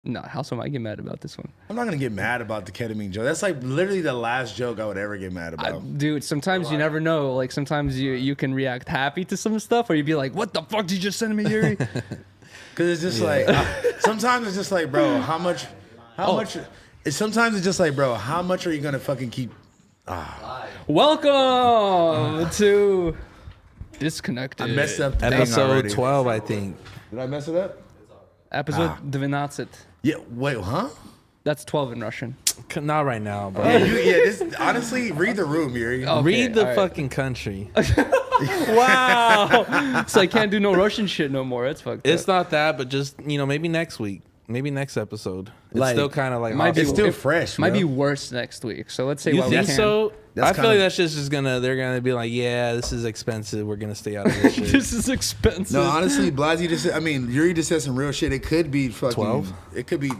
No, Housephone might get mad about this one. I'm not gonna get mad about the ketamine joke. That's like literally the last joke I would ever get mad about. Dude, sometimes you never know. Like sometimes you can react happy to some stuff, or you'd be like, "What the fuck did you just send me, Yuri?" Cause it's just like sometimes it's just like, bro, how much? Sometimes it's just like, bro, how much are you gonna fucking keep? Welcome to Disconnected. I messed up the thing Episode already. 12, I think. Did I mess it up? Episode 12. Yeah. Wait, huh? That's 12 in Russian. Not right now, bro. This honestly, read the room, Yuri. Okay, Read the all right. fucking country. Wow. So I can't do no Russian shit no more. It's fucked It's up. not that, but just, maybe next week. Maybe next episode. It's Like, still kind of like might be It's still fresh, Might bro. be worse next week. So let's say You while think we can. so? That's I feel kinda- like that's just they're gonna be like, yeah, this is expensive. We're gonna stay out of this shit. This is expensive. No, honestly, Blasey just said, Yuri just said some real shit. It could be fucking 12? It could be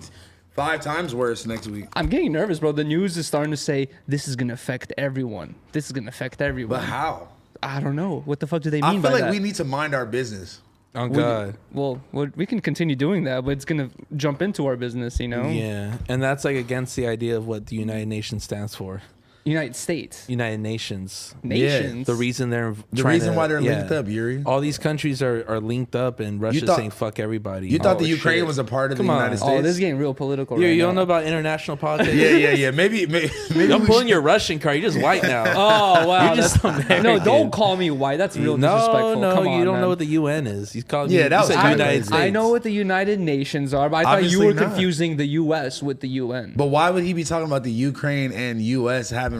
5 times worse next week. I'm getting nervous, bro. The news is starting to say this is gonna affect everyone. This is gonna affect everyone. But how? I don't know. What the fuck do they I mean feel by like that? we need to mind our business. Oh God. Well, we can continue doing that, but it's gonna jump into our business, you know. Yeah, and that's like against the idea of what the United Nations stands for. United States, United Nations. nations. The reason they're The trying reason to- why they're yeah. linked up, Yuri. All these countries are linked up, and Russia's thought- saying fuck everybody. You thought Oh, the Ukraine shit. was a part of Come the on. United States? Oh, this is getting real political. You, right you now. don't know about international politics? Yeah. Maybe I'm we pulling should- your Russian card. You're just white now. Oh wow, You're just that's- American. no, don't call me white. That's real disrespectful. No, Come on, you don't man. know what the UN is. You called Yeah, me. that You was said kinda United crazy. States. I know what the United Nations are, but I thought you Obviously were not. confusing the U.S. with the UN. But why would he be talking about the Ukraine and U.S. having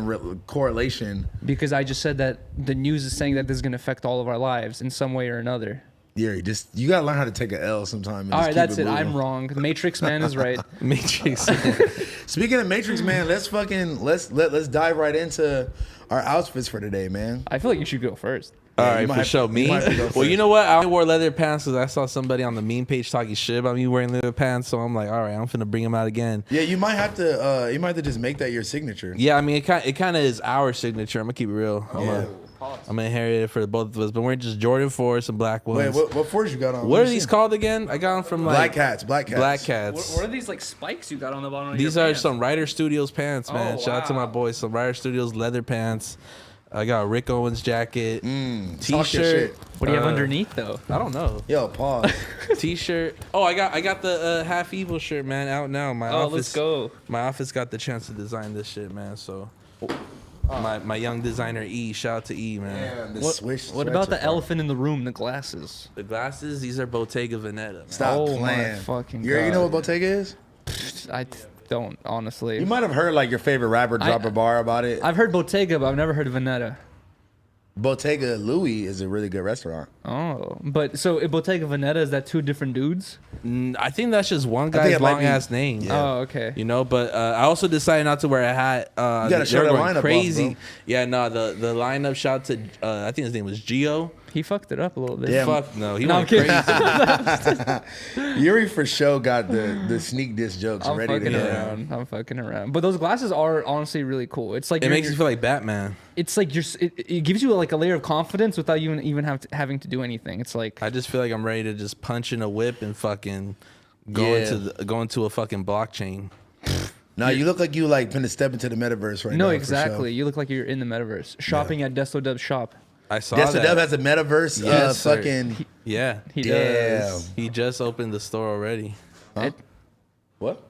correlation? Because I just said that the news is saying that this is going to affect all of our lives in some way or another. Yuri, you gotta learn how to take an L sometime. and All just right, keep that's it. moving. I'm wrong. The Matrix Man is right. Matrix. Speaking of Matrix, man, let's dive right into our outfits for today, man. I feel like you should go first. All you right, might for have- sure. you Me? might have to go Well, first. you know what? I wore leather pants because I saw somebody on the meme page talking shit about me wearing leather pants. So I'm like, all right, I'm finna bring them out again. Yeah, you might have to just make that your signature. Yeah, I mean, it kind of is our signature. I'm gonna keep it real. I'm gonna inherit it for both of us. But we're just Jordan 4, some black ones. Wait, what force you got on? What Let are me these see. called again? I got them from like Black cats. Black Cats. What are these like spikes you got on the bottom of These your are pants? some Rider Studios pants, man. Oh, Shout out to my wow. boys, some Rider Studios leather pants. I got a Rick Owens jacket, Talk your t-shirt. shit. What do you have underneath though? I don't know. Yo, pause. T-shirt. Oh, I got the Half Evil shirt, man, out now. My Oh, office. let's go. My office got the chance to design this shit, man. So, my young designer E, shout out to E, man. Damn, the What, swish what about the sweatshirt. elephant in the room? The glasses. The glasses, these are Bottega Veneta. Man. Stop Oh, my playing. fucking You God. know what Bottega is? I don't honestly. You might have heard like your favorite rapper drop a bar about it. I've heard Bottega, but I've never heard of Veneta. Bottega Louis is a really good restaurant. Oh, but so Bottega Veneta, is that two different dudes? I think that's just one think guy's it might long be- ass name. Yeah. Oh, okay. You know, but I also decided not to wear a hat. gotta they show were the going lineup off, crazy. bro. Yeah, no, the lineup. Shout out to I think his name was Gio. He fucked it up a little bit. Yeah. Fuck no, he No, went I'm crazy. Yuri for sure got the sneak diss jokes I'm ready to fucking go. around. I'm fucking around. But those glasses are honestly really cool. It's like It makes you feel like Batman. it's like it gives you like a layer of confidence without you even having to do anything. It's like I just feel like I'm ready to just punch in a whip and fucking go into a fucking blockchain. No, you look like you like finna step into the metaverse right now. no, for exactly. You look like you're in the metaverse shopping at Desto Dub's shop. I saw Sure. Yes, the that. Dub has a metaverse. Yes, sir. Fucking. Yeah, He Damn. does. he just opened the store already. Huh? What?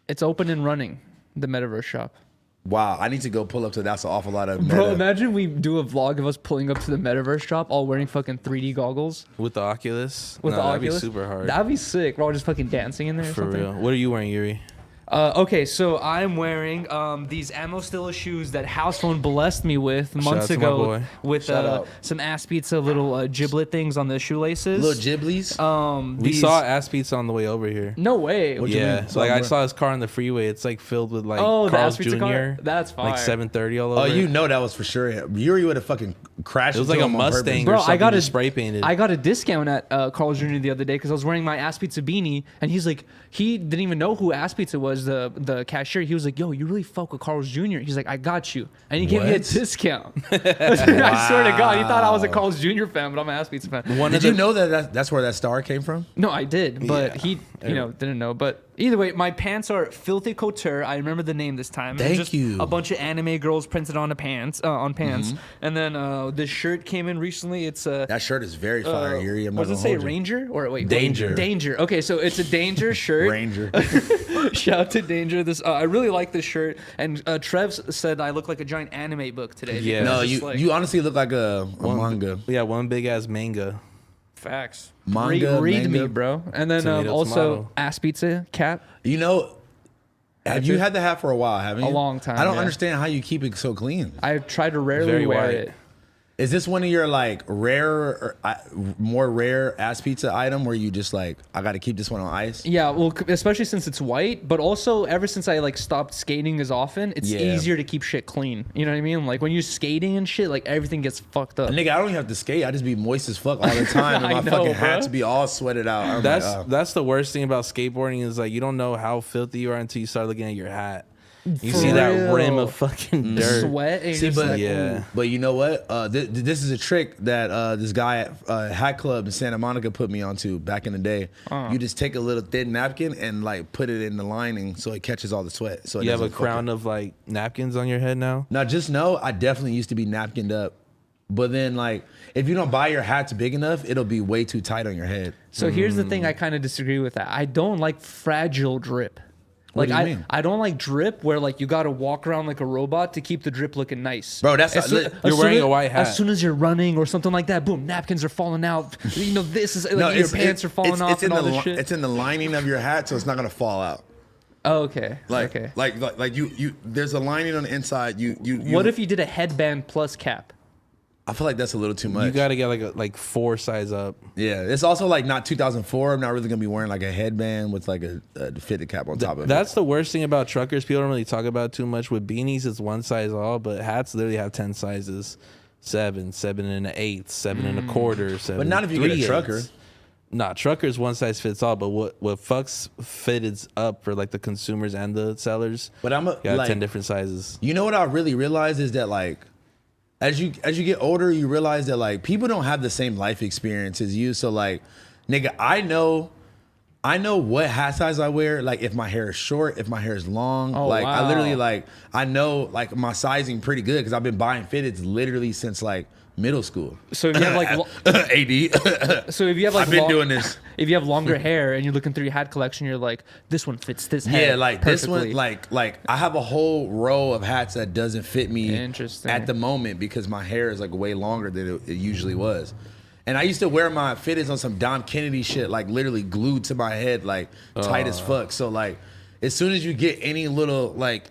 It's open and running. The metaverse shop. Wow, I need to go pull up to that's an awful lot of Bro, meta. imagine we do a vlog of us pulling up to the metaverse shop, all wearing fucking 3D goggles With the Oculus? with the that'd Oculus. be super hard. That'd be sick. We're all just fucking dancing in there. Or For something. real. What are you wearing, Yuri? Okay, so I'm wearing these Ammo Stilla shoes that Housephone blessed me with months out to my ago boy. with Shout out. some ass pizza little giblet things on the shoelaces. Little Giblies. We These- saw ass pizza on the way over here. No way. What'd you Yeah, mean? so like I saw his car on the freeway. It's like filled with like Oh, the Carl's ass pizza Jr. car? That's fire. Like 730 all over. Oh, you it. know that was for sure. Yuri would have fucking crashed. It was into like a him on Mustang purpose. Bro, or I something got just a spray painted. I got a discount at Carl's Jr. the other day because I was wearing my ass pizza beanie, and he's like, he didn't even know who ass pizza was. The cashier, he was like, "Yo, you really fuck with Carl's Jr." He's like, "I got you," and he gave me a What? discount. I swear to God, he thought I was a Carl's Jr. fan, but I'm an ass pizza fan. One Did of you the- know that's where that star came from? No, I did, but Yeah. he, didn't know. But Either way, my pants are Filthy Couture. I remember the name this time. Thank just you. A bunch of anime girls printed on pants. And then this shirt came in recently. It's That shirt is very fire, Yuri. I'm what not does it gonna say? hold you. Ranger or wait? Danger. Danger. Okay, so it's a Danger shirt. Ranger. Shout out to Danger. This I really like this shirt. And Trev said I look like a giant anime book today. Yeah. No, It's you just like, you honestly look like a manga. Yeah, one big ass manga. facts. Manga, Read me, manga. bro. And then Tomato, also tomato. ass pizza cat. You know, have you it. had the hat for a while? Haven't you? A long time, I don't yeah. understand how you keep it so clean. I try to rarely Very wear white. it. Is this one of your like rare, or, more rare ass pizza item where you just like, I got to keep this one on ice? Yeah, well, especially since it's white, but also ever since I like stopped skating as often, it's Yeah. easier to keep shit clean. You know what I mean? Like when you're skating and shit, like everything gets fucked up. Nigga, I don't even have to skate. I just be moist as fuck all the time, and I my know, fucking bro. hats be all sweated out. I'm That's like, oh. that's the worst thing about skateboarding is like you don't know how filthy you are until you start looking at your hat. You For see that real. rim of fucking dirt. Sweat. And See, you're just but like, yeah. ooh. But you know what? This is a trick that this guy at Hat Club in Santa Monica put me onto back in the day. You just take a little thin napkin and like put it in the lining so it catches all the sweat. So it You have a doesn't fucking- crown of like napkins on your head now. Now, just know I definitely used to be napkined up, but then like if you don't buy your hats big enough, it'll be way too tight on your head. So here's the thing, I kind of disagree with that. I don't like fragile drip. What Like do you mean? I don't like drip where like you got to walk around like a robot to keep the drip looking nice. Bro, that's As not- soon- you're as wearing soon a white hat. As soon as you're running or something like that, boom, napkins are falling out. You know, this is like your pants are falling off and all this shit. It's in the lining of your hat, so it's not gonna fall out. Oh, okay. Like, okay. like you. There's a lining on the inside. You. What if you did a headband plus cap? I feel like that's a little too much. You gotta get like 4 size up. Yeah, it's also like not 2004. I'm not really gonna be wearing like a headband with like a fitted cap on top of it. That's the worst thing about truckers. People don't really talk about it too much. With beanies, it's one size all, but hats literally have 10 sizes: 7, 7 and an eighth, 7 and a quarter, 7. But not if you get a 3/8. trucker. Nah, truckers one size fits all. But what fucks fitted up for like the consumers and the sellers? But I'm a, got like, 10 different sizes. You know what I really realized is that like, as you get older, you realize that like people don't have the same life experience as you. So like, nigga, I know what hat size I wear. Like if my hair is short, if my hair is long. Oh, like I wow. literally like I know like my sizing pretty good because I've been buying fitteds literally since like middle school. So if you have like, AD. so if you have like, I've been doing this. If you have longer hair and you're looking through your hat collection, you're like, this one fits this head. Yeah, like this perfectly. one, like I have a whole row of hats that doesn't fit me Interesting. at the moment because my hair is like way longer than it usually was. And I used to wear my fitteds on some Dom Kennedy shit, like literally glued to my head, like tight as fuck. So like, as soon as you get any little like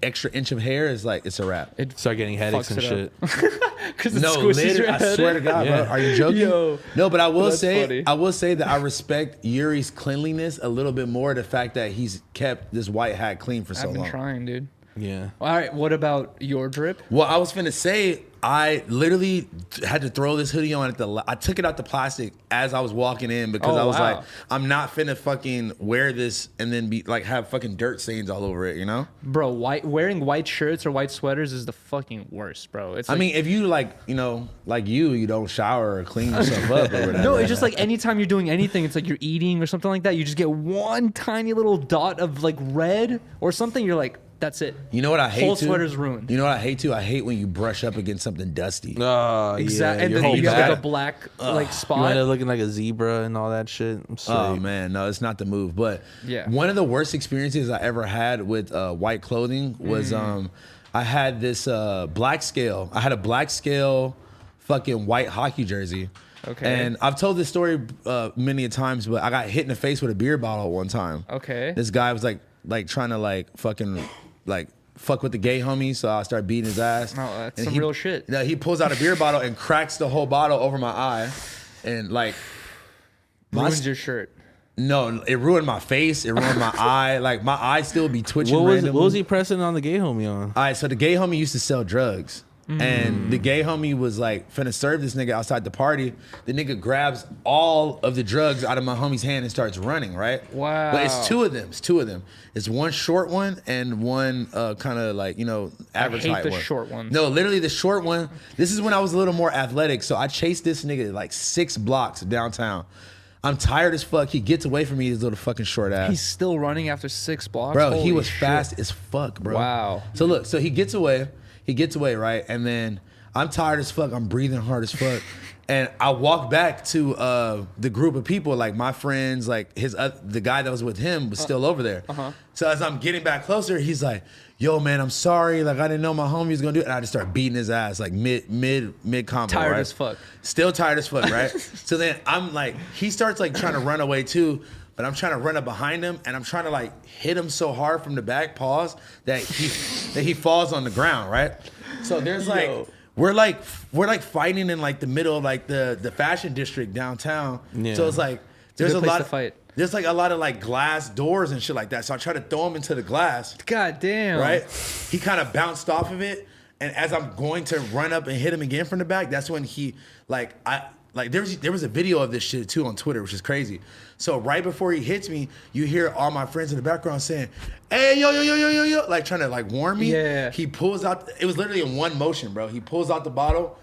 extra inch of hair, it's like it's a wrap. It Start getting headaches and fucks it shit. because it No, squishes literally, your I head. swear to God, Yeah. bro. Are you joking? Yo. No, but I will That's say, funny. I will say that I respect Yuri's cleanliness a little bit more. The fact that he's kept this white hat clean for so I've been long. trying, dude. Yeah. All right, what about your drip? Well, I was finna say, I literally had to throw this hoodie on I took it out the plastic as I was walking in because Oh, I was wow. like, I'm not finna fucking wear this and then be like have fucking dirt stains all over it, you know? Bro, wearing white shirts or white sweaters is the fucking worst, bro. It's I like, mean, if you like, you know, like you don't shower or clean yourself up or whatever. no, it's just like anytime you're doing anything, it's like you're eating or something like that, you just get one tiny little dot of like red or something, you're like, that's it. You know what I hate Whole too? sweater's ruined. You know what I hate too? I hate when you brush up against something dusty. Oh, Exactly. yeah. And your then whole you got back. like a black like You spot. end up looking like a zebra and all that shit. I'm Oh sorry. man, no, it's not the move. But Yeah. one of the worst experiences I ever had with white clothing was I had this black scale. I had a black scale fucking white hockey jersey. Okay. And I've told this story many a times, but I got hit in the face with a beer bottle one time. Okay. This guy was like trying to like fucking like fuck with the gay homie, so I started beating his ass. Oh, that's And some real shit. No, he pulls out a beer bottle and cracks the whole bottle over my eye, and like Ruins your shirt. no, it ruined my face. It ruined my eye. Like my eye still be twitching. What randomly. was he pressing on the gay homie on? All right, so the gay homie used to sell drugs. And the gay homie was like finna serve this nigga outside the party. The nigga grabs all of the drugs out of my homie's hand and starts running, right? Wow. But it's two of them. It's two of them. It's one short one and one kind of like, you know, average hate height the one. short ones. No, literally the short one. This is when I was a little more athletic. So I chased this nigga like 6 blocks downtown. I'm tired as fuck. He gets away from me, his little fucking short ass. He's still running after 6 blocks. Bro, Holy he was shit. fast as fuck, bro. Wow. So look, so he gets away, right? And then I'm tired as fuck. I'm breathing hard as fuck. And I walk back to the group of people, like my friends, like the guy that was with him was still over there. So as I'm getting back closer, he's like, "Yo, man, I'm sorry. Like I didn't know my homie was gonna do it." And I just start beating his ass, like mid combo. Tired right? as fuck. Still tired as fuck, right? So then I'm like, he starts like trying to run away too. But I'm trying to run up behind him, and I'm trying to like hit him so hard from the back, pause, that he falls on the ground, right? So there's like we're like fighting in like the middle of like the fashion district downtown. Yeah. So it's like there's a lot of fight. There's like a lot of like glass doors and shit like that. So I try to throw him into the glass. God damn. Right? He kind of bounced off of it, and as I'm going to run up and hit him again from the back, that's when he there was a video of this shit too on Twitter, which is crazy. So right before he hits me, you hear all my friends in the background saying, "Hey, yo," like trying to like warn me. Yeah. He pulls out. It was literally in one motion, bro. He pulls out the bottle.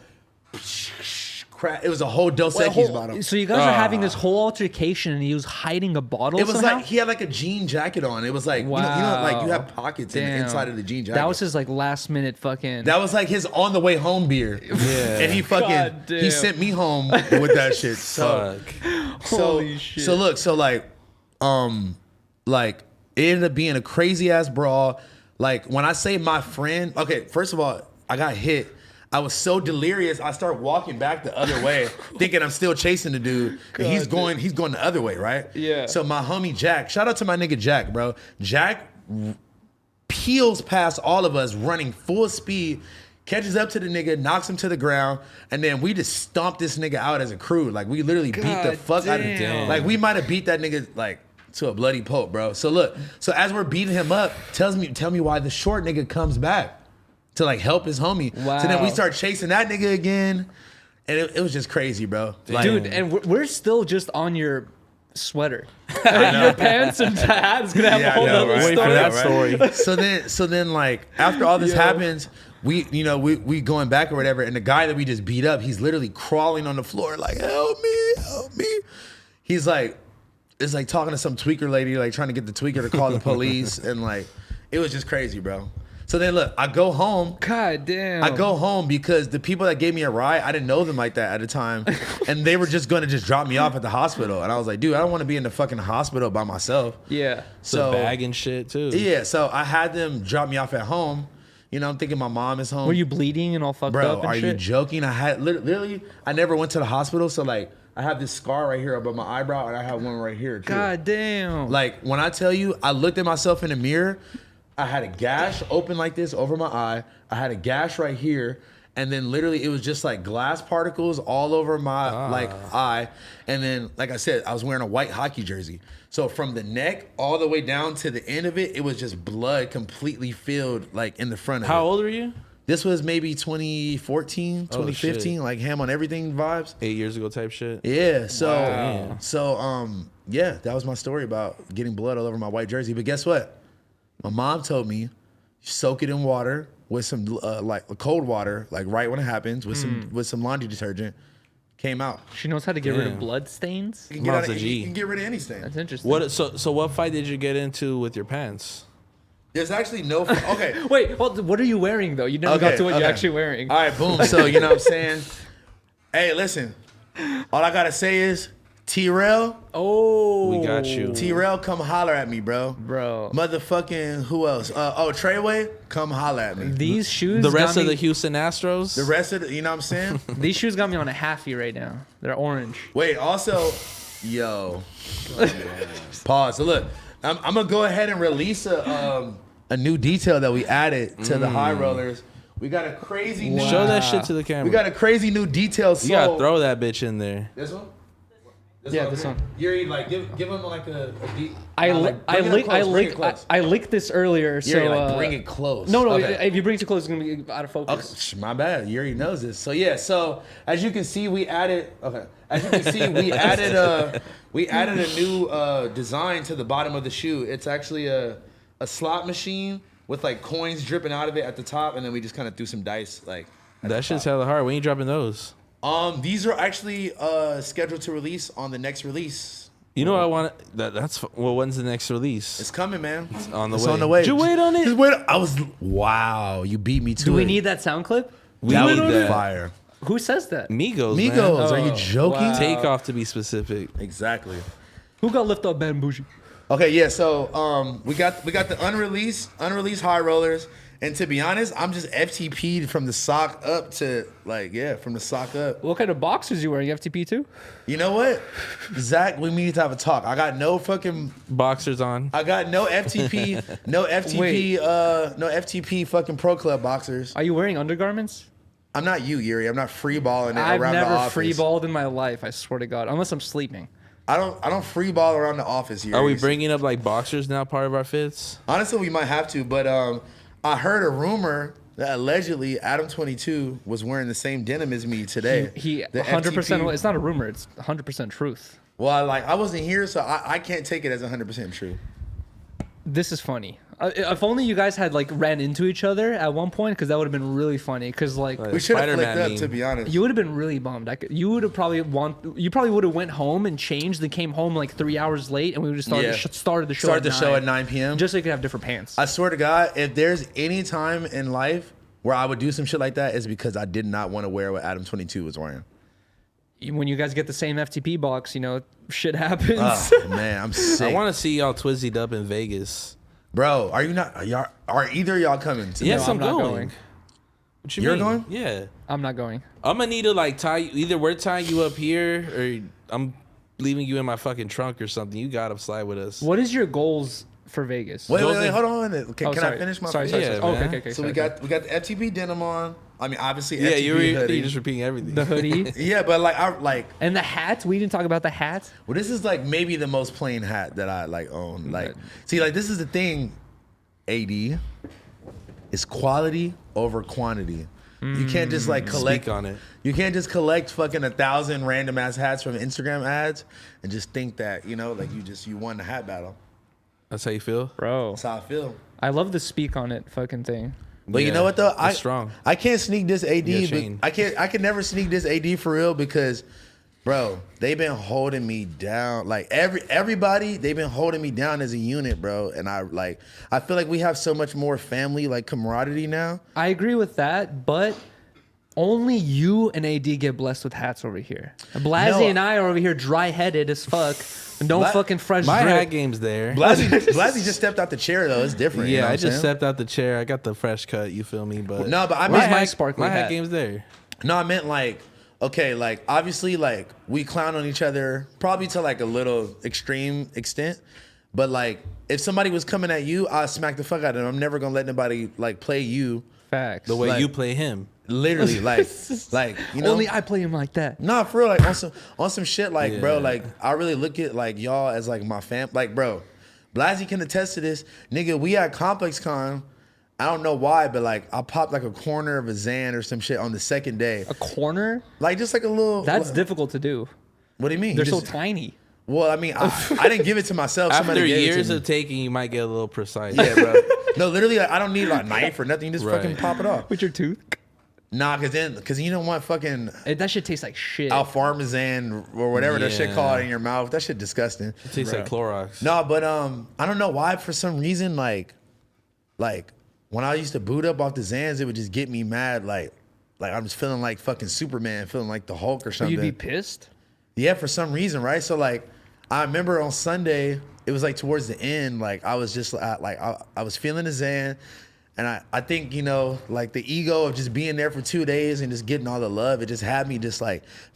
It was a whole Dos Equis bottle. So you guys are having this whole altercation, and he was hiding a bottle. It was somehow? like he had like a jean jacket on. It was like wow. like you have pockets in the inside of the jean jacket. That was his like last minute fucking. That was like his on the way home beer. Yeah. And he fucking he sent me home with that shit. So Holy shit. So look, so like it ended up being a crazy ass brawl. Like when I say my friend, okay, first of all, I got hit. I was so delirious, I start walking back the other way, thinking I'm still chasing the dude. And he's going the other way, right? Yeah. So my homie Jack, shout out to my nigga Jack, bro. Jack peels past all of us, running full speed, catches up to the nigga, knocks him to the ground, and then we just stomped this nigga out as a crew. Like we literally beat the fuck out of him. Like we might have beat that nigga like to a bloody pulp, bro. So look, so as we're beating him up, tell me why the short nigga comes back to like help his homie. Wow. So then we start chasing that nigga again, and it was just crazy, bro. Like, dude, and we're still just on your sweater. Your pants and hat is gonna have a whole other wait story. for that story. So then like after all this happens, we going back or whatever, and the guy that we just beat up, he's literally crawling on the floor like, help me. He's like, it's like talking to some tweaker lady, like trying to get the tweaker to call the police, and like it was just crazy, bro. So then look, I go home. God damn. I go home because the people that gave me a ride, I didn't know them like that at the time. And they were just going to just drop me off at the hospital. And I was like, dude, I don't want to be in the fucking hospital by myself. Yeah. So the bag and shit too. Yeah. So I had them drop me off at home. You know, I'm thinking my mom is home. Were you bleeding and all fucked Bro, up and are shit? you joking? I had literally, I never went to the hospital. So like, I have this scar right here above my eyebrow, and I have one right here too. God damn. Like when I tell you, I looked at myself in the mirror, I had a gash open like this over my eye. I had a gash right here. And then literally it was just like glass particles all over my eye. And then, like I said, I was wearing a white hockey jersey. So from the neck all the way down to the end of it, it was just blood completely filled like in the front of it. How old were you? This was maybe 2014, 2015, like Ham on Everything vibes. 8 years ago type shit. Yeah. So, Wow. yeah, that was my story about getting blood all over my white jersey. But guess what? My mom told me, soak it in water with some like cold water, like right when it happens, with some laundry detergent. Came out. She knows how to get rid of blood stains. You Mom's a can, G. you can get rid of any stain. That's interesting. What? So what fight did you get into with your pants? There's actually no. Okay. Wait, well, what are you wearing though? You never got to what you're actually wearing. All right, boom. So you know what I'm saying? Hey, listen. All I gotta say is, T-Rail. Oh, We got you. T-Rail, come holler at me, bro. Motherfucking who else? Treyway, come holler at me. These shoes. The rest got of me, the Houston Astros. The rest of the, you know what I'm saying? These shoes got me on a halfie right now. They're orange. Wait, also, yo. Pause. So look, I'm gonna go ahead and release a new detail that we added to the high rollers. We got a crazy new. Show that shit to the camera. We got a crazy new detail. You gotta throw that bitch in there. This one. This one. Yuri, like give him like a deep. I licked this earlier, Yuri, so like bring it close. No, Okay. if you bring it too close, it's gonna be out of focus. Okay, my bad. Yuri knows this. So yeah, so as you can see, we added. Okay, as you can see, we added a new design to the bottom of the shoe. It's actually a slot machine with like coins dripping out of it at the top, and then we just kind of threw some dice like. That shit's hella hard. When you dropping those? These are actually scheduled to release on the next release. You know what I want? Well, when's the next release? It's coming, man. It's on the It's way. on the way. Did you wait on it? Just wait. Wow, you beat me to it. Do we need that sound clip? that need was that. fire. Who says that? Migos, Migos, are you Oh, joking? wow. Takeoff to be specific. Exactly. Who got lift up Bad and Bougie? Okay, yeah. So we got the unreleased high rollers, and to be honest, I'm just FTP'd from the sock up to from the sock up. What kind of boxers you wearing? FTP too? You know what, Zach? We need to have a talk. I got no Boxers on. I got no FTP, no FTP fucking pro club boxers. Are you wearing undergarments? I'm not you, Yuri. I'm not free balling I've around the never office. free balled in my life. I swear to God, unless I'm sleeping. I don't free ball around the office, Yuri. Are we bringing up like boxers now? Part of our fits? Honestly, we might have to, but I heard a rumor that allegedly Adam 22 was wearing the same denim as me today. He The 100%. FTP. It's not a rumor. It's 100% truth. Well, I wasn't here, so I can't take it as 100% true. This is funny. If only you guys had like ran into each other at one point, because that would have been really funny. Because like We should have Spider-Man flicked up, meme. to be honest. you would have been really bummed. You would have probably You probably would have went home and changed, then came home like 3 hours late, and we would have started started the show. Start the show at 9 p.m. just so you could have different pants. I swear to God, if there's any time in life where I would do some shit like that, it's because I did not want to wear what Adam 22 was wearing. When you guys get the same FTP box, shit happens. Oh, man, I'm sick. I want to see y'all twizzied up in Vegas. Bro, are you not? Are either of y'all coming? To Yes, No, I'm I'm not going. going. What you You're mean? going? Yeah. I'm not going. I'm gonna need to like tie you. Either we're tying you up here, or I'm leaving you in my fucking trunk or something. You gotta slide with us. What is your goals for Vegas? Wait, Those are- hold on. Okay, Oh, can sorry. I finish my? Sorry. Yeah, Oh, man. okay. So sorry, we got the FTP denim on. I mean, obviously, Yeah, FTP hoodie. you're just repeating everything. the hoodie Yeah, but and the hat. We didn't talk about the hat. well, this is like maybe the most plain hat that I own. See, this is the thing. AD is quality over quantity. You can't just collect Speak on it. You can't just collect fucking 1,000 random ass hats from Instagram ads and just think that you won the hat battle. That's how you feel. Bro, That's how I feel. I love the speak on it fucking thing. But you Yeah, know what though? it's strong. I can't sneak this AD. Yeah, but Shane. I can never sneak this AD for real because, bro, they've been holding me down. Like everybody, they've been holding me down as a unit, bro. And I feel like we have so much more family camaraderie now. I agree with that, but only you and AD get blessed with hats over here. Blasey No. and I are over here dry-headed as fuck. No Bla- fucking fresh My drip. hat game's there. Blasey just stepped out the chair though. It's different. you know Yeah, what I I'm just saying? stepped out the chair. I got the fresh cut. You feel me? But No, but I Where's mean, my sparkly my hat hat? game's there. no, I meant okay, obviously we clown on each other probably to a little extreme extent, but if somebody was coming at you, I'd smack the fuck out of them. I'm never gonna let nobody play you. Facts. The way Like- you play him. Literally, Only I play him like that. Nah, for real, on some shit, bro, I really look at y'all as my fam, bro. Blasey can attest to this, nigga. We at ComplexCon. I don't know why, but I popped a corner of a Xan or some shit on the second day, A corner? just a little. That's difficult to do. What do you mean? They're You so just- tiny. Well, I mean, I didn't give it to myself. After Somebody gave it years to me. of taking, you might get a little precise. Yeah, bro. No, literally, I don't need a knife or nothing. You just fucking Right. pop it off. With your tooth? Nah, because you don't want fucking That shit tastes like shit. Alfarmazan or whatever that shit Yeah. called in your mouth. That shit disgusting. It tastes like Clorox. No, but I don't know why. For some reason, when I used to boot up off the Zans, it would just get me mad. I'm just feeling like fucking Superman, feeling like the Hulk or So something. you'd be pissed? Yeah, for some reason, right? So I remember on Sunday, it was towards the end, I was just I was feeling the Zan, and I think the ego of just being there for 2 days and just getting all the love, it just had me just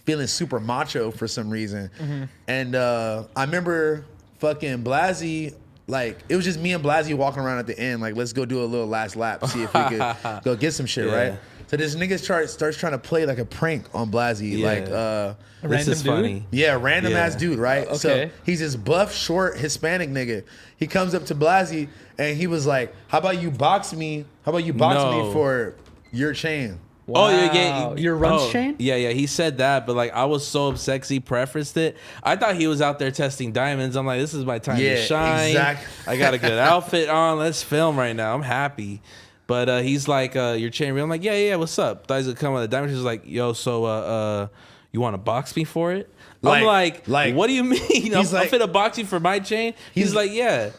feeling super macho for some reason. Mm-hmm. And I remember fucking Blasey. It was just me and Blasey walking around at the end, let's go do a little last lap, see if we could go get some shit, Yeah. right? So this nigga starts trying to play a prank on Blasey, Yeah. This Random is dude? funny. yeah, random Yeah. ass dude, right? So Okay. he's this buff, short Hispanic nigga. He comes up to Blasey and he was like, "How about you box me? How about you box me No. for your chain?" Oh, Wow. yeah. Your runs chain? Yeah. He said that, but I was so upset 'cause he preferenced it. I thought he was out there testing diamonds. I'm like, this is my time Yeah, to shine. exactly. I got a good outfit on. Let's film right now. I'm happy. But he's like, your chain real? I'm like, yeah, what's up? Thought he's gonna come with a diamond. He's like, yo, so you want to box me for it? I'm like, what do you mean? I'm finna box you for my chain? He's like, yeah.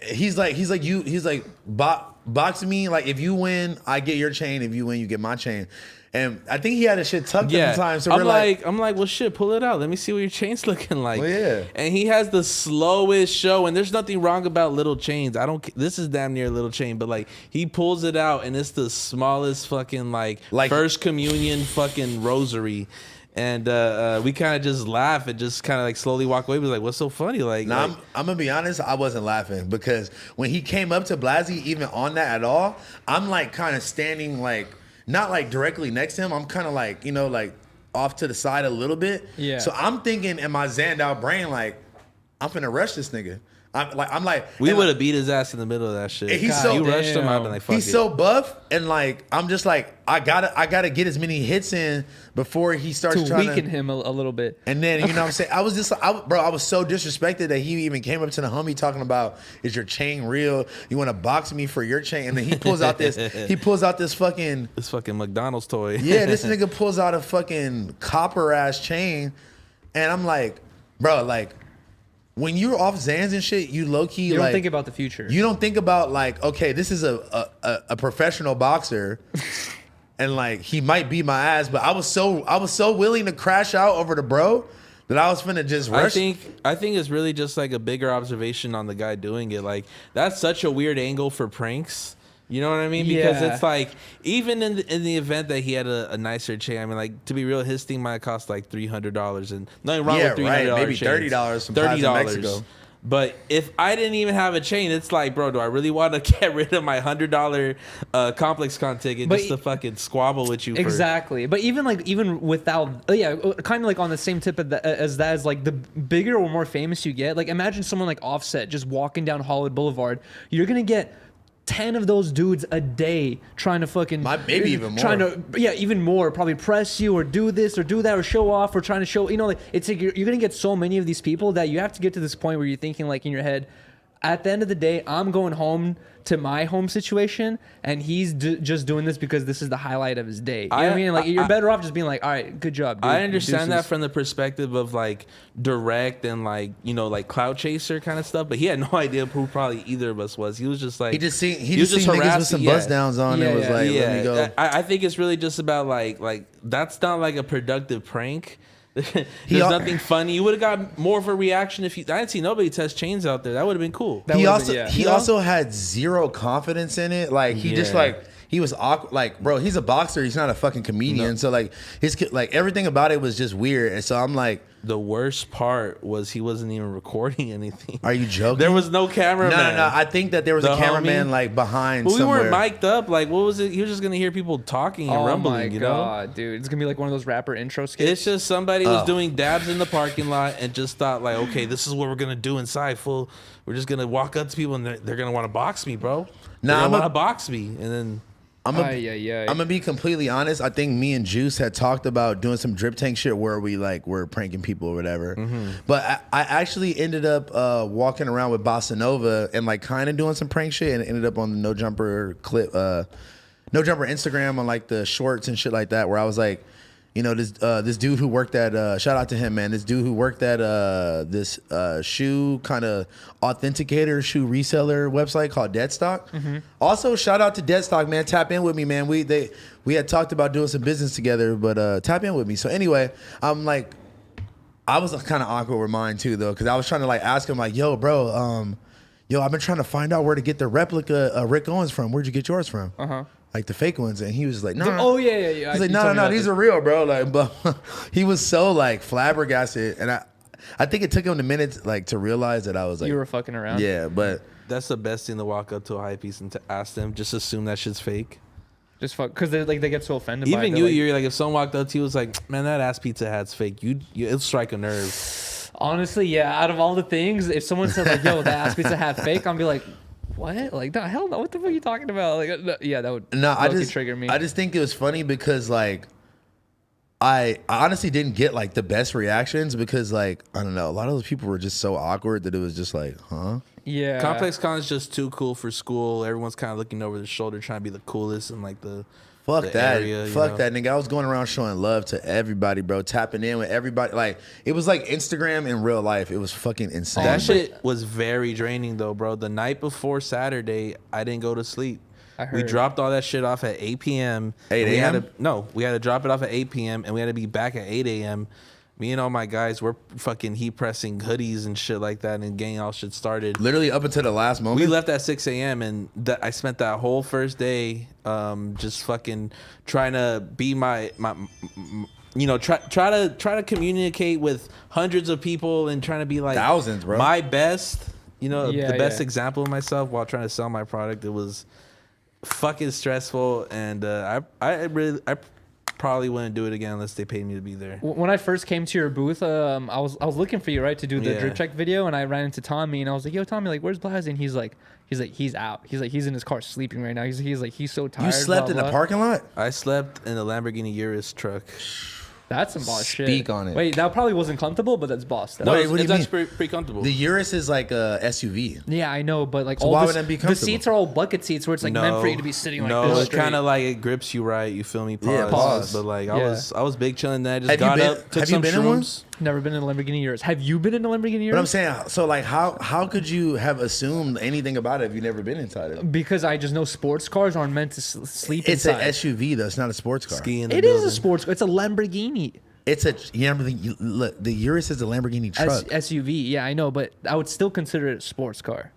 He's like, box me. Like, if you win, I get your chain. If you win, you get my chain. And I think he had a shit tucked at the time. So I'm like, well, shit, pull it out. Let me see what your chain's looking like. Well, yeah. And he has the slowest show, and there's nothing wrong about little chains. This is damn near a little chain, but like he pulls it out, and it's the smallest fucking like first communion fucking rosary. And we kind of just laugh and just kind of like slowly walk away. We're like, what's so funny? Like, I'm gonna be honest, I wasn't laughing because when he came up to Blasey, even on that at all, I'm like kind of standing like. Not like directly next to him. I'm kind of like, you know, like off to the side a little bit. Yeah. So I'm thinking in my zanned out brain, like, I'm finna rush this nigga. I'm like, we would have beat his ass in the middle of that shit. You rushed him. I've been like, fuck he's so buff, and like, I'm just like, I gotta get as many hits in before he starts to weaken him a little bit. And then, you know what I'm saying? I was so disrespected that he even came up to the homie talking about, is your chain real? You want to box me for your chain? And then he pulls out this fucking McDonald's toy. Yeah, this nigga pulls out a fucking copper ass chain, and I'm like, bro, like, when you're off Zans and shit, you low key you don't think about the future. You don't think about like, okay, this is a professional boxer, and like he might beat my ass, but I was so willing to crash out over the bro that I was finna just rush. I think it's really just like a bigger observation on the guy doing it. Like that's such a weird angle for pranks. You know what I mean? Because it's like, even in the event that he had a nicer chain, I mean, like, to be real, his thing might cost like $300, and nothing wrong with $300. Right. Maybe $30 from Mexico. But if I didn't even have a chain, it's like, bro, do I really want to get rid of my $100 ComplexCon ticket just to fucking squabble with you? Exactly. But even without, kind of like on the same tip as that, is like the bigger or more famous you get. Like, imagine someone like Offset just walking down Hollywood Boulevard. You're gonna get 10 of those dudes a day trying to fucking maybe even more. Trying to even more, probably press you or do this or do that or show off or trying to show, like, it's like you're gonna get so many of these people that you have to get to this point where you're thinking, like, in your head, at the end of the day, I'm going home to my home situation, and he's just doing this because this is the highlight of his day. You know what I mean? Like, you're better off just being like, all right, good job, dude. I understand that from the perspective of like direct and like, like clout chaser kind of stuff, but he had no idea who probably either of us was. He was just like, he just seen niggas with some bust downs on and was like, let me go. I think it's really just about like that's not like a productive prank. There's nothing funny. You would have got more of a reaction if I didn't see nobody test chains out there. That would have been cool. He also had zero confidence in it. Like he just like he was awkward. Like, bro, he's a boxer. He's not a fucking comedian. No. So like everything about it was just weird. And so I'm like, the worst part was he wasn't even recording anything. Are you joking? There was no cameraman. No. I think that there was a cameraman like behind. But somewhere. We weren't mic'd up. Like, what was it? He was just gonna hear people talking and rumbling. Oh my god, dude! It's gonna be like one of those rapper intro skits. It's just somebody was doing dabs in the parking lot and just thought like, okay, this is what we're gonna do inside. Fool, we're just gonna walk up to people and they're gonna want to box me, bro. Nah, I'm gonna box me, and then. I'm gonna be completely honest. I think me and Juice had talked about doing some drip tank shit where we're pranking people or whatever. Mm-hmm. But I actually ended up walking around with Bossa Nova and like kind of doing some prank shit, and ended up on the No Jumper clip, No Jumper Instagram on like the shorts and shit like that, where I was like, this dude who worked at shout out to him, man. This dude who worked at this shoe kind of authenticator, shoe reseller website called Deadstock. Mm-hmm. Also, shout out to Deadstock, man. Tap in with me, man. We had talked about doing some business together, but tap in with me. So anyway, I'm like, I was kind of awkward with mine too, though, because I was trying to like ask him like, yo, bro, I've been trying to find out where to get the replica Rick Owens from. Where'd you get yours from? Like the fake ones, and he was like, "No." Oh yeah. He's like, "No, these are real, bro." Like, but he was so like flabbergasted, and I think it took him a minute like to realize that I was like, you were fucking around. Yeah, but that's the best thing to walk up to a hype piece and to ask them. Just assume that shit's fake. Just fuck, because they get so offended. Even by it. You're like, if someone walked up to you, was like, "Man, that ass pizza hat's fake." It'll strike a nerve. Honestly, yeah. Out of all the things, if someone said like, "Yo, the ass pizza hat fake," I'll be like, what? Like, the hell no, what the fuck are you talking about? Like, yeah, that would trigger me. I just think it was funny because like I honestly didn't get like the best reactions because like I don't know, a lot of those people were just so awkward that it was just like, huh? Yeah. ComplexCon is just too cool for school. Everyone's kind of looking over their shoulder, trying to be the coolest and like the Fuck the that. area, Fuck that, nigga. I was going around showing love to everybody, bro. Tapping in with everybody. Like, it was like Instagram in real life. It was fucking insane. That shit was very draining, though, bro. The night before Saturday, I didn't go to sleep. We dropped all that shit off at 8 p.m. 8 a.m.? We had to drop it off at 8 p.m. and we had to be back at 8 a.m. Me and all my guys were fucking heat pressing hoodies and shit like that and getting all shit started. Literally up until the last moment. We left at 6 a.m. and I spent that whole first day just fucking trying to be my try to communicate with hundreds of people and trying to be like thousands, bro. My best, the best example of myself while trying to sell my product. It was fucking stressful, and I probably wouldn't do it again unless they paid me to be there. When I first came to your booth, I was looking for you, right, to do the drip check video, and I ran into Tommy, and I was like, "Yo, Tommy, like, where's Blasey?" And he's out. He's in his car sleeping right now. He's so tired. You slept in the parking lot? I slept in a Lamborghini Urus truck. That's some boss shit. Speak on it. Wait, that probably wasn't comfortable, but that's boss stuff. No, Wait, what do you it's mean? pretty comfortable. The Urus is like a SUV. Yeah, I know, but like So why would that be the comfortable? seats are all bucket seats where it's like meant for you to be sitting like this. No, it's straight. kind of like it grips you right. You feel me? Pause. Yeah, pause. But like Yeah. I was big chilling there. I just Have you got been- up, took have you some been in one? shrooms. Never been in a Lamborghini Urus. Have you been in a Lamborghini Urus? But I'm saying, so like, how could you have assumed anything about it if you've never been inside it? Because I just know sports cars aren't meant to sleep It's inside. an SUV though. It's not a sports car. Ski in the It is building. a sports car. It's a Lamborghini. It's a look. The Urus is a Lamborghini truck. SUV. Yeah, I know, but I would still consider it a sports car.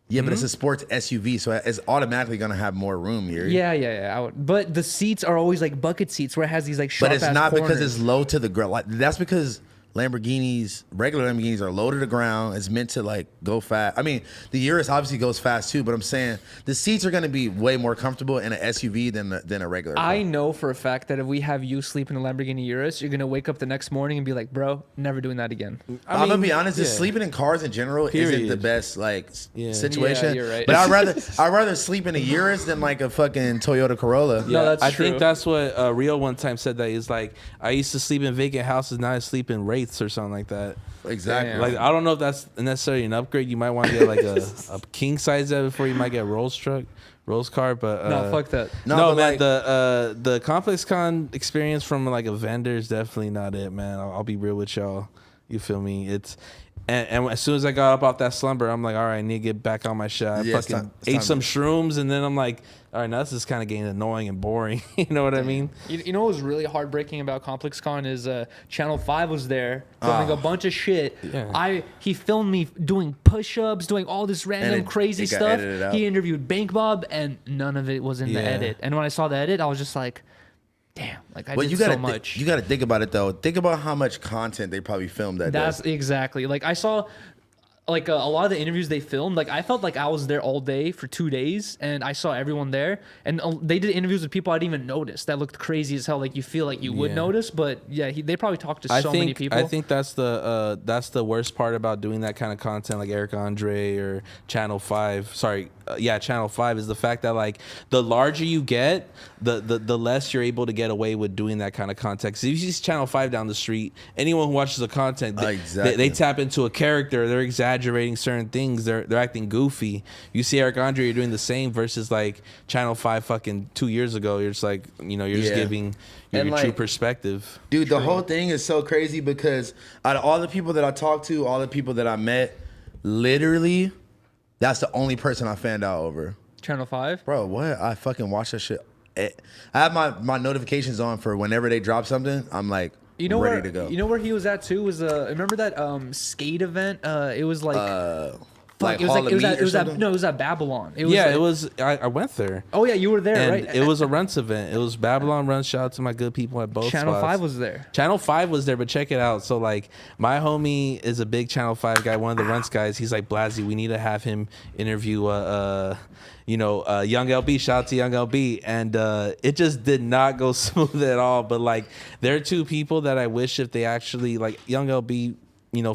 Yeah, but it's a sports SUV, so it's automatically gonna have more room here. Yeah. But the seats are always like bucket seats where it has these like sharp But it's ass not corners. because it's low to the ground. Like, that's because regular Lamborghinis are low to the ground. It's meant to like go fast. I mean, the Urus obviously goes fast too, but I'm saying the seats are going to be way more comfortable in an SUV than a regular car. I know for a fact that if we have you sleep in a Lamborghini Urus, you're gonna wake up the next morning and be like, "Bro, never doing that again." I'm gonna be honest. Just yeah. sleeping in cars in general isn't the Period. best like Yeah. situation. Yeah, you're right. But I'd rather sleep in a Urus than like a fucking Toyota Corolla. No, that's I true. think that's what Rio one time said, that he's like, I used to sleep in vacant houses, now I sleep in wraiths or something like that. Exactly. Damn. Like, I don't know if that's necessarily an upgrade. You might want to get like a king size bed before you might get Rolls car. But No, fuck that. No, No, but man, like- the ComplexCon experience from like a vendor is definitely not it, man. I'll be real with y'all. You feel me? And as soon as I got up off that slumber, I'm like, all right, I need to get back on my shit. I Yeah, it's fucking time ate to- some shrooms, and then I'm like, all right, now this is kind of getting annoying and boring. You know what I mean? You know what was really heartbreaking about ComplexCon is Channel 5 was there filming a bunch of shit. Yeah. He filmed me doing push-ups, doing all this random crazy it got stuff. edited out. He interviewed Bank Bob, and none of it was in the Yeah. edit. And when I saw the edit, I was just like, damn, like I Well, did you so gotta much. you gotta think about it though. Think about how much content they probably filmed that That's day. exactly. Like I saw like a lot of the interviews they filmed, like I felt like I was there all day for 2 days and I saw everyone there, and they did interviews with people I didn't even notice that looked crazy as hell. Like you feel like you would Yeah. notice, but yeah, they probably talked to so many people. I think that's the worst part about doing that kind of content, like Eric Andre or Channel 5. Channel 5 is the fact that like the larger you get, the less you're able to get away with doing that kind of content. So if you see Channel 5 down the street, anyone who watches the content, Exactly. they tap into a character. They're exaggerating certain things. They're acting goofy. You see Eric Andre, you're doing the same versus like Channel 5 fucking 2 years ago. You're just like, you're just Yeah. giving your And, true like, perspective. Dude, the whole thing is so crazy because out of all the people that I talked to, all the people that I met, literally, that's the only person I fanned out over. Channel 5. Bro, what? I fucking watch that shit. I have my notifications on for whenever they drop something. I'm like, You know ready where to go. You know where he was at too was remember that skate event? It was like like it was Hall like of Meat or it was at something? no, it was at Babylon. It was Yeah, like- it was. I went there. Oh yeah, you were there, And right? it was a Runts event. It was Babylon Runs. Shout out to my good people at both Channel spots. 5 was there. Channel 5 was there, but check it out. So like my homie is a big Channel 5 guy, one of the Runts guys. He's like, Blasey, we need to have him interview Young LB. Shout out to Young LB. And it just did not go smooth at all. But like there are two people that I wish if they actually like Young LB,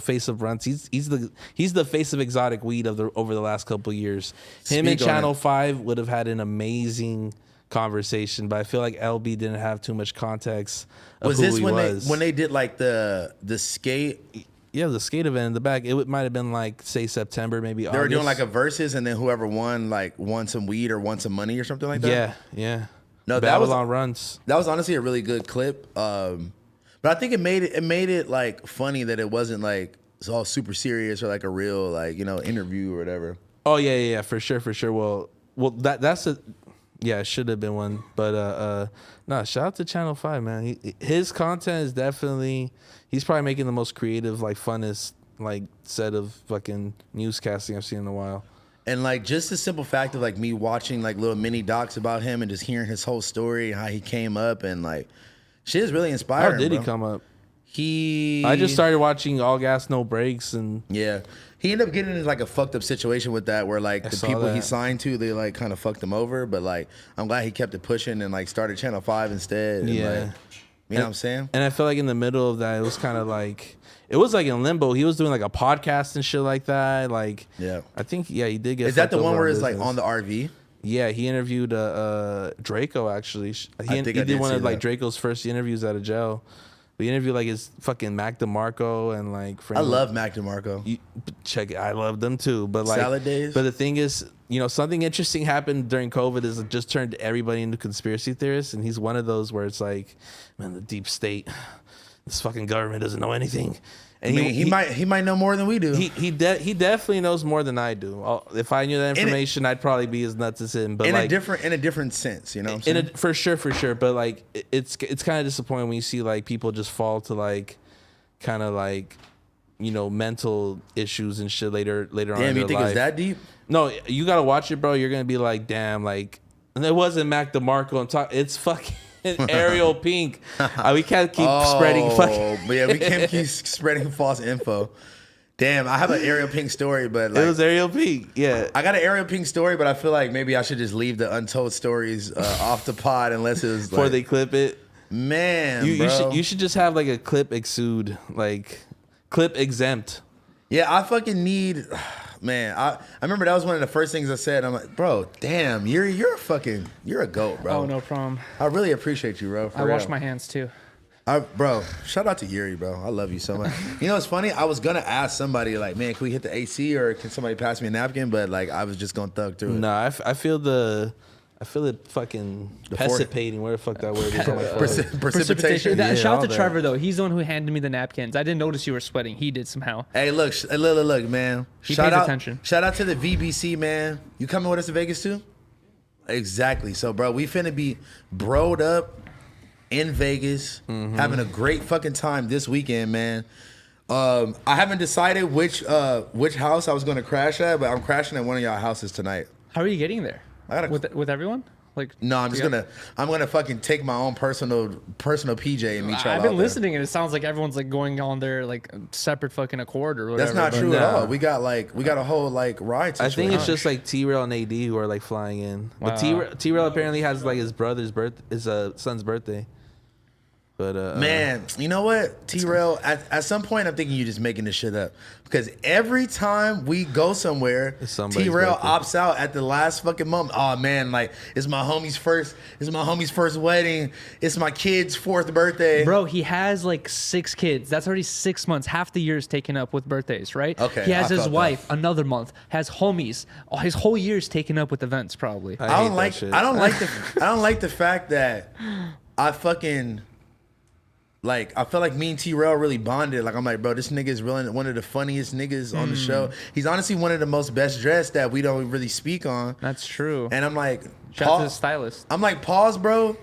face of Runts. He's the face of exotic weed over the last couple of years. Him and Speak on Channel it. 5 would have had an amazing conversation, but I feel like LB didn't have too much context of Was who this he was. when they did like the skate? Yeah, the skate event in the back. It might have been like, say, September, maybe They August. were doing like a versus, and then whoever won won some weed or won some money or something like that. Yeah. No, Babylon runs. That was honestly a really good clip. But I think it made it like funny that it wasn't like it's all super serious or like a real like interview or whatever. Oh yeah, for sure. Well, that's a. Yeah, it should have been one, but no. Shout out to Channel 5, man. His content is definitely. He's probably making the most creative, like funnest, like set of fucking newscasting I've seen in a while. And like just the simple fact of like me watching like little mini docs about him and just hearing his whole story and how he came up and like shit is really inspiring. How did bro. he come up? I just started watching All Gas No Brakes and yeah. He ended up getting into like a fucked up situation with that where like the people he signed to, they like kind of fucked him over. But like I'm glad he kept it pushing and like started Channel 5 instead. And, yeah. like, you know what I'm saying? And I feel like in the middle of that, it was kind of like, it was like in limbo. He was doing like a podcast and shit like that. Like, yeah. I think, he did get. Is that the one where it's business. like on the RV? Yeah, he interviewed Draco actually. He did one of like Draco's first interviews out of jail. We interviewed like his fucking Mac DeMarco and like. I love Mac DeMarco. Check it, I love them too. But like Salad Days. But the thing is, something interesting happened during COVID is it just turned everybody into conspiracy theorists, and he's one of those where it's like, man, the deep state, this fucking government doesn't know anything. And he might know more than we do. He definitely knows more than I do. If I knew that information, I'd probably be as nuts as him. But in like, a different sense, you know what I'm saying? For sure. But like, it's kind of disappointing when you see like people just fall to like, kind of like, mental issues and shit later on. Damn, you think it's that deep? No, you gotta watch it, bro. You're gonna be like, damn, like, and it wasn't Mac DeMarco. It's fucking. Ariel Pink. We can't keep spreading fucking. Yeah, we can't keep spreading false info. Damn, I have an Ariel Pink story, but like, it was Ariel Pink. Yeah, I got an Ariel Pink story, but I feel like maybe I should just leave the untold stories off the pod unless it was before they clip it. Man, you should just have like a clip exude, like clip exempt. Yeah, I fucking need. Man, I remember that was one of the first things I said. I'm like, bro, damn, you're a goat, bro. Oh, no problem. I really appreciate you, bro. I wash my hands too. Bro, shout out to Yuri, bro. I love you so much. You know, it's funny. I was gonna ask somebody like, man, can we hit the AC or can somebody pass me a napkin? But like, I was just gonna thug through it. Nah, I feel it fucking precipitating. Where the fuck that word is on my phone. Precipitation. Shout out to Trevor though. He's the one who handed me the napkins. I didn't notice you were sweating. He did somehow. Hey, look, man. He pays attention. Shout out to the VBC, man. You coming with us to Vegas too? Exactly. So, bro, we finna be broed up in Vegas, having a great fucking time this weekend, man. I haven't decided which house I was gonna crash at, but I'm crashing at one of y'all houses tonight. How are you getting there? With everyone? Like, no, I'm gonna fucking take my own personal PJ and meet y'all. I've been listening, and it sounds like everyone's like going on their like separate fucking accord or whatever. That's not true at all. We got a whole like ride situation. I think it's just like T-Rail and AD who are like flying in. Wow. But T-Rail apparently has like his son's birthday. But man, you know what, T-Rail? At some point, I'm thinking you're just making this shit up because every time we go somewhere, T-Rail opts out at the last fucking moment. Oh man, like it's my homie's first wedding. It's my kid's 4th birthday. Bro, he has like 6 kids. That's already 6 months. Half the year is taken up with birthdays, right? Okay. He has his wife another month. Has homies. Oh, his whole year is taken up with events, probably. I don't like the fact that I fucking. Like, I feel like me and T-Rail really bonded. Like, I'm like, bro, this nigga is really one of the funniest niggas on the show. He's honestly one of the most best dressed that we don't really speak on. That's true. And I'm like, shout out to the stylist. I'm like, pause, bro.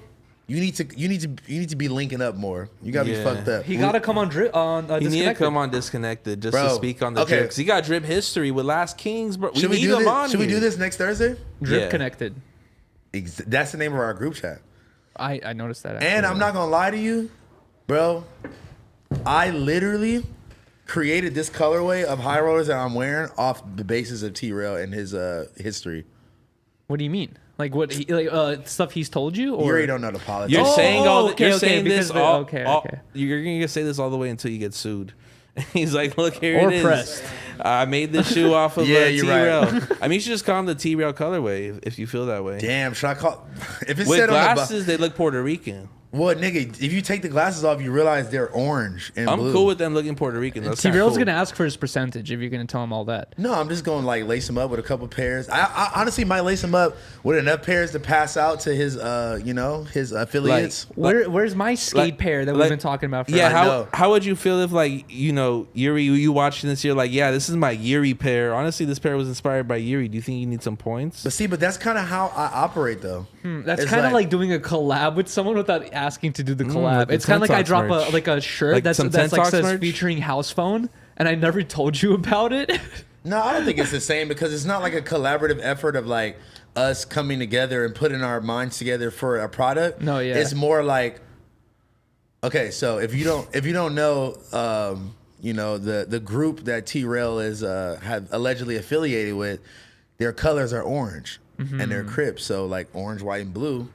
You need to be linking up more. You gotta be fucked up. He gotta come on Disconnected. He need to come on Disconnected just to speak on the drip. Because he got drip history with Last Kings, bro. Should we do this next Thursday? Drip Connected. That's the name of our group chat. I noticed that. Actually. And I'm not gonna lie to you. Bro, I literally created this colorway of high rollers that I'm wearing off the basis of T-Rail and his history. What do you mean? Like what? Stuff he's told you? Or You already don't know the politics. You're saying all. You're saying this all. Okay. You're gonna say this all the way until you get sued, He's like, look, here Or it is. pressed. I made this shoe off of Yeah, you're T-Rail. right. I mean, you should just call them the T-Rail colorway if you feel that way. Damn, should I call? If it With said glasses, they look Puerto Rican. well, nigga, if you take the glasses off, you realize they're orange and I'm blue. cool with them looking Puerto Rican. That's T-Rail's cool. gonna ask for his percentage if you're gonna tell him all that. No, I'm just going to like lace him up with a couple pairs. I honestly might lace him up with enough pairs to pass out to his, his affiliates. Where's my skate pair that we've been talking about? For Yeah, I know. how would you feel if like Yuri, you watching this, you're like, yeah, this is my Yuri pair. Honestly, this pair was inspired by Yuri. Do you think you need some points? But that's kind of how I operate, though. That's It's kind of like doing a collab with someone without asking to do the collab. like the It's kind of like I Tentox drop merch. a shirt Like that's some like Tentox says merch? featuring Housephone, and I never told you about it. No, I don't think it's the same because it's not like a collaborative effort of like us coming together and putting our minds together for a product. No, yeah. It's more like, okay, so if you don't know, the group that T-Rail is have allegedly affiliated with, their colors are orange and they're Crips, so like orange, white, and blue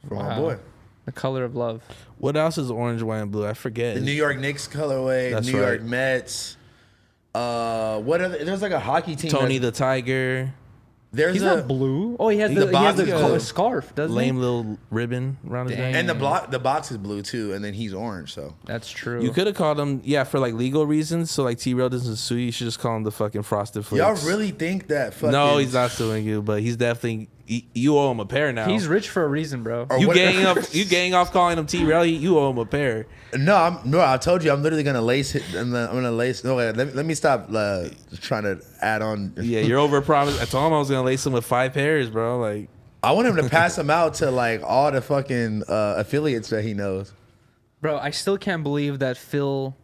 for my boy. The color of love. What else is orange, white, and blue? I forget. The New York Knicks colorway, That's New York right. Mets. What other? There's like a hockey team. Tony the Tiger. There's He's a not blue. Oh, he has The the box is blue. scarf, doesn't Lame he? little ribbon around his Dang. neck. and the box is blue too, and then he's orange. So That's true. You could have called him, for like legal reasons. So like T-Rail doesn't sue you. You should just call him the fucking Frosted Flakes. y'all really think that? Fucking, No, he's not suing you, but he's definitely. You owe him a pair now. He's rich for a reason, bro. Or you what- gang off calling him T-Rail. You owe him a pair. No, I told you I'm literally gonna lace it. I'm gonna lace. No, wait, let me stop trying to add on. Yeah, you're over promised. I told him I was gonna lace him with 5 pairs, bro. Like, I want him to pass them out to like all the fucking affiliates that he knows. Bro, I still can't believe that Phil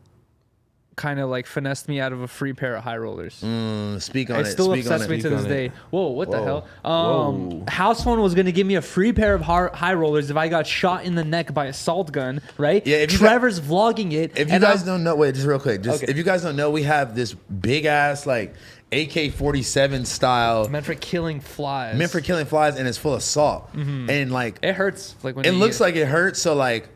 kind of like finessed me out of a free pair of high rollers. Speak on It it. still Speak on upsets me it. to this on day. it. Whoa, what the Whoa. hell? Housephone was gonna give me a free pair of high rollers if I got shot in the neck by a salt gun, right? Yeah, if you Trevor's vlogging it. If you and guys I'm- don't know, wait, just real quick. Okay. If you guys don't know, we have this big ass like AK-47 style meant for killing flies. meant for killing flies, and it's full of salt. And like It hurts. Like when it you looks eat like it hurts. So like,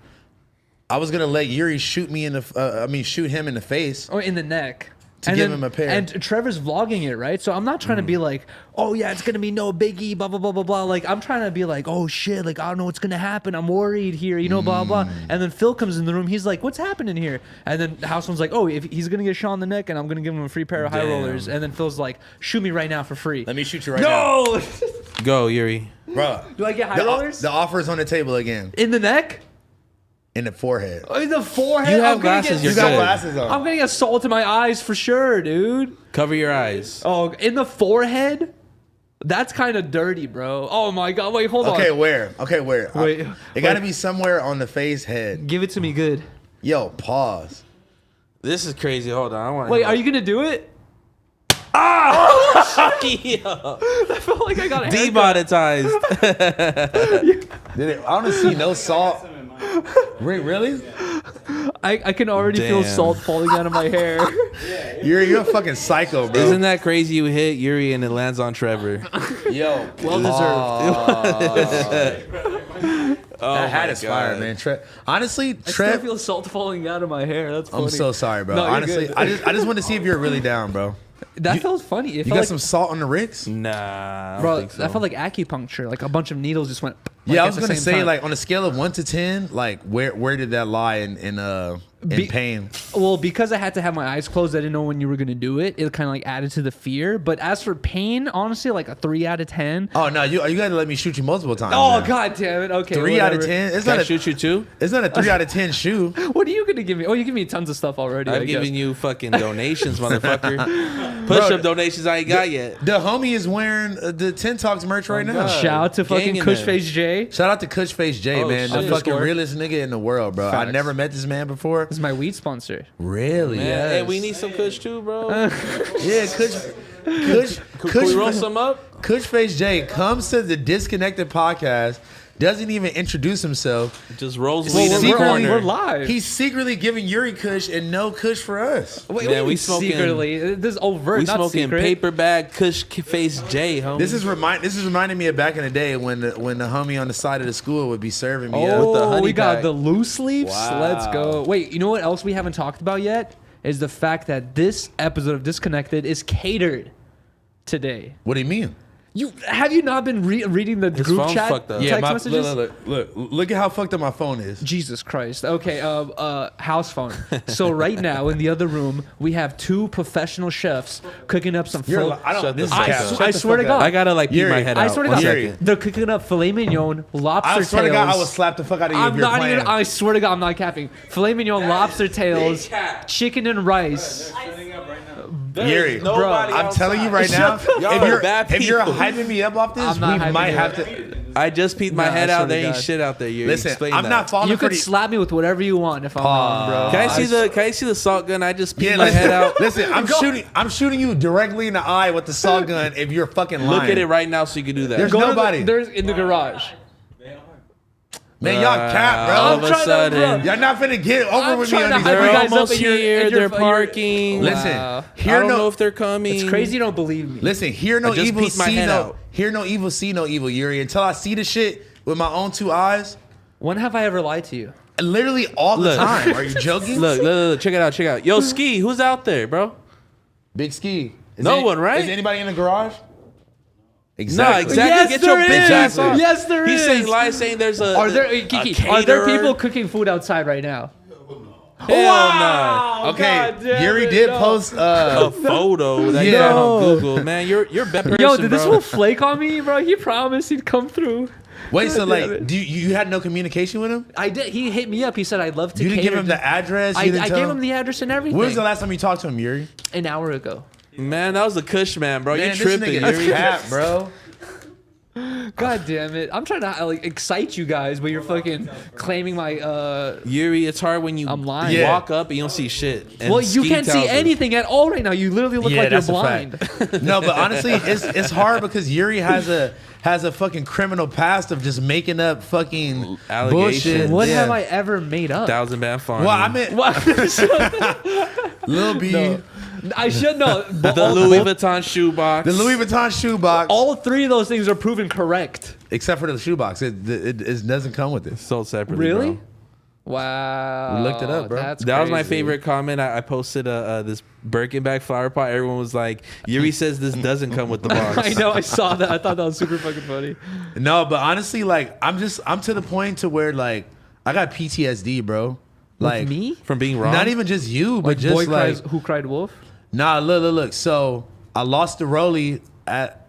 I was gonna let Yuri shoot me in the, shoot him in the face. Oh, in the neck. To give him a pair. And Trevor's vlogging it, right? So I'm not trying to be like, oh yeah, it's gonna be no biggie, blah blah blah blah blah. Like I'm trying to be like, oh shit, like I don't know what's gonna happen. I'm worried here, blah blah. And then Phil comes in the room. He's like, what's happening here? And then Houseone's like, oh, if he's gonna get shot in the neck, and I'm gonna give him a free pair of high Damn. rollers. And then Phil's like, shoot me right now for free. Let me shoot you right now, No. go Yuri. bro. Do I get high rollers The offer is on the table again. in the neck? In the forehead. In the forehead? You have I'm gonna glasses, get- you're You got good. glasses on. I'm getting a salt in my eyes for sure, dude. Cover your eyes. Oh, in the forehead? That's kind of dirty, bro. Oh my god. Wait, hold Okay, on. where? Okay, where? Wait, it got to wait. be somewhere on the face head. Give it to me good. Yo, pause. This is crazy. Hold on. I want. Wait, are you gonna do it? I felt like I got a haircut. demonetized? Did it? I want to see no salt. Really? I can already feel Damn. salt falling out of my hair. You're a fucking psycho, bro. Isn't that crazy? You hit Yuri and it lands on Trevor. Yo, Well deserved. that hat my is fire, God. man. Honestly, I still Trev, feel salt falling out of my hair. That's funny. I'm so sorry, bro. No, you're Honestly, good. I just want to see if you're really down, bro. That felt funny. It You felt got like, some salt on the ricks? Nah, I don't bro, think so. that felt like acupuncture. Like a bunch of needles just went. Like, Yeah, I at was the gonna same say, time. like on a scale of 1 to 10, like where did that lie in pain? Well, because I had to have my eyes closed, I didn't know when you were gonna do it. It kind of like added to the fear. But as for pain, honestly, like a 3 out of 10. Oh no, you gotta let me shoot you multiple times. Oh man. god damn it! Okay, 3 out of whatever. 10. It's Can not I a shoot you too? It's not a 3 out of 10 shoe. What are you gonna give me? Oh, you give me tons of stuff already. I've I guess. given you fucking donations, motherfucker. Push-up donations I ain't got yet. The homie is wearing the Ten Talks merch right now. God. Shout out to fucking Gang in Kush there. Face J. Shout out to Kush Face J, Oh, man. The shit. fucking Underscore. realest nigga in the world, bro. I Facts. never met this man before. This is my weed sponsor. Really? Man, Yes. hey, we need some Kush too, bro. Yeah, Can we roll some up? Kush Face J comes to the Disconnected podcast, doesn't even introduce himself. Just rolls Well, weed in the we're- corner. we're live. He's secretly giving Yuri Kush and no Kush for us. Wait, Man, we we smoking- secretly. This is overt, We not smoking secret. paper bag Kush Face J, homie. This is reminding me of back in the day when the homie on the side of the school would be serving me Oh, With the honey we got pack. the loose leaves. Wow. Let's go. Wait, you know what else we haven't talked about yet? is the fact that this episode of Disconnected is catered today. What do you mean? Have you not been reading the group phone chat fucked up. text messages? Look at how fucked up my phone is. Jesus Christ. Okay, Housephone. So right now in the other room, we have 2 professional chefs cooking up some I swear to God. I gotta like peek my head out. I swear to One God. second. They're cooking up filet mignon, lobster tails. I swear to God, I will slap the fuck out of you if you're playing. I swear to God, I'm not capping. Filet mignon, lobster tails, chicken and rice. Yuri, bro, I'm telling you right now, if you're hyping me up off this, we might have to. I just peeked my head out. There ain't shit out there. Yuri. Listen, Explain I'm that. not falling You for could slap me with whatever you want if I'm wrong, bro. Can I see the salt gun? I just peeked my head out. Listen, I'm shooting you directly in the eye with the salt gun if you're fucking lying. Look at it right now so you can do that. There's nobody. There's in the garage. Man, y'all cap, bro. All of a sudden, y'all not finna get over with me on these. they're guys almost up in your- here. in your- They're parking. Listen, I don't know if they're coming. It's crazy you don't believe me. Listen, hear no I just evil, peeked my see head no. out. Hear no evil, see no evil, Yuri. Until I see the shit with my own 2 eyes, When have I ever lied to you? literally all the time. Are you joking? Look, check it out, check it out. Yo, Ski, who's out there, bro? Big Ski. No one, right? Is anybody in the garage? No, exactly. Yes, Get your there bitch is. ass on. Yes, there He's is. saying lies, saying there's a. Are there a Kiki? Are there caterer. people cooking food outside right now? Hell no. Okay, God damn Yuri it, did no. post. A photo that you Yeah. got on Google, man. You're a bad person, Yo, did this bro. fool flake on me, bro? He promised he'd come through. Wait, so God damn like, it. do you had no communication with him? I did. He hit me up. He said I'd love to. You didn't give cater him to-" the address. I You didn't tell gave him the address and everything. When was the last time you talked to him, Yuri? An hour ago. Man, that was the Kush man, bro. Man, You tripping, this nigga Yuri. cap, bro. God damn it! I'm trying to like excite you guys, but you're fucking claiming my. Yuri, it's hard when you I'm lying. Yeah. walk up and you don't see shit. And Well, you Ski can't see tells us. anything at all right now. You literally look like you're that's a blind. fact. No, but honestly, it's hard because Yuri has a fucking criminal past of just making up fucking Allegations. bullshit. What Yeah. have I ever made up? 1,000 band fine. Well, I meant What? Lil B, No. I should know. the Louis Vuitton shoebox. the Louis Vuitton shoebox. All 3 of those things are proven correct. Except for the shoebox, it doesn't come with it. sold separately. Really? Bro. Wow. We looked it up, bro. That's That was my crazy. favorite comment. I posted this Birkin bag flower pot. Everyone was like, "Yuri says this doesn't come with the box." I know. I saw that. I thought that was super fucking funny. No, but honestly, like I'm to the point to where like I got PTSD, bro. Like Me? From being wrong. not even just you, but Like just boy like cries, who cried wolf? nah. Look. So I lost the Rolly at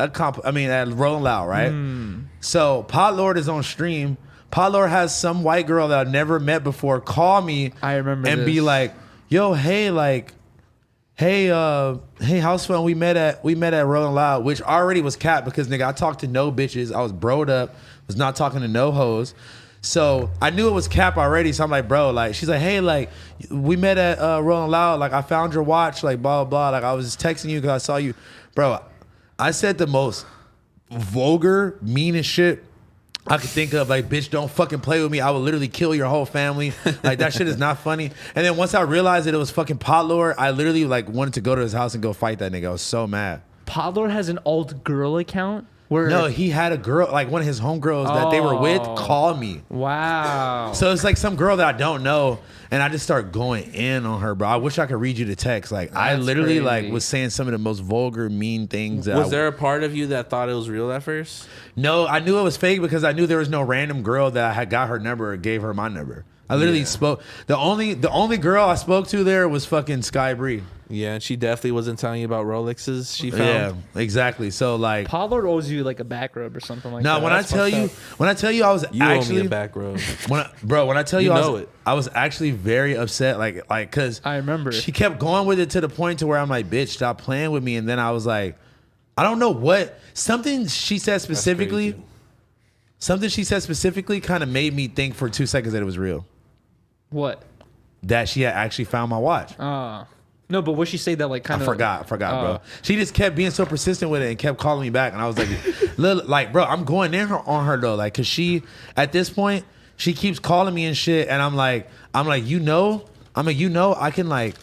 Rolling Loud, right? So Pot Lord is on stream. Pot Lord has some white girl that I've never met before call me. I remember and this. be like, "Yo, hey, Housephone, we met at Rolling Loud," which already was capped because nigga, I talked to no bitches. I was broed up, was not talking to no hoes. So I knew it was cap already. So I'm like, bro, like, she's like, hey, like, we met at Rolling Loud. Like, I found your watch, like, blah, blah, blah. Like, I was just texting you because I saw you. Bro, I said the most vulgar, meanest shit I could think of. Like, bitch, don't fucking play with me. I will literally kill your whole family. Like, that shit is not funny. And then once I realized that it was fucking Pot Lord, I literally, like, wanted to go to his house and go fight that nigga. I was so mad. Podlord has an alt girl account where No, he had a girl, like one of his homegirls that they were with, call me. Wow. So it's like some girl that I don't know, and I just start going in on her, bro. I wish I could read you the text. Like I That's literally like crazy. was saying some of the most vulgar, mean things. That Was there a part of you that thought it was real at first? No, I knew it was fake because I knew there was no random girl that I had got her number or gave her my number. I literally spoke. The only girl I spoke to there was fucking Sky Bree. Yeah, and she definitely wasn't telling you about Rolexes she found. Yeah, exactly. So like, Podlord owes you like a back rub or something like no, that. when I That's tell fucked you, up. I was You owe me actually a back row. when I tell you, You I know was, it. I was actually very upset, like, cause I remember. she kept going with it to the point to where I'm like, bitch, stop playing with me. And then I was like, I don't know what something she said specifically kind of made me think for 2 seconds that it was real. What? That she had actually found my watch. No, but what she say that like kind I of forgot, bro. She just kept being so persistent with it and kept calling me back, and I was like, like, bro, I'm going in on her though, like, cause she, at this point, she keeps calling me and shit, and I'm like, you know, I can like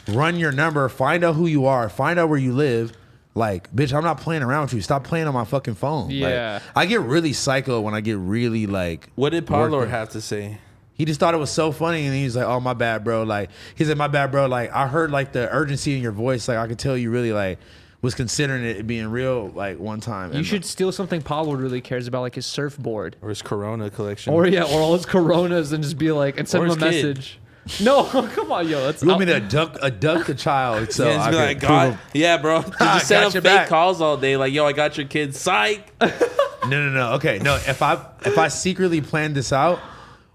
run your number, find out who you are, find out where you live. Like, bitch, I'm not playing around with you. Stop playing on my fucking phone. Yeah. Like, I get really psycho when I get really like. What did worked Podlord up. have to say? He just thought it was so funny, and he was like, "Oh, my bad, bro." Like he said, "My bad, bro." Like I heard like the urgency in your voice. Like I could tell you really like was considering it being real. Like one time, You should steal something Pablo really cares about, like his surfboard, or his Corona collection, or all his Coronas, and just be like, and send him a message. No, come on, yo. You want me to abduct the child? So yeah, I be can like, prove God, him. yeah, bro. Just set up fake back. calls all day, like, yo, I got your kid. Psych. No. Okay, no. If I secretly planned this out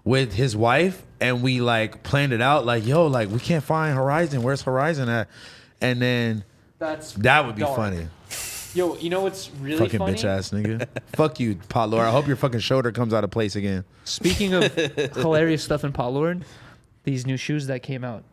with his wife and we like planned it out, like, yo, like we can't find Horizon. Where's Horizon at? And then that would be dark. funny. Yo, you know what's really Fucking funny? bitch ass nigga. Fuck you, Pot Lord. I hope your fucking shoulder comes out of place again. Speaking of hilarious stuff in Pot Lord, these new shoes that came out.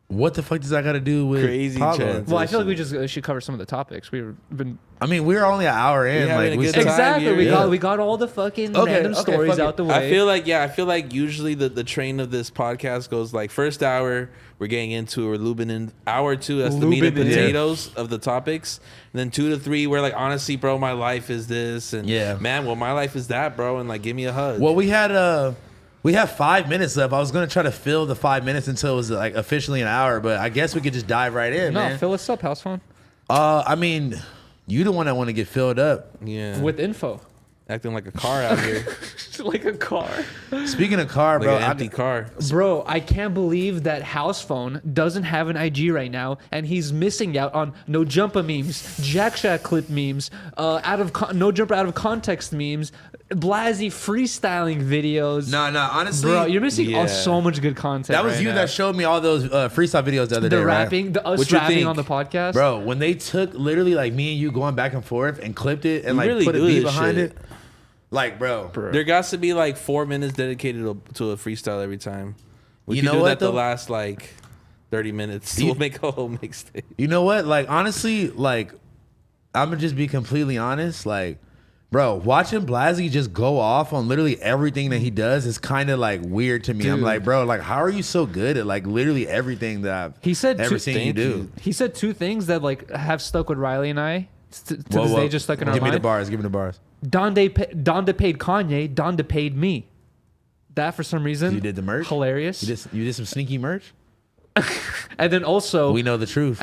What the fuck does that got to do with Crazy Pot Lord? chance. Well, I feel like we just should cover some of the topics. I mean, we're only an hour in. having Like a we good still, time. exactly. Yeah. We got all the fucking Okay, random okay, stories fuck it. out the way. I feel like usually the train of this podcast goes like first hour we're getting into, we're lubing in hour 2, that's the meat and Lubing in. potatoes of the topics, and then 2 to 3 we're like, honestly, bro, my life is this, and Yeah. man, well, my life is that, bro, and like give me a hug. well, we have 5 minutes left. I was gonna try to fill the 5 minutes until it was like officially an hour, but I guess we could just dive right in, no, man. fill us up, Housephone, I mean, you the one that want to get filled up. Yeah, with info. acting like a car out here, Like a car. Speaking of car, like bro, an empty car. Bro, I can't believe that Housephone doesn't have an IG right now, and he's missing out on no jumper memes, Jack Shack clip memes, no jumper out of context memes, Blasey freestyling videos. No, honestly, Bro, you're missing Yeah. so much good content. that was right you now. that showed me all those freestyle videos the other day, the right? rapping, us What you rapping think? on the podcast. Bro, when they took literally like me and you going back and forth and clipped it and We like really put a do beat this behind shit. it, like, bro. There got to be like 4 minutes dedicated to a freestyle every time. We You could know do what, that the though? last like 30 minutes. You- We'll make a whole mixtape. You know what? Like, honestly, like, I'm gonna just be completely honest. Like, bro, watching Blasey just go off on literally everything that he does is kind of like weird to me. I'm Dude. like, bro, like, how are you so good at like literally everything that I've He said ever two- seen you Thank do? you. He said 2 things that like have stuck with Riley and I to this day, just stuck in our Give me the mind. bars. Give me the bars. Donda paid Kanye. Donda paid me. That for some reason. You did the merch? Hilarious. You did some sneaky merch. And then also, We know the truth,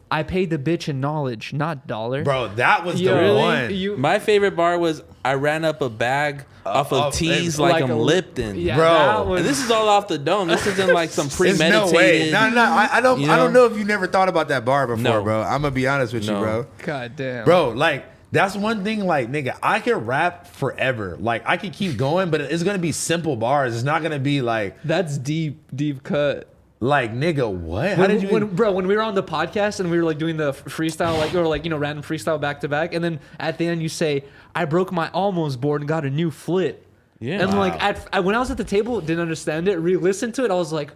I paid the bitch in knowledge, not dollar. bro. That was Yo, the one. You, My favorite bar was I ran up a bag off of teas like like a- I'm Lipton. yeah, Bro. that was, And this is all off the dome. This isn't like some There's premeditated. no way. No. I don't. you I don't know if you never thought about that bar before, No. bro. I'm gonna be honest with you, No. bro. God damn. Bro, like that's one thing. Like, nigga, I can rap forever. Like, I can keep going, but it's gonna be simple bars. It's not gonna be like, That's deep cut. nigga, what? How did you? When we were on the podcast and we were like doing the freestyle, like, or like, random freestyle back to back, and then at the end you say, I broke my almost board and got a new flip. Yeah. And Wow. like when I was at the table, didn't understand it, re-listened to it, I was like,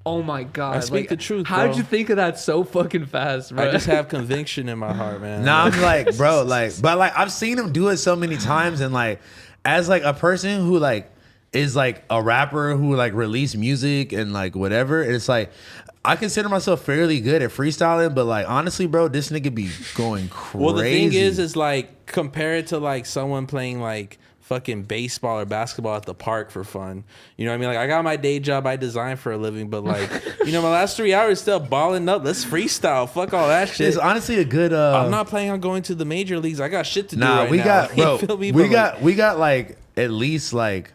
oh my God. I speak like, the truth, How did bro. you think of that so fucking fast, bro? I just have conviction in my heart, man. Nah, I'm like, bro, like, but like I've seen him do it so many times, and like, as like a person who like is like a rapper who like release music and like whatever, it's like I consider myself fairly good at freestyling, but like honestly, bro, this nigga be going crazy. Well, the thing is like compare it to like someone playing like fucking baseball or basketball at the park for fun. You know what I mean? Like I got my day job, I design for a living, but like, my last 3 hours still balling up. Let's freestyle. Fuck all that shit. It's honestly a good. I'm not planning on going to the major leagues. I got shit to do Nah, right we now. got, You bro. feel me? We But, got like at least like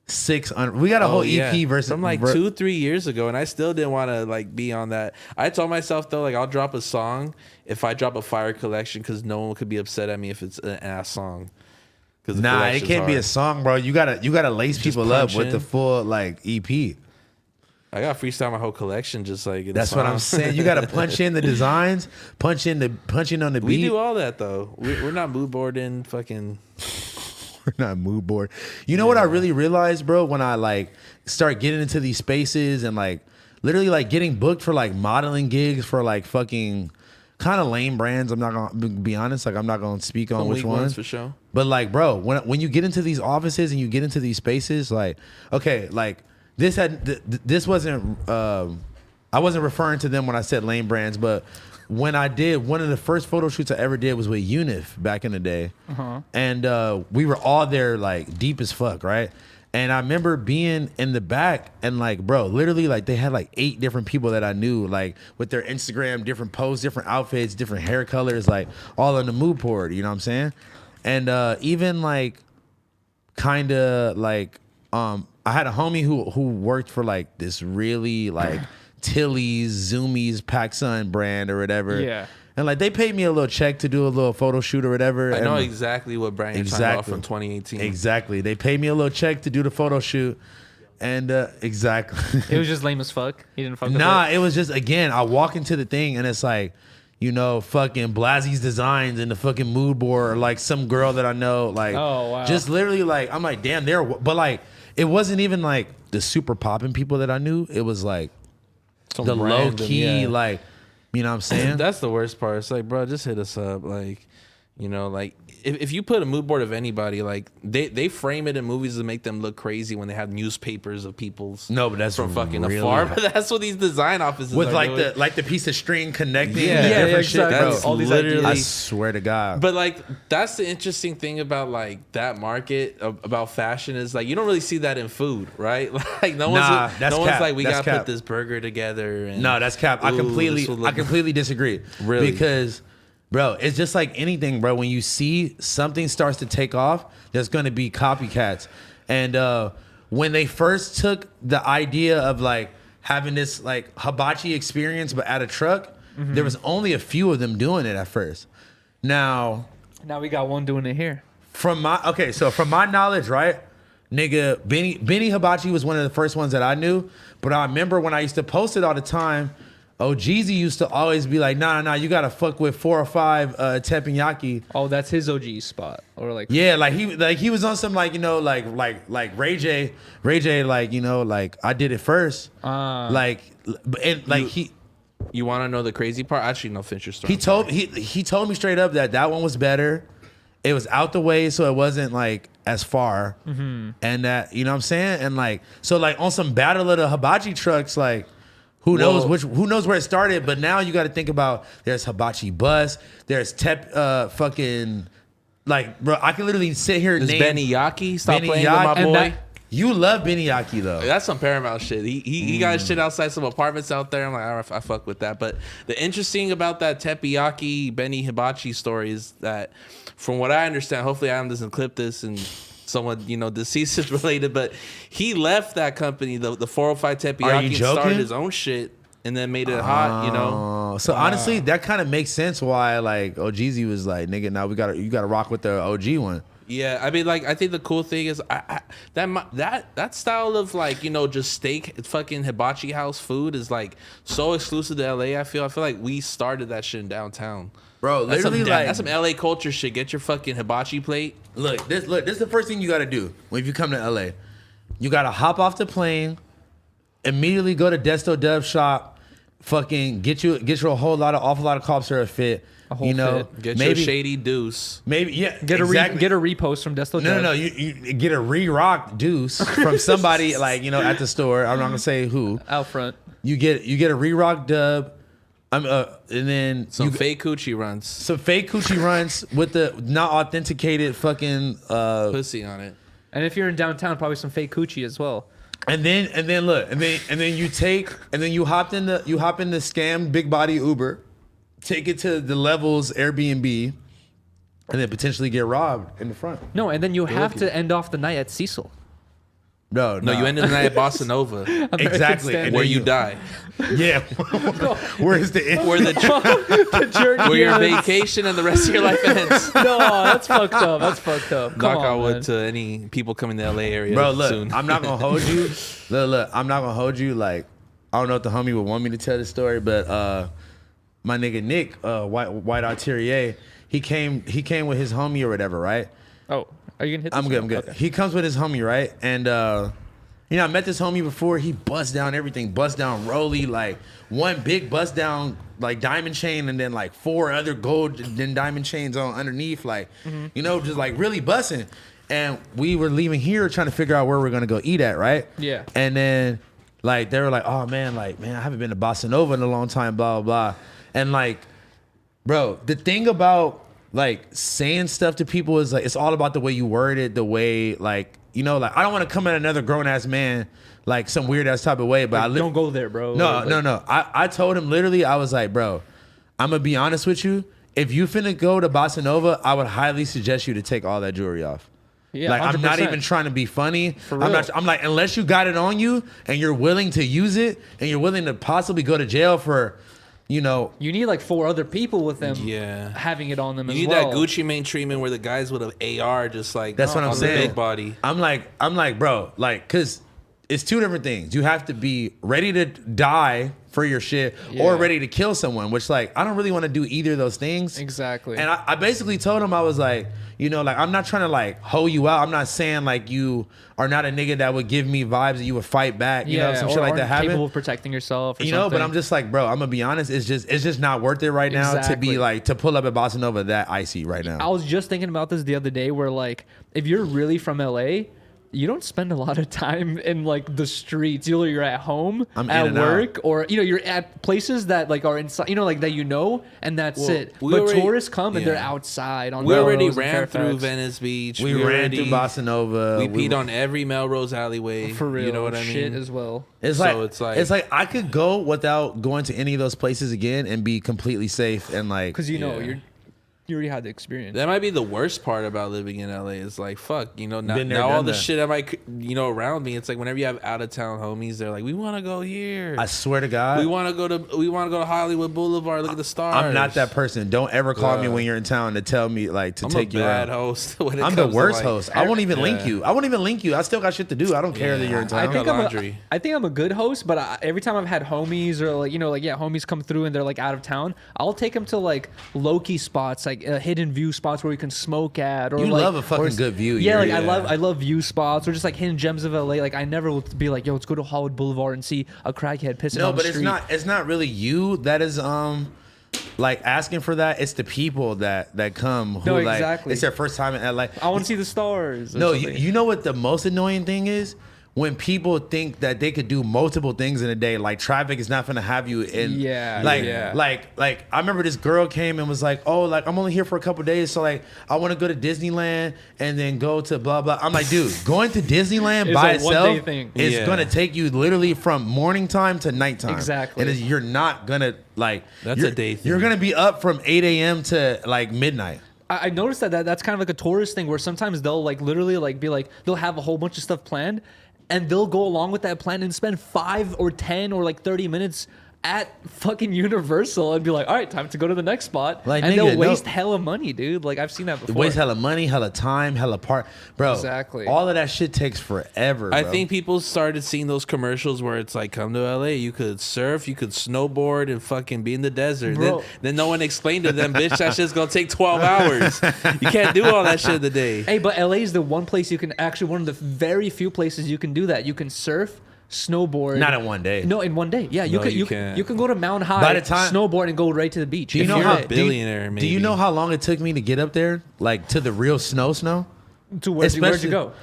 600. We got a whole EP versus from like 2-3 years ago, and I still didn't want to like be on that. I told myself though, like I'll drop a song if I drop a fire collection, because no one could be upset at me if it's an ass song. Nah, it can't be a song, bro. You gotta lace people up punch with in. the full like EP. I got freestyle my whole collection, just like in a That's what I'm song. saying. You gotta punch in the designs, punch in on the beat. We do all that though. We're not mood boarding. Fucking. We're not mood board. You know what I really realized, bro, when I like start getting into these spaces and like literally like getting booked for like modeling gigs for like fucking kind of lame brands. I'm not gonna be honest. Like I'm not gonna speak on Some which weak ones for sure. But like, bro, when you get into these offices and you get into these spaces, like, okay, like this wasn't. I wasn't referring to them when I said lame brands, but when I did one of the first photo shoots I ever did was with Unif back in the day, and we were all there like deep as fuck, right? And I remember being in the back and like, bro, literally like they had like 8 different people that I knew, like with their Instagram, different posts, different outfits, different hair colors, like all on the mood board, you know what I'm saying? And even like kind of like, I had a homie who worked for like this really like Tilly's, Zoomies, PacSun brand or whatever. Yeah. And like they paid me a little check to do a little photo shoot or whatever. I know and exactly what brand you're talking about from 2018. Exactly. They paid me a little check to do the photo shoot. And exactly. It was just lame as fuck. He didn't fuck with Nah, it. it was just, again, I walk into the thing and it's like, you know, fucking Blasie's Designs and the fucking mood board or like some girl that I know. Like, Oh, wow. just literally like, I'm like, damn, but like, it wasn't even like the super popping people that I knew. It was like Some the low random, key, yeah. like, you know what I'm saying? That's the worst part. It's like, bro, just hit us up. Like, you know, like if you put a mood board of anybody, like they frame it in movies to make them look crazy when they have newspapers of people's. No, but that's from fucking really afar. But that's what these design offices with are like doing. the piece of string connecting. Yeah, different yeah, shit, exactly. bro. That's All these literally. I swear to God. But like that's the interesting thing about like that market about fashion is like you don't really see that in food, right? Like no one's like we gotta put this burger together. And, no, that's cap. I completely disagree. Really? Because, bro, it's just like anything, bro. When you see something starts to take off, there's gonna be copycats. And when they first took the idea of like having this like hibachi experience, but at a truck, there was only a few of them doing it at first. Now we got one doing it here. from my knowledge, right, nigga, Benny Hibachi was one of the first ones that I knew. But I remember when I used to post it all the time, Jeezy used to always be like, nah, you gotta fuck with 4 or 5 teppanyaki. Oh, that's his OG spot, or like Yeah, like he was on some like, you know, like Ray J, like, you know, like I did it first. Like, and like You want to know the crazy part? Actually, no, finish your story. he told me straight up that one was better. It was out the way, so it wasn't like as far, and that, you know what I'm saying, and like so like on some battle of the hibachi trucks, like. Who knows where it started? But now you got to think about there's hibachi bus, there's fucking like, bro. I can literally sit here and There's name Benny Yaki. Stop Benny playing Yaki. with my boy. You love Benny Yaki though. That's some Paramount shit. He got shit outside some apartments out there. I'm like, all right, I fuck with that. But the interesting about that teppanyaki Benny Hibachi story is that, from what I understand, hopefully Adam doesn't clip this and someone, you know, deceased is related, but he left that company, the 405 teppanyaki, and started his own shit and then made it hot, you know. So honestly, that kind of makes sense why like Jeezy was like, nigga, now you gotta rock with the OG one. Yeah, I mean, like, I think the cool thing is that style of like, you know, just steak, fucking hibachi house food is like so exclusive to LA. I feel like we started that shit in downtown, bro. Literally, that's some LA culture shit. Get your fucking hibachi plate. Look, this is the first thing you gotta do if you come to LA. You gotta hop off the plane, immediately go to Desto Dub shop, fucking get you a awful lot of cough syrup fit. You know, fit. Get your shady deuce. Maybe, yeah. Get a repost from Desto. No. You get a re-rock deuce from somebody like, you know, at the store. I'm not gonna say who. Out front. You get a re-rock dub. And then Some fake coochie runs. Some fake coochie runs with the not authenticated fucking pussy on it. And if you're in downtown, probably some fake coochie as well. And then you hop in the scam big body Uber, take it to the Levels Airbnb, and then potentially get robbed in the front. No, and then you have to end off the night at Cecil. No, you ended the night at Bossa Nova. Exactly. And where you die. Yeah. Where's the end? Where the journey where your vacation and the rest of your life ends. No, that's fucked up. Knock on wood to any people coming to the LA area. Bro, look, soon. I'm not gonna hold you. Look, I'm not gonna hold you. Like, I don't know if the homie would want me to tell the story, but my nigga Nick, White Arterier, he came with his homie or whatever, right? Oh, are you gonna hit this? I'm good. Okay. He comes with his homie, right? And you know, I met this homie before. He bust down everything, bust down Rolly, like one big bust down like diamond chain, and then like 4 other gold then diamond chains on underneath, like you know, just like really busting. And we were leaving here trying to figure out where we're gonna go eat at, right? Yeah. And then like they were like, oh man, I haven't been to Bossa Nova in a long time, blah blah blah. And like, bro, the thing about like saying stuff to people is like, it's all about the way you word it, the way like, you know, like I don't want to come at another grown ass man like some weird ass type of way, but Like, don't go there, bro. No. I told him literally, I was like, bro, I'm gonna be honest with you. If you finna go to Bossa Nova, I would highly suggest you to take all that jewelry off. Yeah, like 100%. I'm not even trying to be funny. For real. I'm like, unless you got it on you and you're willing to use it and you're willing to possibly go to jail for, you know, You need like 4 other people with them having it on them as well. You need that Gucci Mane treatment where the guys with an AR just like that's what I'm on saying. the big body. I'm like, bro, like, cause it's 2 different things. You have to be ready to die for your shit or ready to kill someone, which like, I don't really want to do either of those things. Exactly. And I basically told him, I was like, you know, like, I'm not trying to like hoe you out. I'm not saying like you are not a nigga that would give me vibes that you would fight back, you know, some shit like that happen. Capable of protecting yourself or you know, something. but I'm just like, bro, I'm gonna be honest, it's just not worth it right now to be like, to pull up at Bossa Nova that icy right now. I was just thinking about this the other day where like, if you're really from LA, you don't spend a lot of time in like the streets. Either you're at home, at work, or you know you're at places that like are inside. You know, like that and that's it. But tourists come and they're outside on. We already Melrose ran through Venice Beach. We ran through Bossa Nova. We peed on every Melrose alleyway. For real, you know what I shit mean? as well. It's like I could go without going to any of those places again and be completely safe and like, because you know you already had the experience. That might be the worst part about living in LA. Is like, fuck, you know, Been there, now all done the that. shit I might, you know, around me. It's like whenever you have out of town homies, they're like, we want to go here. I swear to God, we want to go to Hollywood Boulevard. Look at the stars. I'm not that person. Don't ever call me when you're in town to tell me like to take you out. I'm a bad host. I'm the worst host. I won't even link you. I won't even link you. I still got shit to do. I don't care that you're in town. I think I'm a good host, but every time I've had homies or like, you know, like, homies come through and they're like out of town, I'll take them to like low-key spots, like hidden view spots where we can smoke at. Or you like, love a fucking good view. Yeah, like I love view spots or just like hidden gems of LA. Like I never will be like, yo, let's go to Hollywood Boulevard and see a crackhead pissing on the street. No, but it's not really you that is like asking for that. It's the people that come who like it's their first time in LA. I want to see the stars. No, you know what the most annoying thing is? When people think that they could do multiple things in a day, like traffic is not gonna have you in. Like I remember this girl came and was like, oh, like I'm only here for a couple days, so like I want to go to Disneyland and then go to blah blah. I'm like, dude, going to Disneyland by itself is gonna take you literally from morning time to nighttime. Exactly. And you're not gonna like. That's a day thing. You're gonna be up from 8 a.m. to like midnight. I noticed that's kind of like a tourist thing where sometimes they'll like literally like be like they'll have a whole bunch of stuff planned. And they'll go along with that plan and spend 5 or 10 or like 30 minutes at fucking Universal and be like, all right, time to go to the next spot. Like, and they'll waste hella money, dude. Like I've seen that before. Waste hella money, hella time, hella bro. Exactly. All of that shit takes forever. Bro. I think people started seeing those commercials where it's like, come to LA, you could surf, you could snowboard, and fucking be in the desert. Then no one explained to them, bitch, that shit's gonna take 12 hours. You can't do all that shit in a day. Hey, but LA is the one place you can actually, one of the very few places you can do that. You can surf, snowboard. Not in one day. No, in one day. Yeah, you can go to Mount High, by the time, snowboard, and go right to the beach. Do you know how billionaire? Do you know how long it took me to get up there, like to the real snow? To where'd you go?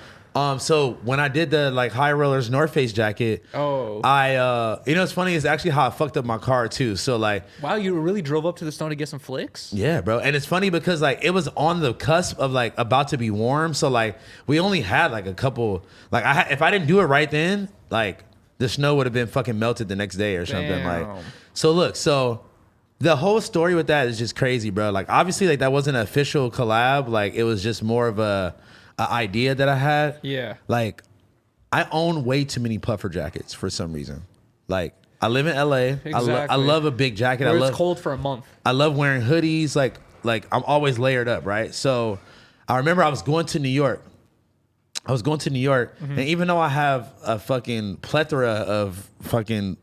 So when I did the like High Rollers North Face jacket, I you know what's funny is actually how I fucked up my car too. So like, wow, you really drove up to the snow to get some flicks? Yeah, bro. And it's funny because like it was on the cusp of like about to be warm. So like we only had like a couple. Like if I didn't do it right then, like the snow would have been fucking melted the next day or something. Like, so look, so the whole story with that is just crazy, bro. Like obviously like that wasn't an official collab. Like it was just more of a idea that I had. Yeah. Like I own way too many puffer jackets for some reason. Like I live in LA. Exactly. I love a big jacket. Where it's cold for a month. I love wearing hoodies. Like I'm always layered up, right? So I remember I was going to New York. And even though I have a fucking plethora of fucking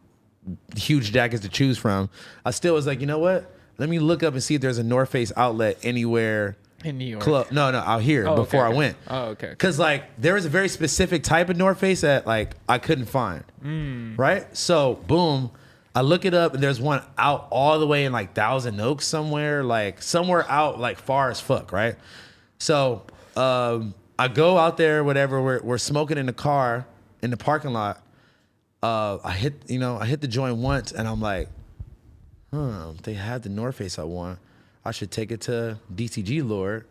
huge jackets to choose from, I still was like, you know what? Let me look up and see if there's a North Face outlet anywhere in New York. No, out here before I went. Oh, okay. Because like there was a very specific type of North Face that like I couldn't find. Right? So boom, I look it up and there's one out all the way in like Thousand Oaks somewhere out like far as fuck, right? So I go out there, whatever, we're smoking in the car in the parking lot. I hit the joint once and I'm like, they had the North Face I want. I should take it to DCG Lord.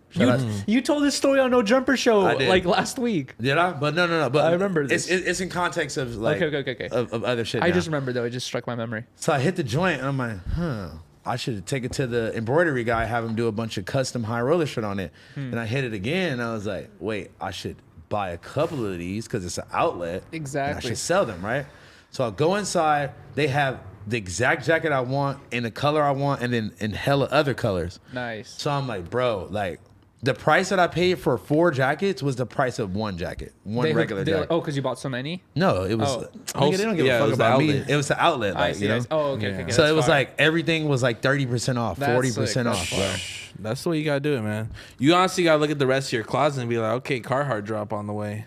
You told this story on No Jumper Show did. like last week. Did I? But no. But I remember this. It's in context of like Okay. Of other shit. I now. just remember though. It just struck my memory. So I hit the joint and I'm like, I should take it to the embroidery guy, have him do a bunch of custom high roller shit on it. And I hit it again and I was like, wait, I should buy a couple of these because it's an outlet. Exactly. And I should sell them, right? So I'll go inside. They have the exact jacket I want in the color I want and then in hella other colors. Nice. So I'm like, bro, like the price that I paid for 4 jackets was the price of one jacket, regular jacket. Oh, because you bought so many? No, it was. Nigga, they don't give a fuck about me. It was the outlet, like, you know. Oh, okay. So it was like everything was like 30% off, 40% off. Bro. That's the way you gotta do it, man. You honestly gotta look at the rest of your closet and be like, okay, Carhartt drop on the way.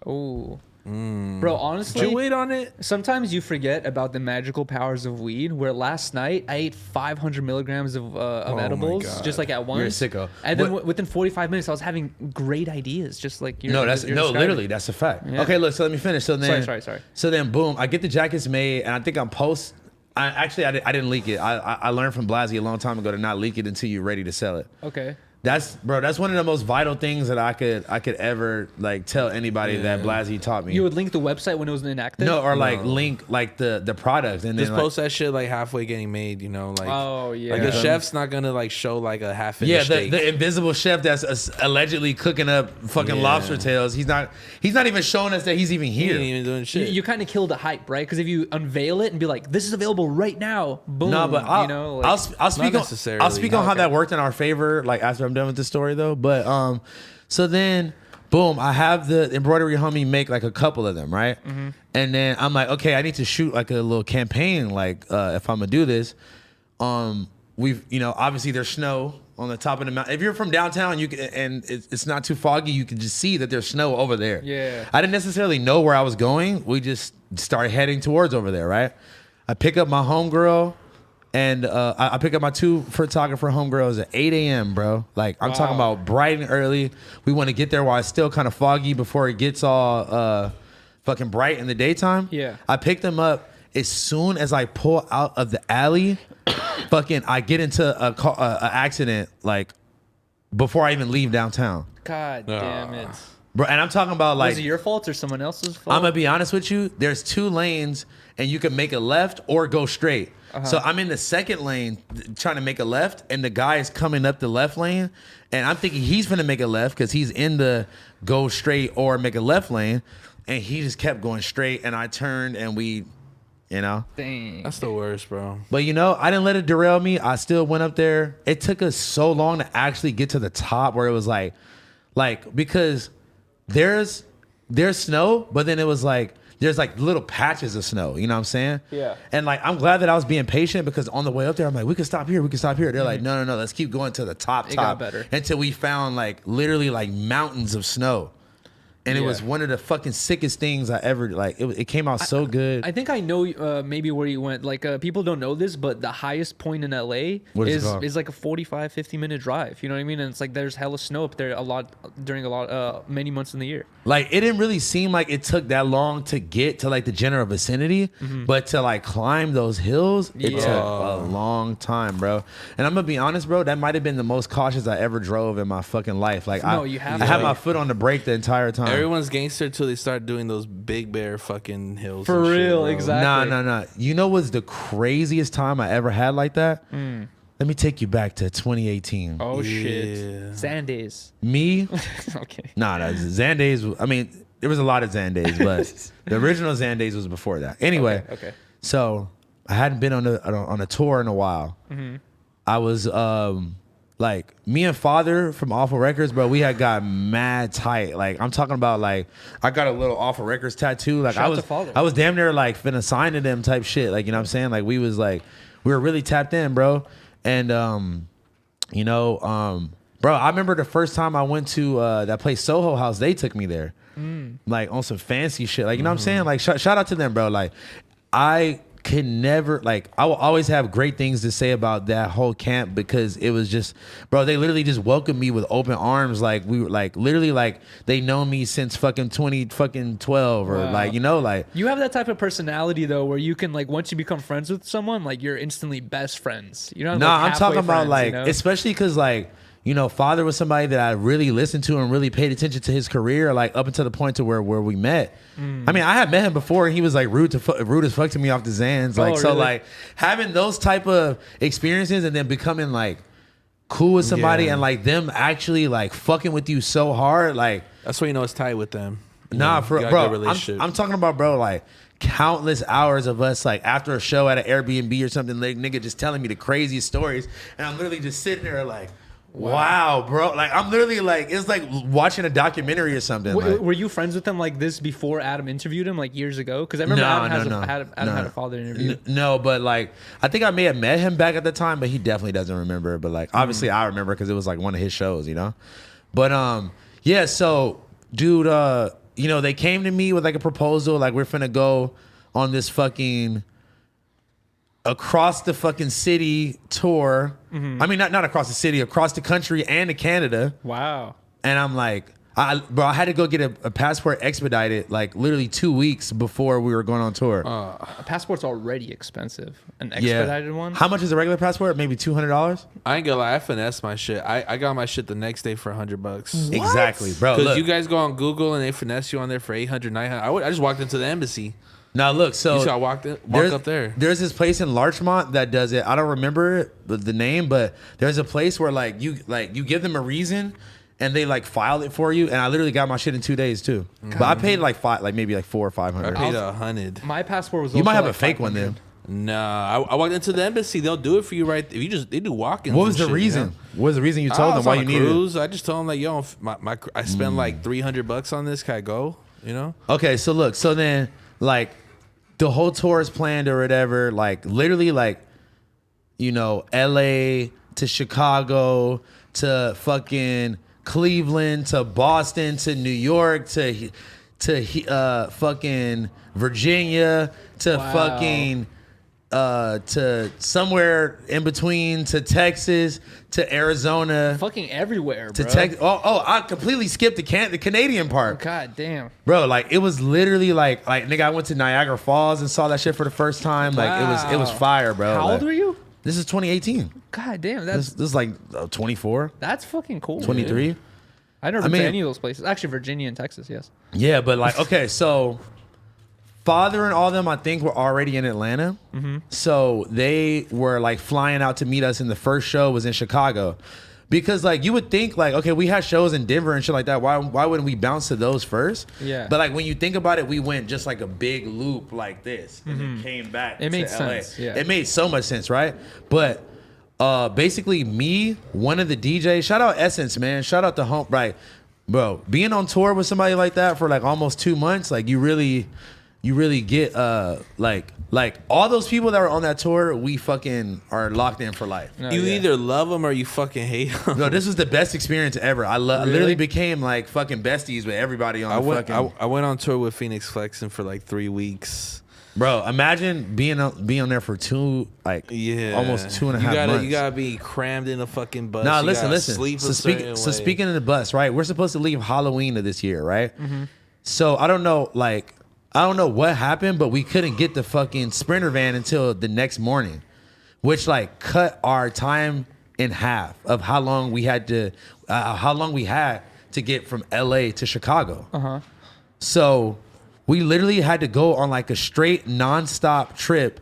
Oh. Bro, honestly, Did you wait on it? sometimes you forget about the magical powers of weed. Where last night I ate 500 milligrams of my edibles, God. just like at once. You're a sicko. And then within 45 minutes, I was having great ideas, just like you're. No, you're describing. literally, that's a fact. Yeah. Okay, look, so let me finish. So then, Sorry. So then, boom, I get the jackets made, and I think I'm post. I didn't leak it. I learned from Blasey a long time ago to not leak it until you're ready to sell it. Okay. That's one of the most vital things that I could ever like tell anybody that Blasey taught me. You would link the website when it was inactive. No, or like link like the product and Just then post that shit like halfway getting made, you know, like Oh, yeah. like the chef's not gonna like show like a half inch yeah, steak. the invisible chef that's allegedly cooking up fucking lobster tails. He's not even showing us that he's even He here. ain't even doing shit. You kind of kill the hype, right? Because if you unveil it and be like, "This is available right now," boom. No, but you know, like, I'll speak necessarily. on how Okay. that worked in our favor. Like after I'm done with the story though, but so then boom, I have the embroidery homie make like a couple of them, right? Mm-hmm. And then I'm like, okay, I need to shoot like a little campaign, like if I'm gonna do this. We've obviously there's snow on the top of the mountain. If you're from downtown, you can, and it's not too foggy, you can just see that there's snow over there. Yeah. I didn't necessarily know where I was going. We just started heading towards over there, right? I pick up my homegirl, and I pick up my 2 photographer homegirls at 8 a.m., bro. Like, I'm talking about bright and early. We want to get there while it's still kind of foggy before it gets all fucking bright in the daytime. Yeah. I pick them up. As soon as I pull out of the alley, I get into a accident, like, before I even leave downtown. God damn it. Bro, and I'm talking about, like... Was it your fault or someone else's fault? I'm gonna be honest with you. There's 2 lanes, and you can make a left or go straight. So I'm in the second lane trying to make a left, and the guy is coming up the left lane, and I'm thinking he's gonna make a left because he's in the go straight or make a left lane, and he just kept going straight, and I turned, and we, Dang. That's the worst, bro. But I didn't let it derail me. I still went up there. It took us so long to actually get to the top where it was like because there's snow, but then it was like there's like little patches of snow. You know what I'm saying? Yeah. And like I'm glad that I was being patient because on the way up there, I'm like, we can stop here. They're like, no, let's keep going to the top. It got better. Until we found like literally like mountains of snow. And it was one of the fucking sickest things I ever, like, it came out so good. I think I know maybe where you went. Like, people don't know this, but the highest point in LA What is it called? is like a 45, 50-minute drive. You know what I mean? And it's like there's hella snow up there many months in the year. Like, it didn't really seem like it took that long to get to, like, the general vicinity. But to, like, climb those hills, it took a long time, bro. And I'm going to be honest, bro, that might have been the most cautious I ever drove in my fucking life. Like, I had my foot on the brake the entire time. Everyone's gangster till they start doing those big bear fucking hills. For and shit, real, bro. exactly. Nah. You know what's the craziest time I ever had like that? Let me take you back to 2018. Oh, shit. Yeah. Zandays. Me? Okay. Nah, Zandays. I mean, there was a lot of Zandays, but the original Zandays was before that. Anyway, Okay. So I hadn't been on a tour in a while. I was like me and Father from Awful Records, bro. We had got mad tight. Like I'm talking about, like I got a little Awful Records tattoo. Like Shout out to Father. I was damn near like finna sign to them type shit. Like, you know what I'm saying? Like we were really tapped in, bro. And bro, I remember the first time I went to that place Soho House. They took me there, like on some fancy shit. Like, you know what I'm saying? Like shout out to them, bro. Like I could never, like, I will always have great things to say about that whole camp because it was just, bro, they literally just welcomed me with open arms. Like, we were like, literally, like, they know me since fucking 2012 or like, you know, like. You have that type of personality though, where you can, like, once you become friends with someone, like, you're instantly best friends. You know, No, like I'm talking about friends, like, you know? especially because like, you know, Father was somebody that I really listened to and really paid attention to his career, like up until the point to where we met. I mean, I had met him before, and he was like rude as fuck to me off the Zans. Like, so really? like having those type of experiences and then becoming like cool with somebody and like them actually like fucking with you so hard, like That's why you know it's tight with them. nah, You got a bro, good relationship. I'm talking about, bro, like countless hours of us like after a show at an Airbnb or something, like nigga just telling me the craziest stories, and I'm literally just sitting there like. Wow, bro. Like, I'm literally like, it's like watching a documentary or something. Like, Were you friends with him like this before Adam interviewed him, like years ago? Because I remember Adam had a father interview. No, but like, I think I may have met him back at the time, but he definitely doesn't remember. But like, obviously I remember because it was like one of his shows, you know? But yeah, so dude, you know, they came to me with like a proposal, like we're finna go on this fucking across the fucking city tour. I mean, not across the city, across the country and to Canada. Wow. And I'm like, I had to go get a passport expedited like literally 2 weeks before we were going on tour. A passport's already expensive. An expedited one? How much is a regular passport? Maybe $200? I ain't gonna lie, I finessed my shit. I got my shit the next day for $100. Exactly, bro. Because Look. you guys go on Google and they finesse you on there for 800, 900. I just walked into the embassy. Now look, so You saw I walk up there. There's this place in Larchmont that does it. I don't remember the name, but there's a place where like you give them a reason and they like file it for you. And I literally got my shit in 2 days too. But I paid like maybe like $400 or I $500. paid 100. My passport was. You also might have like a fake one then. Nah, I walked into the embassy. They'll do it for you right. If you just they do walk-ins. What was and the shit, reason? You know? What was the reason you told them why you needed it? I just told them like, yo, I spent like $300 on this. Can I go? You know? Okay, so look, so then like the whole tour is planned or whatever, like literally like, you know, LA to Chicago to fucking Cleveland to Boston to New York to fucking Virginia to fucking to somewhere in between to Texas to Arizona. Fucking everywhere, bro. To Texas. Oh, I completely skipped the Canadian part. God damn. Bro, like it was literally like nigga, I went to Niagara Falls and saw that shit for the first time. Like it was fire, bro. How like, old were you? This is 2018. God damn, This is like 24, that's fucking cool. 23. Dude. I never been to any of those places. Actually, Virginia and Texas, yes. Yeah, but like, okay, so Father and all them, I think, were already in Atlanta. So they were like flying out to meet us, and the first show was in Chicago. Because like you would think like, okay, we had shows in Denver and shit like that. Why wouldn't we bounce to those first? Yeah. But like when you think about it, we went just like a big loop like this and then came back. It made to LA. sense. Yeah. It made so much sense, right? But basically me, one of the DJs, shout out Essence, man. Shout out to Home, right? Bro, being on tour with somebody like that for like almost 2 months, like you really get like all those people that were on that tour, we fucking are locked in for life. No, You yeah. either love them or you fucking hate them. No, this was the best experience ever. I literally became like fucking besties with everybody on the fucking. I went on tour with Phoenix Flexing for like 3 weeks. Bro, imagine being on there for almost 2.5 months. You gotta be crammed in a fucking bus. Nah, You listen. gotta sleep a certain way. Speaking of the bus, right? We're supposed to leave Halloween of this year, right? So I don't know what happened, but we couldn't get the fucking Sprinter van until the next morning, which like cut our time in half of how long we had to get from LA to Chicago. So we literally had to go on like a straight nonstop trip,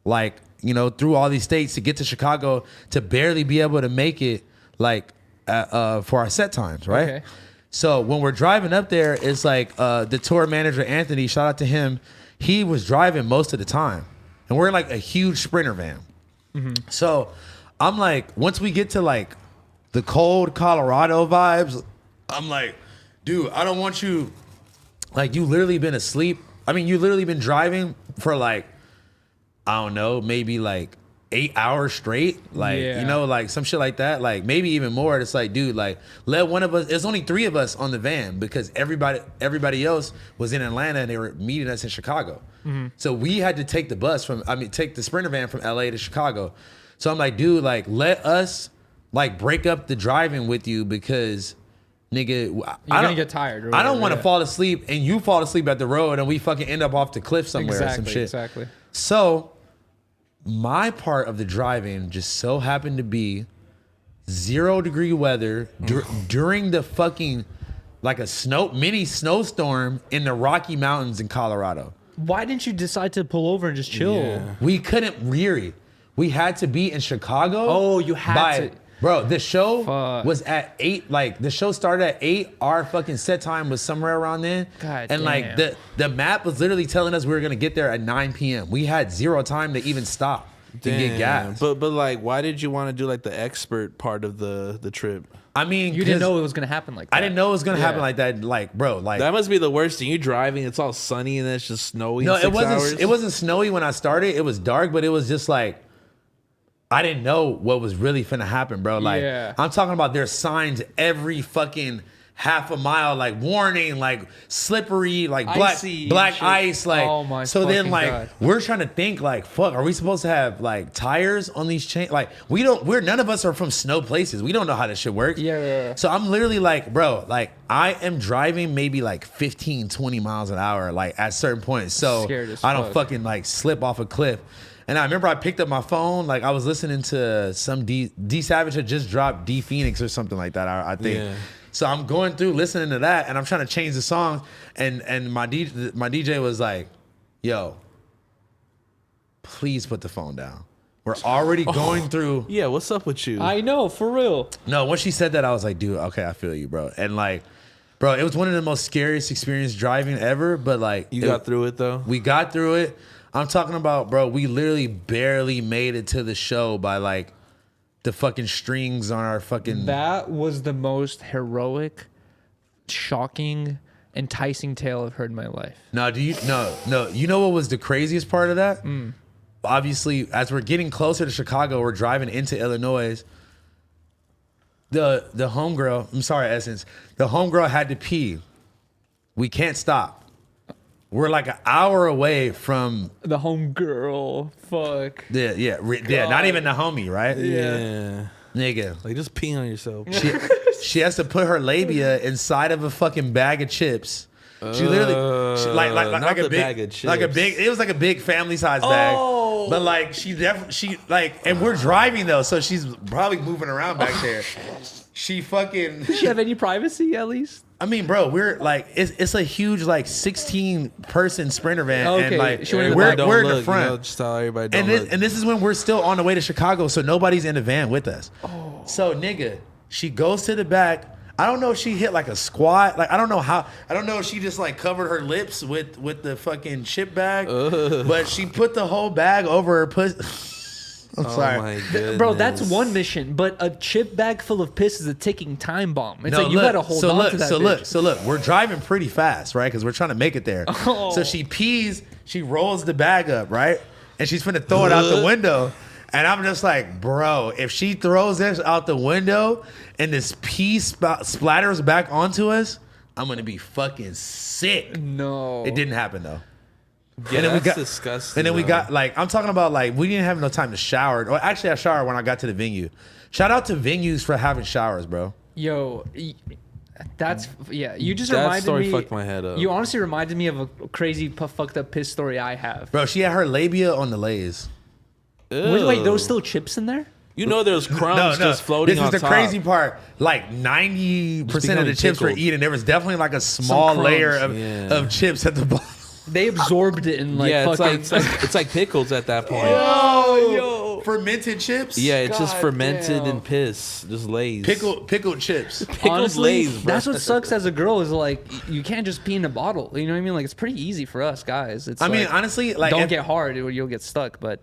like, you know, through all these states to get to Chicago to barely be able to make it like for our set times, right? Okay. So when we're driving up there, it's like the tour manager, Anthony, shout out to him. He was driving most of the time. And we're in like a huge Sprinter van. So I'm like, once we get to like the cold Colorado vibes, I'm like, dude, I don't want you, like you literally been asleep. I mean, you literally been driving for like, I don't know, maybe like 8 hours straight, like you know, like some shit like that, like maybe even more. It's like, dude, like let one of us. There's only 3 of us on the van because everybody else was in Atlanta and they were meeting us in Chicago. So we had to take take the Sprinter van from LA to Chicago. So I'm like, dude, like let us like break up the driving with you because nigga, you're gonna get tired. I don't want to fall asleep and you fall asleep at the road and we fucking end up off the cliff somewhere or some shit. Exactly. So my part of the driving just so happened to be 0-degree weather during the fucking like a mini snowstorm in the Rocky Mountains in Colorado. Why didn't you decide to pull over and just chill? Yeah. We couldn't really. We had to be in Chicago. Oh, you had to. Bro, the show was at 8. Like the show started at 8. Our fucking set time was somewhere around then. God and damn. like the map was literally telling us we were gonna get there at 9 p.m. We had 0 time to even stop to get gas. But like, why did you want to do like the expert part of the trip? I mean, You didn't know it was gonna happen like that. I didn't know it was gonna happen like that. Like, bro, like That must be the worst thing. You driving, it's all sunny and then it's just snowy. no, in 6 hours. it wasn't snowy when I started. It was dark, but it was just like I didn't know what was really finna happen, bro. Like I'm talking about there's signs every fucking half a mile, like warning, like slippery, like black ice, like oh my so then like God. we're trying to think like fuck, are we supposed to have like tires on these chains? Like we're none of us are from snow places. We don't know how this shit works. Yeah. So I'm literally like, bro, like I am driving maybe like 15, 20 miles an hour, like at certain points. So Scared as I don't fuck. fucking like slip off a cliff. And I remember I picked up my phone, like I was listening to some D Savage had just dropped D Phoenix or something like that, I think. Yeah. So I'm going through listening to that and I'm trying to change the song. And my DJ was like, yo, please put the phone down. We're already going through. Yeah, what's up with you? I know, for real. No, when she said that, I was like, dude, okay, I feel you, bro. And like, bro, it was one of the most scariest experiences driving ever. But like, you got through it though? We got through it. I'm talking about, bro, we literally barely made it to the show by like the fucking strings on our fucking. That was the most heroic, shocking, enticing tale I've heard in my life. No, you know what was the craziest part of that? Obviously, as we're getting closer to Chicago, we're driving into Illinois. The homegirl, I'm sorry, Essence. The homegirl had to pee. We can't stop. We're like an hour away from The homegirl. Fuck. yeah, not even the homie, right? Yeah. Nigga. Like just pee on yourself. She has to put her labia inside of a fucking bag of chips. She literally like a big bag of chips. it was like a big family size bag. Oh. But like she like, and we're driving though, so she's probably moving around back there. She fucking. Does she have any privacy at least? I mean, bro, we're like it's a huge like 16-person Sprinter van, Okay, and like she went in the we're back. in the Look, front. you know, just tell everybody don't look. And this is when we're still on the way to Chicago, so nobody's in the van with us. Oh. So nigga, she goes to the back. I don't know if she hit like a squat. Like I don't know how. I don't know if she just like covered her lips with the fucking chip bag, but she put the whole bag over her pussy. I'm sorry. My goodness. Bro, that's one mission, but a chip bag full of piss is a ticking time bomb. It's like you gotta hold on to that bitch. So look, we're driving pretty fast, right? Because we're trying to make it there. Oh. So she pees, she rolls the bag up, right? And she's finna throw it out the window. And I'm just like, bro, if she throws this out the window and this pee splatters back onto us, I'm gonna be fucking sick. No. It didn't happen though. Yeah, and then that's we got disgusting. And then we though. got like, I'm talking about like, we didn't have no time to shower. Or actually, I showered when I got to the venue. Shout out to venues for having showers, bro. Yo, that's you just That reminded story me. fucked my head up. You honestly reminded me of a crazy fucked up piss story I have. Bro, she had her labia on the Lay's. Wait, there was still chips in there? You know, there's crumbs just floating on top. This is the crazy part. Like 90% of the becoming chips we're pickled. eating, there was definitely like a small crumbs. layer Yeah. of chips at the bottom. They absorbed it in like Yeah, fucking. it's like pickles at that point. Yo, fermented chips. Yeah, it's just God fermented damn. and piss. Just Lay's. pickled chips. Pickled Honestly, Lay's, bro. that's what sucks as a girl is like you can't just pee in a bottle. You know what I mean? Like it's pretty easy for us guys. It's I mean, like, honestly, like don't if- get hard or you'll get stuck. But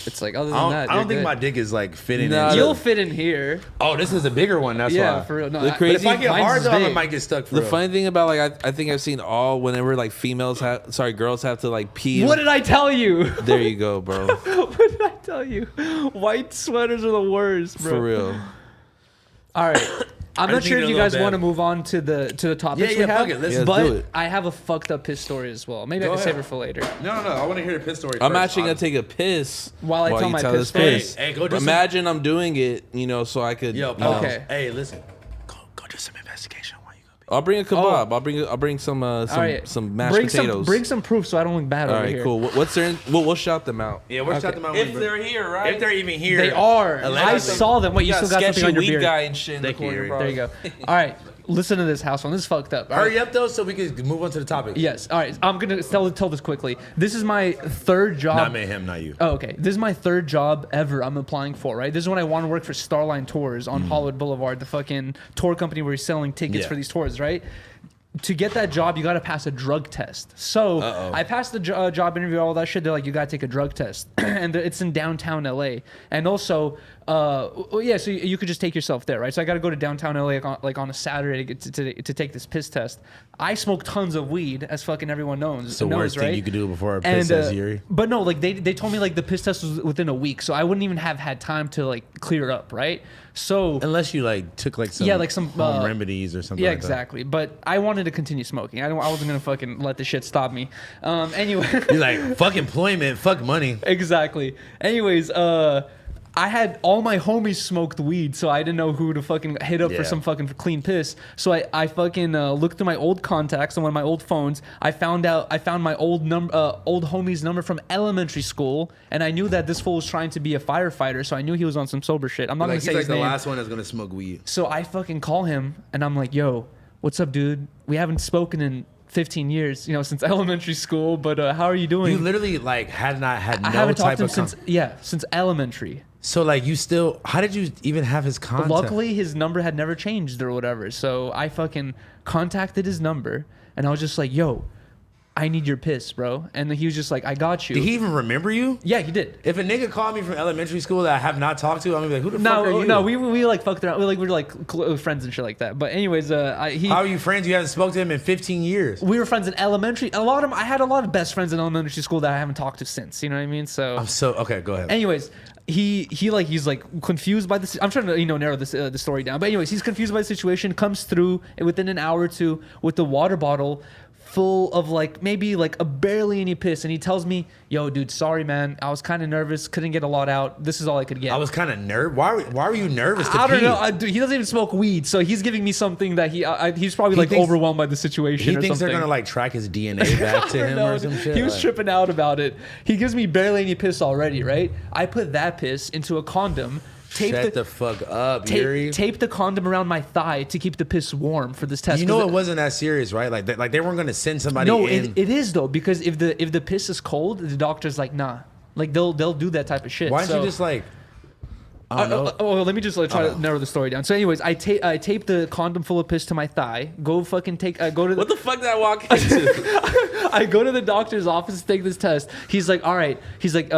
It's like other than that, I don't think my dick is like fitting Nah, in. You'll fit in here. Oh, this is a bigger one. That's Yeah, why. for real. No, The I- crazy- But if I get mine's hard though, I big. might get stuck for The real. funny thing about like I think I've seen all whenever like girls have to like pee. What did I tell you? There you go, bro. What did I tell you? White sweaters are the worst, bro. For real. All right. I'm I not just sure need if a you little guys bit. want to move on to the topics Yeah, we have, fuck it, let's do but it. I have a fucked up piss story as well. Maybe I Go can save ahead. it for later. No, I want to hear the piss story. I'm first, actually gonna honestly. take a piss While I tell you my tell piss this story. piss. Hey, go do some- Imagine I'm doing it, so I could. Yo, you know. Okay. Hey, listen. Go do some investigation while you go. I'll bring a kebab. I'll bring some All right. some mashed bring potatoes. Bring some proof so I don't look bad All over right, here. cool. What's there? We'll shout them out. Yeah, we're shut them out. If they're here, right? If they're even here. They are. I Allegedly. saw them. Wait, you still got something sketchy on your weed beard? guy and shit in the Thank you, corner, Yuri. bro. There you go. All right. Listen to this house one. This is fucked up. All right. Hurry up though, so we can move on to the topic. Yes. All right. I'm gonna tell this quickly. This is my third job. Not me, him, not you. Oh, okay. This is my third job ever I'm applying for, right? This is when I want to work for Starline Tours on Hollywood Boulevard, the fucking tour company where you're selling tickets Yeah. for these tours, right? To get that job, you got to pass a drug test. So I passed the job interview, all that shit. They're like, you got to take a drug test. And it's in downtown LA. And also, so you could just take yourself there, right? So I got to go to downtown LA like on a Saturday to take this piss test. I smoke tons of weed, as fucking everyone knows. It's the worst thing right? you could do before a piss test, Yuri. But no, like they told me like the piss test was within a week, so I wouldn't even have had time to like clear up, right? So Unless you like took like some home remedies or something. yeah, like that. exactly. But I wanted to continue smoking. I wasn't gonna fucking let the shit stop me. Anyway, You're like fuck employment, fuck money. exactly. Anyways, I had all my homies smoked weed, so I didn't know who to fucking hit up for Yeah. some fucking clean piss. So I fucking looked through my old contacts on one of my old phones. I found my old homie's number from elementary school, and I knew that this fool was trying to be a firefighter, so I knew he was on some sober shit. I'm not Like gonna he's say like his the name. last one that's gonna smoke weed. So I fucking call him, and I'm like, "Yo, what's up, dude? We haven't spoken in 15 years, since elementary school. But how are you doing?" You literally like had no I haven't talked type to him of since elementary. So like you still, how did you even have his contact? Luckily, his number had never changed or whatever. So I fucking contacted his number, and I was just like, "Yo, I need your piss, bro." And he was just like, "I got you." Did he even remember you? Yeah, he did. If a nigga called me from elementary school that I have not talked to, I'm gonna be like, who the fuck are you? No, we like fucked around. We were like friends and shit like that. But anyways, How are you friends? You haven't spoke to him in 15 years. we were friends in elementary. I had a lot of best friends in elementary school that I haven't talked to since. You know what I mean? So Okay, go ahead. anyways, he's like confused by this. I'm trying to narrow this the story down. But anyways, he's confused by the situation. Comes through within an hour or two with the water bottle full of like maybe like a barely any piss, and he tells me, "Yo, dude, sorry, man. I was kind of nervous. Couldn't get a lot out. This is all I could get." I was kind of nervous. Why were you nervous to I don't pee? know. Dude, he doesn't even smoke weed, so he's giving me something that he's probably He like thinks- overwhelmed by the situation. He or thinks something. they're gonna like track his DNA back to I don't him know. or some shit. He was like- tripping out about it. He gives me barely any piss already, right? I put that piss into a condom. Shut the fuck up, Yuri. Tape the condom around my thigh to keep the piss warm for this test. You know it wasn't that serious, right? Like they weren't gonna send somebody No, in. it is though, because if the piss is cold, the doctor's like, nah. Like they'll do that type of shit. Why don't So- you just like? I don't know. let me just try to narrow the story down. So, anyways, I tape the condom full of piss to my thigh. Go fucking go to What the fuck did I walk into? I go to the doctor's office to take this test. He's like, all right. He's like,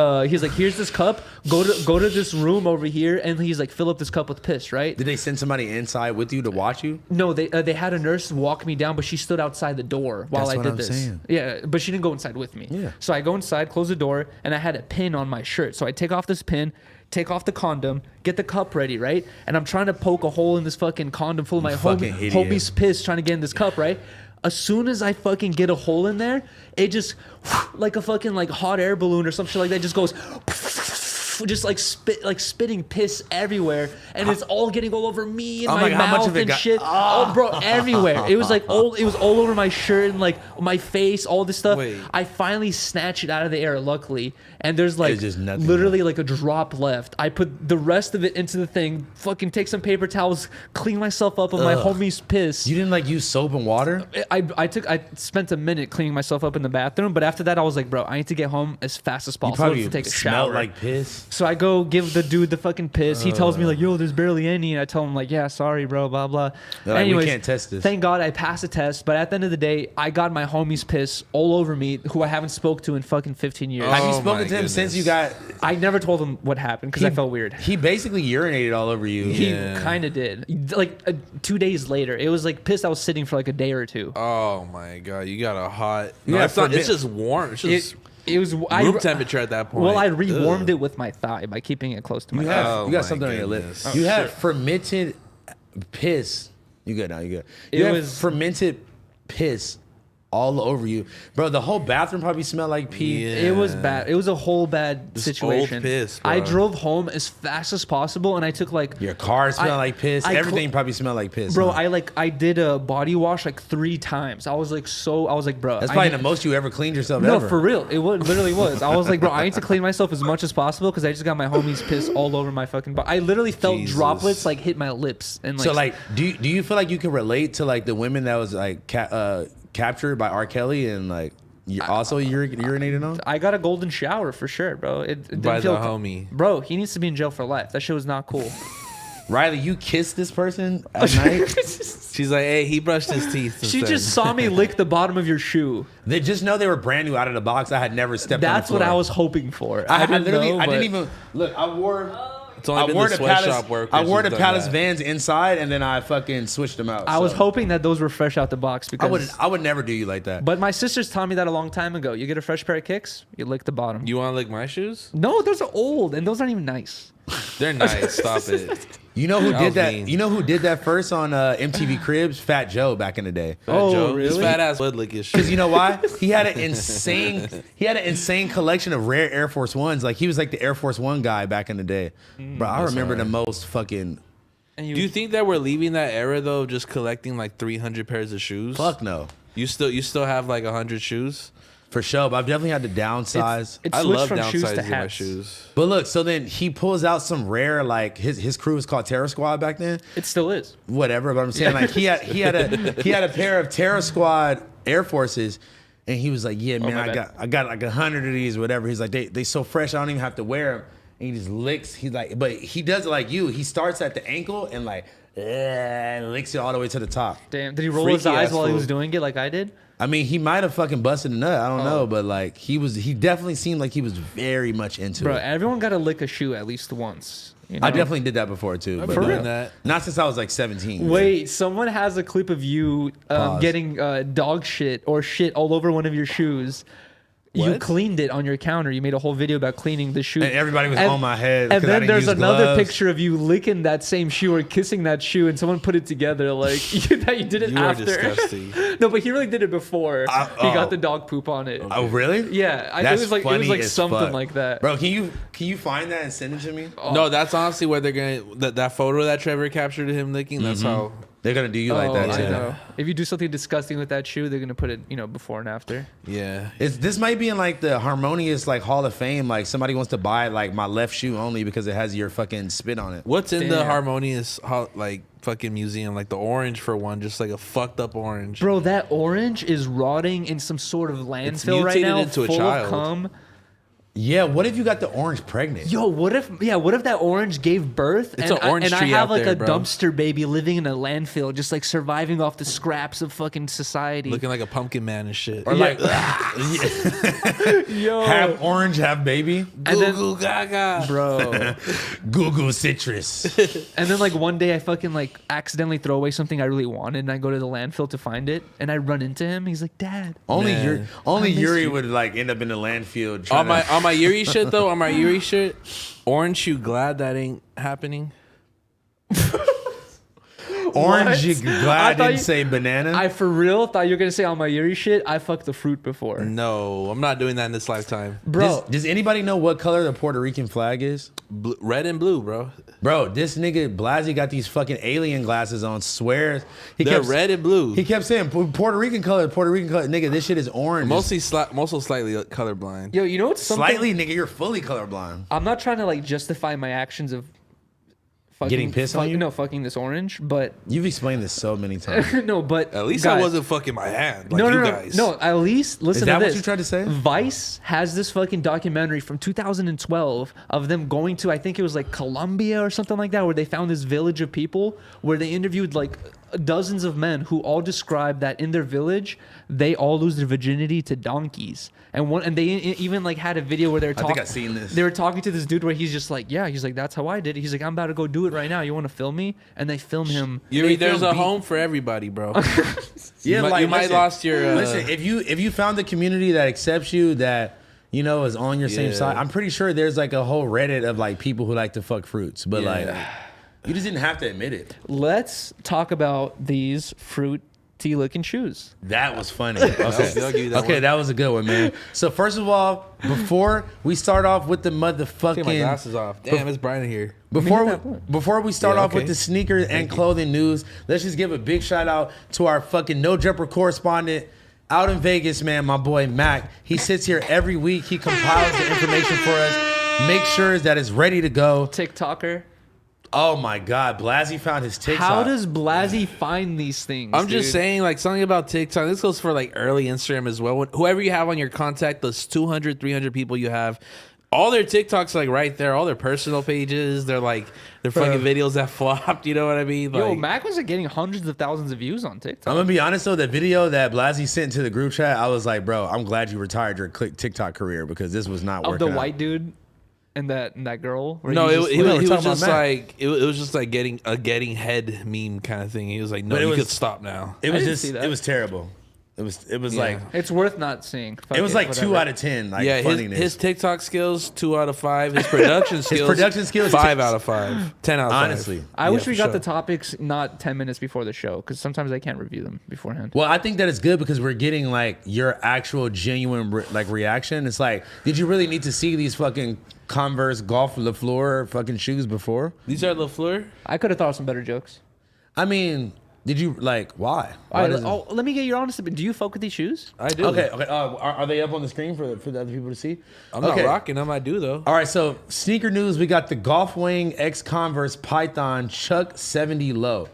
here's this cup. Go to this room over here, and he's like, fill up this cup with piss, right? Did they send somebody inside with you to watch you? No, they had a nurse walk me down, but she stood outside the door while That's I what did I'm this. saying. Yeah, but she didn't go inside with me. Yeah. So I go inside, close the door, and I had a pin on my shirt. So I take off this pin, take off the condom, get the cup ready, right? And I'm trying to poke a hole in this fucking condom full of my fucking idiot. homie's piss, trying to get in this cup, right? As soon as I fucking get a hole in there, it just like a fucking like hot air balloon or some shit like that just goes just like spitting piss everywhere, and it's all getting all over me and I'm my like, how much mouth of it and got- shit. Oh, bro, everywhere. It was like all over my shirt and like my face, all this stuff. Wait. I finally snatch it out of the air, luckily, and there's like It's just nothing literally like a drop left. I put the rest of it into the thing, fucking take some paper towels, clean myself up on my homie's piss. You didn't like use soap and water? I spent a minute cleaning myself up in the bathroom, but after that I was like, bro, I need to get home as fast as You possible probably to take a smelled shower. like piss. So I go give the dude the fucking piss. He tells me like, yo, there's barely any. And I tell him like, yeah, sorry, bro, blah, blah. Like, Anyways, we can't test this. Thank God I passed the test. But at the end of the day, I got my homie's piss all over me, who I haven't spoke to in fucking 15 years. Have you Oh spoken my to him since you goodness. got... I never told him what happened because I felt weird. He basically urinated all over you. He kind of did. Like 2 days later, it was like piss I was sitting for like a day or two. Oh my god, you got a hot. Yeah, No, it's not. for It's just warm. It's just It was room temperature at that point. Well, I rewarmed Ugh. it with my thigh by keeping it close to my You thigh. have Oh you got my something on your lip. goodness. You have fermented piss. You good now? You good? It You have was- fermented piss all over you, bro. The whole bathroom probably smelled like pee. Yeah. It was bad. It was a whole bad Just situation. old piss, bro. I drove home as fast as possible, and I took like, Your car smelled like piss. I Everything probably smelled like piss. bro. huh? I did a body wash like 3 times. I was like, bro. That's I probably need- the most you ever cleaned yourself No, ever. for real. It literally was. I was like, bro, I need to clean myself as much as possible because I just got my homie's piss all over my fucking body. I literally felt Jesus. droplets like hit my lips and like. So like, do you feel like you can relate to like the women that was like captured by R. Kelly and like you also urinated on? I got a golden shower for sure, bro. It didn't By feel the homie. Bro, he needs to be in jail for life. That shit was not cool. Riley, you kissed this person at night? She's like, hey, he brushed his teeth. She instead. just saw me lick the bottom of your shoe. They just know they were brand new out of the box. I had never stepped on the That's what floor. I was hoping for. I didn't literally, know, I but- didn't even look. I wore. It's only I been wore the the sweatshop Palace. workers. I wore the who've done Palace that. Vans inside, and then I fucking switched them out. I was so. hoping that those were fresh out the box because. I would never do you like that. But my sisters taught me that a long time ago. You get a fresh pair of kicks, you lick the bottom. You want to lick my shoes? No, those are old and those aren't even nice. They're nice. Stop it. You know who That did was that? mean. You know who did that first on MTV Cribs? Fat Joe back in the day. Fat Oh, Joe, his really? fat ass would lick his Because shoes. you know why? He had an insane collection of rare Air Force Ones. Like he was like the Air Force One guy back in the day. Bro, I remember the most fucking. And Do you think that we're leaving that era though, of just collecting like 300 pairs of shoes? Fuck no. You still have like 100 shoes? For sure, but I've definitely had to downsize. It I switched love from shoes to downsizing my hats. shoes. But look, so then he pulls out some rare, like his crew was called Terror Squad back then. It still is. Whatever, but I'm saying like he had a pair of Terror Squad Air Forces, and he was like, yeah, man, my I got like 100 of these, whatever. He's like, they so fresh, I don't even have to wear them. And he just licks. He's like, but he does it like you. He starts at the ankle and like licks it all the way to the top. Damn. Did he roll his Freaky eyes ass while he fool. was doing it like I did? I mean, he might have fucking busted a nut. I don't know, but like he definitely seemed like he was very much into Bro, it. everyone got to lick a shoe at least once. You know? I definitely did that before too. I've but been For doing real? that. not since I was like 17. Wait, someone has a clip of you Pause. getting dog shit or shit all over one of your shoes. You What? cleaned it on your counter. You made a whole video about cleaning the shoe. And everybody was on my head And 'cause I then didn't there's use another gloves. picture of you licking that same shoe or kissing that shoe, and someone put it together like that you did it You are after. disgusting. No, but he really did it before. He oh. got the dog poop on it. Oh really? Yeah, That's it was funny like as something fuck. like that. Bro, can you find that and send it to me? No, that's honestly where they're gonna that photo that Trevor captured of him licking. That's how. They're gonna do you like that I too. know. If you do something disgusting with that shoe, they're gonna put it, before and after. Yeah. This might be in like the harmonious like Hall of Fame. Like somebody wants to buy like my left shoe only because it has your fucking spit on it. What's in the Damn. harmonious like fucking museum? Like the orange for one, just like a fucked up orange. Bro, that orange is rotting in some sort of landfill right mutated now, into a full child. of cum. Yeah, what if you got the orange pregnant? Yo, what if that orange gave birth? It's an orange and I tree have out like there, a bro. dumpster baby living in a landfill, just like surviving off the scraps of fucking society. Looking like a pumpkin man and shit. Or like Yo, have orange, have baby. and then, Goo gaga. bro, Goo goo citrus. and then like one day I fucking like accidentally throw away something I really wanted, and I go to the landfill to find it, and I run into him. He's like, "Dad." Only Man. I miss Yuri you. would like end up in the landfill. On trying to- my Yuri shit though, on my Yuri shit, orange, you glad that ain't happening? orange. What? You I glad I thought didn't you- say banana. I for real thought you were gonna say on my Yuri shit. I fucked the fruit before, No, I'm not doing that in this lifetime. bro. Does anybody know what color the Puerto Rican flag is? Red and blue, bro. Bro, this nigga Blasey got these fucking alien glasses on. Swears he They're kept red and blue. He kept saying Puerto Rican color, Puerto Rican color. Nigga, this shit is orange. Mostly slightly colorblind. Yo, you know what's something? Slightly, nigga, you're fully colorblind. I'm not trying to like justify my actions of Getting pissed on you? No, fucking this orange. But You've explained this so many times. no, but At least guys, I wasn't fucking my hand like no, you no, guys. no. At least listen Is that to this. what you tried to say? Vice has this fucking documentary from 2012 of them going to, I think it was like Colombia or something like that, where they found this village of people where they interviewed like dozens of men who all described that in their village they all lose their virginity to donkeys. And they even like had a video where they were talking. I think I've seen this. They were talking to this dude where he's just like, yeah, he's like, that's how I did it. He's like, I'm about to go do it right now. You want to film me? And they film him. There's a home for everybody, bro. Yeah, you might lost your. Listen, if you found a community that accepts you, that is on your same side, I'm pretty sure there's like a whole Reddit of like people who like to fuck fruits, but like you just didn't have to admit it. Let's talk about these fruity looking shoes. That was funny. Okay, that was a good one, man. So first of all, before we start off with the motherfucking, Take my glasses off. Damn, it's bright in here. Before we start off with the sneakers and clothing news, let's just give a big shout out to our fucking No Jumper correspondent out in Vegas, man, my boy Mac. He sits here every week. He compiles the information for us, makes sure that it's ready to go. TikToker. Oh my God, Blasey found his TikTok. How does Blasey find these things? I'm just saying, like, something about TikTok. This goes for like early Instagram as well. Whoever you have on your contact, those 200, 300 people you have, all their TikToks like right there, all their personal pages, they're like their fucking videos that flopped. You know what I mean? Like, Yo, Mac was like getting hundreds of thousands of views on TikTok. I'm gonna be honest though, the video that Blasey sent to the group chat, I was like, bro, I'm glad you retired your TikTok career because this was not working. Of the white dude and that girl. No, it was just like it was just like getting getting head meme kind of thing. He was like, no, you could stop now. It was it was terrible. It was like it's worth not seeing. It was like 2 out of 10. Like his TikTok skills 2 out of 5. His production skills 5 out of 5. 10 out of 5. Honestly, I wish we got the topics not 10 minutes before the show because sometimes I can't review them beforehand. Well, I think that it's good because we're getting like your actual genuine like reaction. It's like, did you really need to see these fucking Converse Golf LaFleur fucking shoes before? These are LaFleur? I could have thought of some better jokes. I mean, did you like why? Let me get your honest opinion. Do you fuck with these shoes? I do. Okay. Are they up on the screen for the other people to see? I'm not rocking them. I do though. All right. So sneaker news. We got the Golf Wing X Converse Python Chuck 70 Low.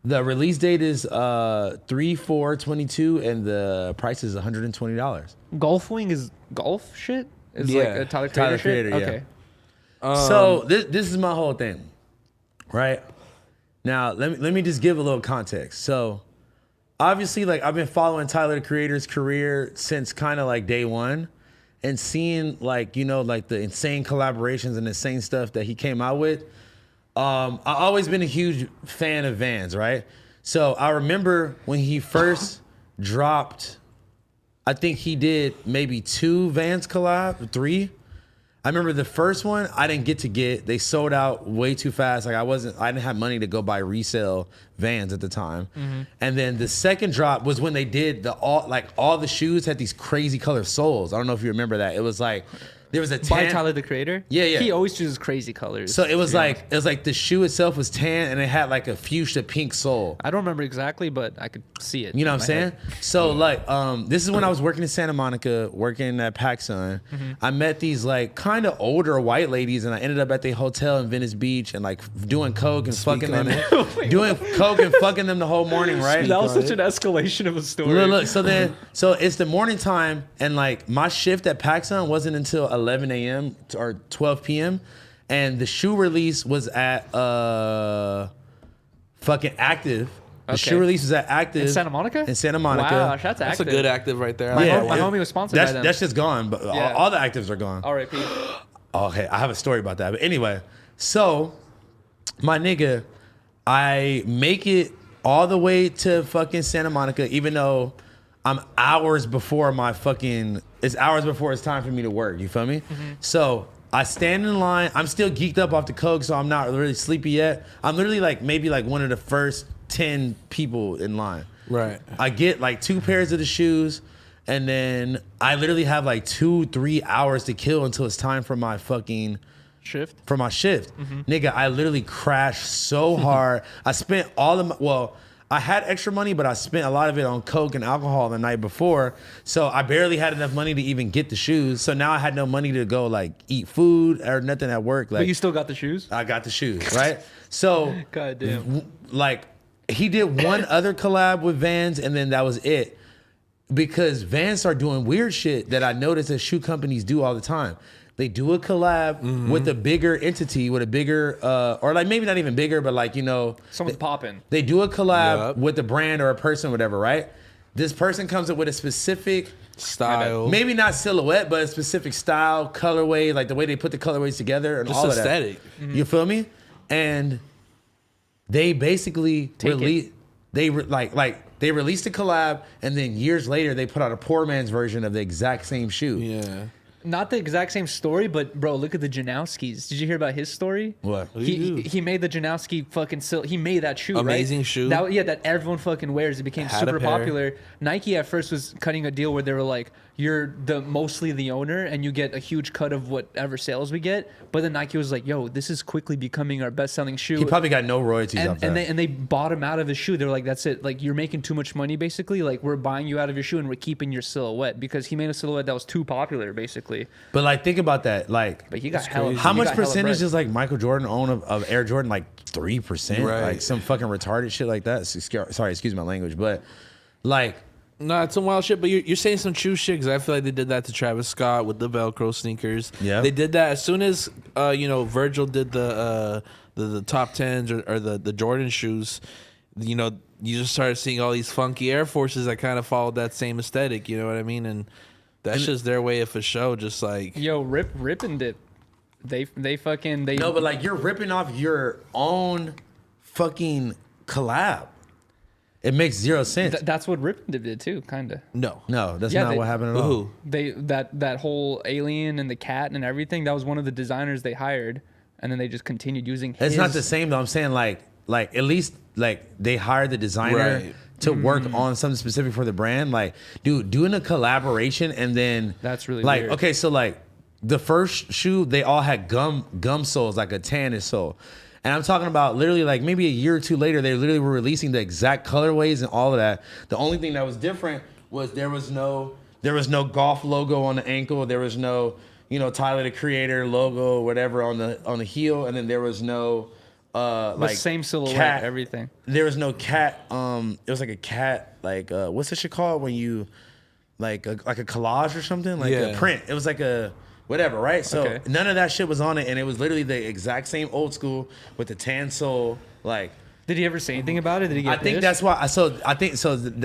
The release date is 3/4/22 and the price is $120. Golf Wing is golf shit. Is like a Tyler Creator shit. Okay. So this is my whole thing, right? Now, let me just give a little context. So, obviously, like, I've been following Tyler, the Creator's career since kind of like day one and seeing like, like the insane collaborations and insane stuff that he came out with. I've always been a huge fan of Vans, right? So, I remember when he first dropped, I think he did maybe 2 Vans collab, 3. I remember the first one I didn't get. They sold out way too fast. Like I didn't have money to go buy resale Vans at the time. Mm-hmm. And then the second drop was when they did all the shoes had these crazy color soles. I don't know if you remember that. It was like there was a tan. By Tyler the Creator? Yeah. He always chooses crazy colors. So it was like the shoe itself was tan and it had like a fuchsia pink sole. I don't remember exactly, but I could see it. You know what I'm saying? So like this is when I was working in Santa Monica, working at PacSun. Mm-hmm. I met these like kind of older white ladies and I ended up at the hotel in Venice Beach and like doing coke and fucking them the whole morning, right? That was such an escalation of a story. Look, so it's the morning time and like my shift at PacSun wasn't until 11 a.m. or 12 p.m. and the shoe release was at fucking Active. The shoe release was at Active in Santa Monica. Wow, that's Active. That's a good Active right there. My homie was sponsored by them. That's just gone, but all the Actives are gone. R.I.P. Okay, I have a story about that. But anyway, so my nigga, I make it all the way to fucking Santa Monica, even though I'm hours before it's hours before it's time for me to work. You feel me? Mm-hmm. So I stand in line. I'm still geeked up off the coke, so I'm not really sleepy yet. I'm literally like maybe like one of the first 10 people in line. Right. I get like 2 pairs of the shoes, and then I literally have like 2-3 hours to kill until it's time for my fucking shift. Mm-hmm. Nigga, I literally crashed so hard. I spent I had extra money, but I spent a lot of it on coke and alcohol the night before. So I barely had enough money to even get the shoes. So now I had no money to go like eat food or nothing at work. Like, But you still got the shoes? I got the shoes, right? So God damn. like he did one other collab with Vans, and then that was it. Because Vans started doing weird shit that I noticed that shoe companies do all the time. They do a collab with a bigger entity, with a bigger, or like maybe not even bigger, but like, you know. Someone's popping. They do a collab with a brand or a person, whatever, right? This person comes up with a specific style. Maybe not silhouette, but a specific style, colorway, like the way they put the colorways together and Just all aesthetic. of that. You feel me? And they basically release, they released a collab, and then years later they put out a poor man's version of the exact same shoe. Yeah. Not the exact same story, but bro, look at the Janowskis. Did you hear about his story? What? He made the Janowski fucking he made that shoe, Amazing right? shoe. That everyone fucking wears. It became Had a super pair. popular. Nike at first was cutting a deal where they were like, you're mostly the owner and you get a huge cut of whatever sales we get. But then Nike was like, yo, this is quickly becoming our best selling shoe. He probably got no royalties off that. And they bought him out of his shoe. They were like, that's it. Like, you're making too much money, basically. Like, we're buying you out of your shoe and we're keeping your silhouette, because he made a silhouette that was too popular, basically. But like, think about that. Like, But he got hella. how he much got hella percentage bread. does like Michael Jordan own of Air Jordan? Like 3%, Right. like some fucking retarded shit like that. Sorry, excuse my language, but like, No, it's some wild shit, but you're saying some true shit, because I feel like they did that to Travis Scott with the Velcro sneakers. Yeah. They did that as soon as, Virgil did the top 10s or the Jordan shoes. You know, you just started seeing all these funky Air Forces that kind of followed that same aesthetic, you know what I mean? And that's just their way of a show, just like... Yo, Rip and Dip. They no, but like, you're ripping off your own fucking collab. It makes zero sense. That's what Rip and Dip did too, kind of. No. No, that's Yeah, not what happened at all. Who? That whole alien and the cat and everything, that was one of the designers they hired, and then they just continued using his. It's not the same though. I'm saying like at least like they hired the designer Right. to work on something specific for the brand. Like, dude, doing a collaboration and then That's really like weird. okay, so like the first shoe they all had gum soles, like a tannish sole. And I'm talking about literally like maybe a year or two later, they literally were releasing the exact colorways and all of that. The only thing that was different was there was no golf logo on the ankle. There was no, Tyler the Creator logo, whatever on the heel, and then there was no like same silhouette, cat. everything. There was no cat. It was like a cat. Like what's this shit called when you like a collage or something, like a print. It was like a whatever, right? So none of that shit was on it, and it was literally the exact same old school with the tan sole. Like, Did he ever say anything about it? Did he get I think pissed? that's why.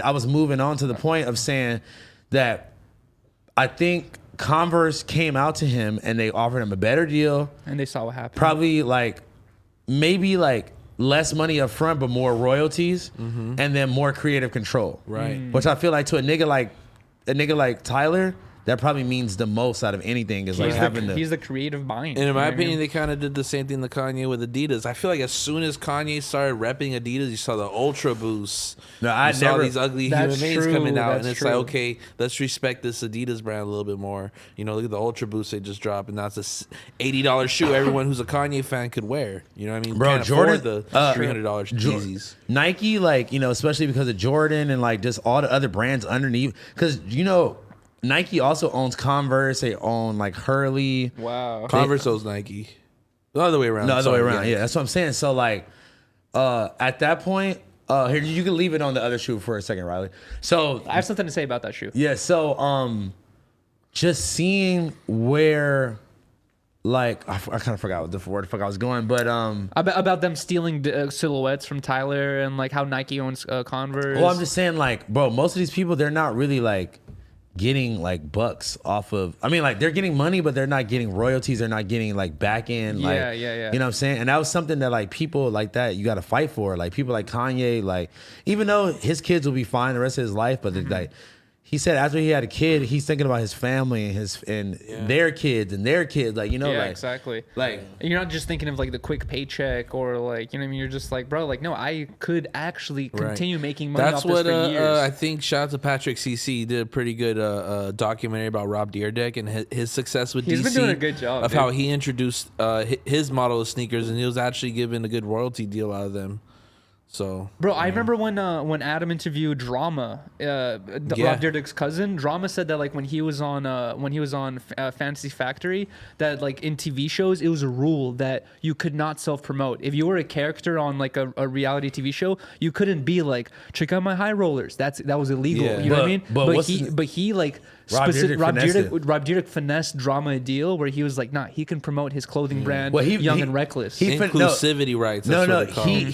I was moving on to the point of saying that I think Converse came out to him and they offered him a better deal. And they saw what happened. Probably maybe less money up front, but more royalties, and then more creative control. Right. Which I feel like to a nigga like Tyler, that probably means the most out of anything is like having the. He's the creative mind. And in my You know what I opinion, mean? they kind of did the same thing to Kanye with Adidas. I feel like as soon as Kanye started repping Adidas, you saw the Ultra Boosts. No, I you saw never- these ugly That's human beings true, coming out, that's and it's true. like, okay, let's respect this Adidas brand a little bit more. Look at the Ultra Boost they just dropped, and that's a $80 shoe everyone who's a Kanye fan could wear. You know what I mean? Bro, Can't Jordan- afford the $300 Yeezys. Nike, especially because of Jordan and just all the other brands underneath, because Nike also owns Converse. They own Hurley. Wow. Converse owns Nike. The other way around. No, other way Sorry, around. Yeah, that's what I'm saying. So at that point, here you can leave it on the other shoe for a second, Riley. So I have something to say about that shoe. yeah, so just seeing where I kind of forgot what the word the fuck I was going, but About them stealing silhouettes from Tyler and how Nike owns Converse. well, I'm just saying bro, most of these people, they're not really getting bucks off of. I mean, they're getting money, but they're not getting royalties. They're not getting back end. Yeah. You know what I'm saying? And that was something that people like that you got to fight for. People like Kanye, even though his kids will be fine the rest of his life, but he said after he had a kid, he's thinking about his family and their kids and their kids. Exactly. You're not just thinking of the quick paycheck or you know what I mean. You're just bro, no, I could actually continue making money That's off this what for years. I think. Shout out to Patrick CC. He did a pretty good documentary about Rob Dyrdek and his success with He's DC. been doing a good job, of dude. how he introduced his model of sneakers, and he was actually given a good royalty deal out of them. So, bro, I remember when Adam interviewed Drama, Rob Dyrdek's cousin. Drama said that like when he was on Fantasy Factory, that like in TV shows it was a rule that you could not self promote. If you were a character on like a reality TV show, you couldn't be like, check out my high rollers. That was illegal. Yeah. You know what I mean? But he like Rob Dyrdek finessed Drama a deal where he was like, nah, he can promote his clothing brand, Young and Reckless. Inclusivity rights.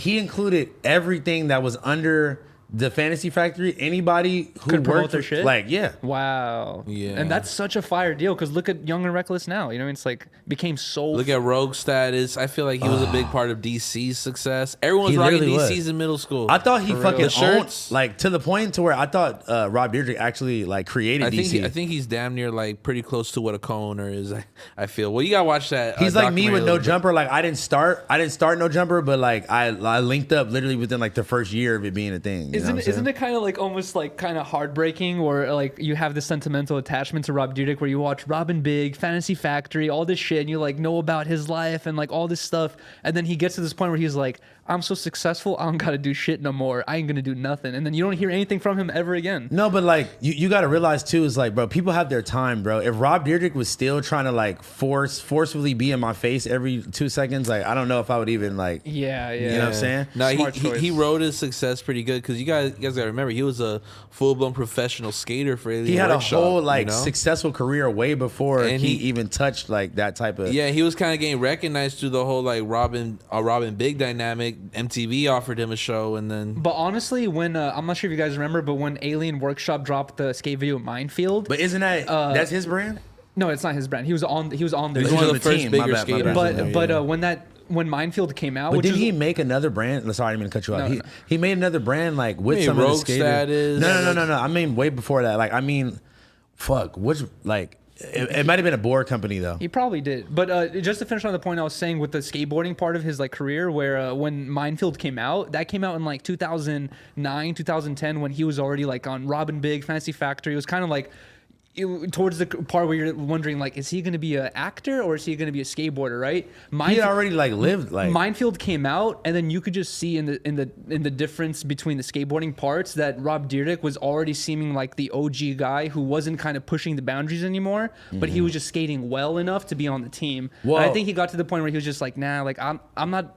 He included everything that was under the Fantasy Factory. Anybody who could promote worked their shit. like, yeah, wow, yeah, and that's such a fire deal because look at Young and Reckless now. You know, it's like became so. Look at Rogue Status. I feel like he was a big part of DC's success. Everyone was He rocking literally DC's was. in middle school. I thought he fucking owned, shirts. like to the point to where I thought Rob Dyrdek actually like created DC. I think he's damn near like pretty close to what a co-owner is. I feel. Well, you gotta watch that. He's like me with No documentary. Jumper. Like I didn't start No Jumper, but like I linked up literally within like the first year of it being a thing. Isn't it kind of like almost like kind of heartbreaking, or like you have this sentimental attachment to Rob Dyrdek where you watch Robin Big, Fantasy Factory, all this shit, and you like know about his life and like all this stuff, and then he gets to this point where he's like, I'm so successful, I don't gotta do shit no more. I ain't gonna do nothing, and then you don't hear anything from him ever again. No, but like you got to realize too is like, bro, people have their time, bro. If Rob Dyrdek was still trying to like forcefully be in my face every 2 seconds, like I don't know if I would even like. Yeah. You know what I'm saying? No, Smart choice. he rode his success pretty good because you guys gotta remember he was a full blown professional skater for Alien He had Workshop, a whole like you know? successful career way before And he he- even touched like that type of. Yeah, he was kind of getting recognized through the whole like Robin Big dynamic. MTV offered him a show, and then But honestly, when I'm not sure if you guys remember, but when Alien Workshop dropped the skate video Minefield, But isn't that that's his brand? no, it's not his brand. He was on there. he was He's one on of the the first team. bigger My bad. skaters. When Minefield came out, But which did is, he make another brand? Sorry, I didn't mean to cut you off. No. He made another brand like with mean some of the Rogue skaters. Status? No. I mean way before that. Like I mean, fuck. Which like it might have been a board company though. He probably did. But just to finish on the point I was saying with the skateboarding part of his like career, where when Minefield came out, that came out in like 2009, 2010, when he was already like on Robin Big, Fantasy Factory. It was kind of like towards the part where you're wondering like, is he going to be an actor or is he going to be a skateboarder, right? He had already like lived like. Minefield came out, and then you could just see in the difference between the skateboarding parts that Rob Dyrdek was already seeming like the OG guy who wasn't kind of pushing the boundaries anymore, but he was just skating well enough to be on the team. Well- And I think he got to the point where he was just like, nah, like I'm not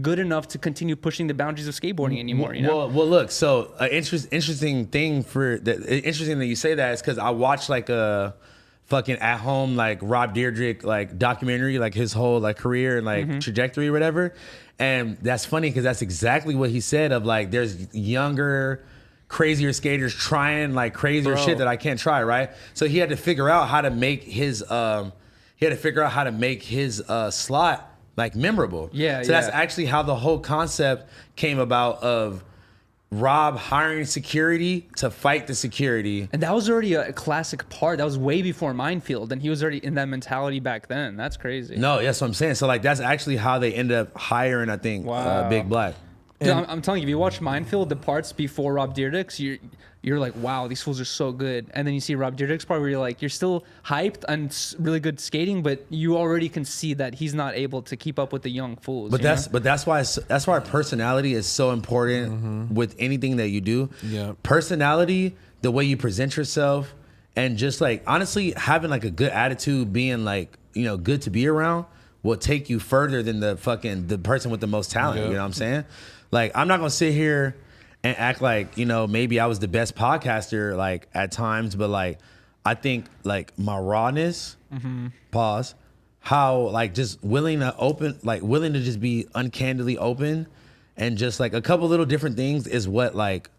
good enough to continue pushing the boundaries of skateboarding anymore. You know? Well, look. So, interesting thing for that. Interesting that you say that is because I watched like a fucking at home like Rob Dyrdek like documentary, like his whole like career and like trajectory or whatever. And that's funny because that's exactly what he said of like there's younger, crazier skaters trying like crazier shit that I can't try, right? So he had to figure out how to make his slot like memorable. Yeah, So that's actually how the whole concept came about of Rob hiring security to fight the security. And that was already a classic part. That was way before Minefield, and he was already in that mentality back then. That's crazy. No, that's what I'm saying. So like that's actually how they ended up hiring, I think, Wow. Big Black. Dude, I'm telling you, if you watch Minefield, the parts before Rob Dyrdek's, you're like, wow, these fools are so good. And then you see Rob Dyrdek's part where you're like, you're still hyped and really good skating, but you already can see that he's not able to keep up with the young fools. But that's why personality is so important with anything that you do. Yeah. Personality, the way you present yourself, and just like honestly having like a good attitude, being like, you know, good to be around will take you further than the person with the most talent. Yep. You know what I'm saying? Like I'm not gonna sit here and act like, you know, maybe I was the best podcaster like at times, but like I think like my rawness, pause, how like just willing to just be uncandidly open, and just like a couple little different things is what like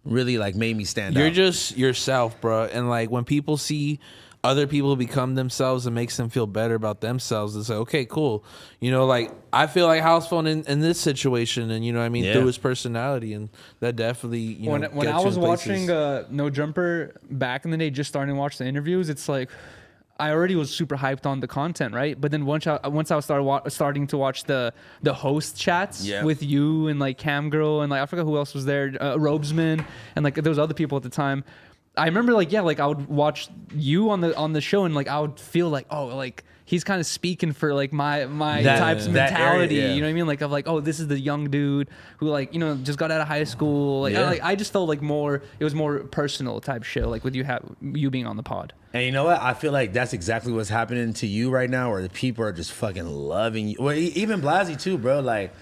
really like made me stand out. You're just yourself, bro. And like when people see other people become themselves, it makes them feel better about themselves. It's like, okay, cool. You know, like I feel like Housephone in this situation, and you know what I mean, Yeah. through his personality, and that definitely, you know, when I gets you was in places. watching No Jumper back in the day, just starting to watch the interviews, it's like I already was super hyped on the content, right? But then once I was starting to watch the host chats with you and like Cam Girl and like I forgot who else was there, Robesman, and like there was other people at the time. I remember like I would watch you on the show and like I would feel like, oh, like he's kind of speaking for like my type's mentality. Area, You know what I mean? Like of like, oh, this is the young dude who like, you know, just got out of high school. Like, I just felt like it was more personal type shit. Like with you being on the pod. And you know what? I feel like that's exactly what's happening to you right now, where the people are just fucking loving you. Well, even Blasey too, bro. Like,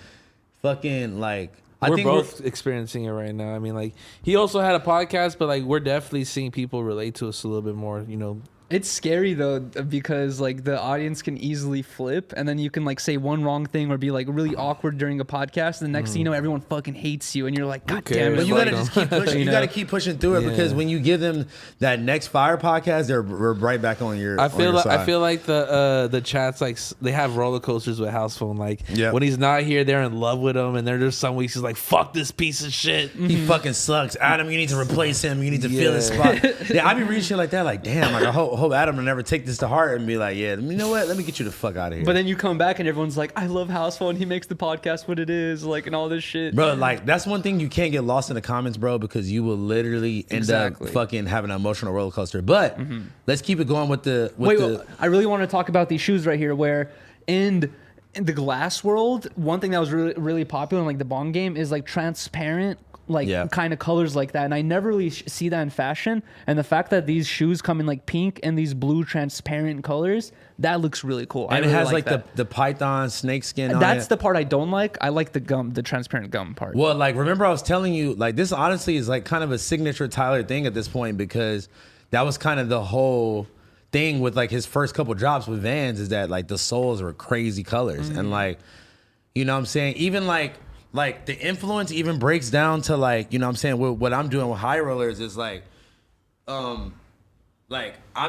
fucking like. We're both experiencing it right now. I mean, like, he also had a podcast, but like, we're definitely seeing people relate to us a little bit more. You know. It's scary though, because like the audience can easily flip, and then you can like say one wrong thing or be like really awkward during a podcast. And the next thing you know, everyone fucking hates you, and you're like, God damn it! But you gotta just keep pushing. You gotta keep pushing through it, because when you give them that next fire podcast, they're right back on your. I feel like the chats, like, they have roller coasters with Housephone. Like, when he's not here, they're in love with him, and they're just some weeks he's like, fuck this piece of shit. He fucking sucks. Adam, you need to replace him. You need to fill his spot. Yeah, I be reading shit like that. Like, damn, like I hope Adam will never take this to heart and be like, yeah, you know what? Let me get you the fuck out of here. But then you come back and everyone's like, I love Housephone. He makes the podcast what it is, like, and all this shit. Bro, like, that's one thing you can't get lost in the comments, bro, because you will literally end up fucking having an emotional roller coaster. But let's keep it going with the. Wait, I really want to talk about these shoes right here, where in the glass world, one thing that was really, really popular in like the bong game is like transparent, like kind of colors like that, and I never really see that in fashion. And the fact that these shoes come in like pink and these blue transparent colors, that looks really cool. And it has like the python snake skin. That's the part I don't like. I like the transparent gum part. Well, like, remember I was telling you, like, this honestly is like kind of a signature Tyler thing at this point, because that was kind of the whole thing with like his first couple drops with Vans, is that like the soles were crazy colors. And like, you know what I'm saying, even like the influence even breaks down to like, you know what I'm saying, what I'm doing with high rollers is like I'm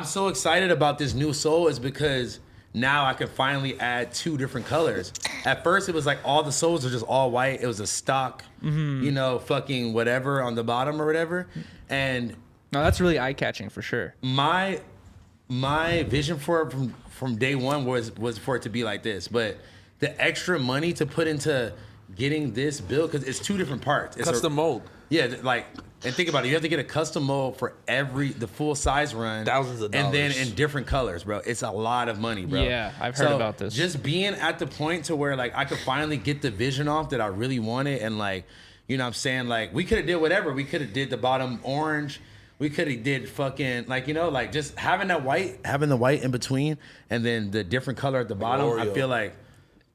so excited about this new sole is because now I can finally add 2 different colors. At first it was like all the soles are just all white. It was a stock, you know, fucking whatever on the bottom or whatever. And no, that's really eye-catching for sure. My vision for it from day one was for it to be like this, but the extra money to put into getting this built, because it's 2 different parts. It's custom mold. Yeah, like, and think about it. You have to get a custom mold for the full size run. Thousands of dollars. And then in different colors, bro. It's a lot of money, bro. Yeah, I've heard about this. Just being at the point to where like I could finally get the vision off that I really wanted, and like, you know what I'm saying? Like, we could have did whatever. We could have did the bottom orange. We could have did fucking, like, you know, like just having the white in between and then the different color at the bottom. Oreo. I feel like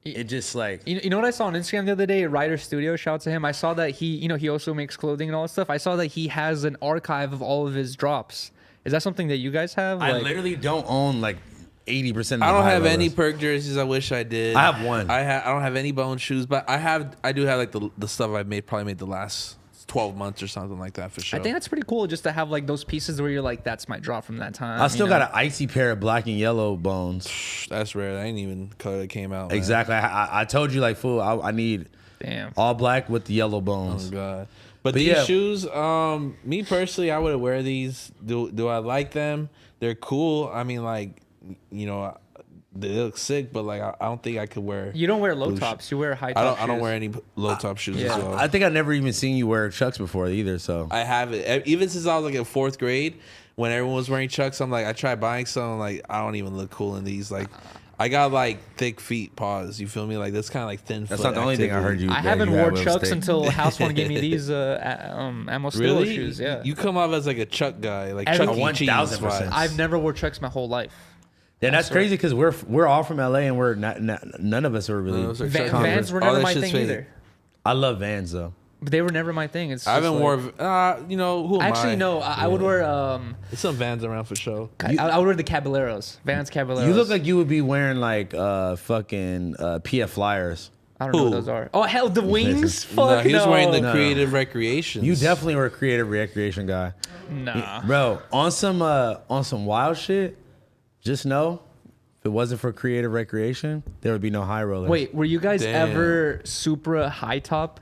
it just like, you know what I saw on Instagram the other day? Ryder Studio, shout out to him. I saw that he also makes clothing and all that stuff. I saw that he has an archive of all of his drops. Is that something that you guys have? I literally don't own like 80% of the I don't have any perk jerseys. I wish I did. I have one. I don't have any bone shoes, but I do have like the stuff I probably made the last 12 months or something like that for sure. I think that's pretty cool just to have like those pieces where you're like, that's my drop from that time. I still got an icy pair of black and yellow bones. That's rare. That ain't even color that came out. Man. Exactly. I told you, like, fool, I need all black with the yellow bones. Oh god. But these shoes, me personally, I wouldn't wear these. Do I like them? They're cool. I mean, like, you know, they look sick, but like I don't think I could wear. You don't wear low tops. You wear high top. I don't wear any low top shoes as well. I think I've never even seen you wear Chucks before either. So I haven't. Even since I was like in 4th grade, when everyone was wearing Chucks, I'm like, I tried buying some. Like, I don't even look cool in these. Like, I got like thick feet. Pause. You feel me? Like, that's kind of like thin. That's not the only thing I heard you. I haven't wore Chucks until Housephone gave me these Amostillo shoes. Yeah. You come off as like a Chuck guy, like Chuck E. Cheese. 1000%. I've never wore Chucks my whole life. Yeah, that's crazy because we're all from LA and we're none of us are really. Vans were never my thing either. I love Vans though, but they were never my thing. It's I haven't wore. You know who? Actually, no. I would wear. There's some Vans around for sure. I would wear the Caballeros. Vans Caballeros. You look like you would be wearing like fucking PF Flyers. I don't know what those are. Oh hell, the wings. Fuck no. He was wearing the Creative Recreations. You definitely were a Creative Recreation guy. Nah, bro. On some wild shit. Just know, if it wasn't for Creative Recreation, there would be no high roller. Wait, were you guys ever Supra high top?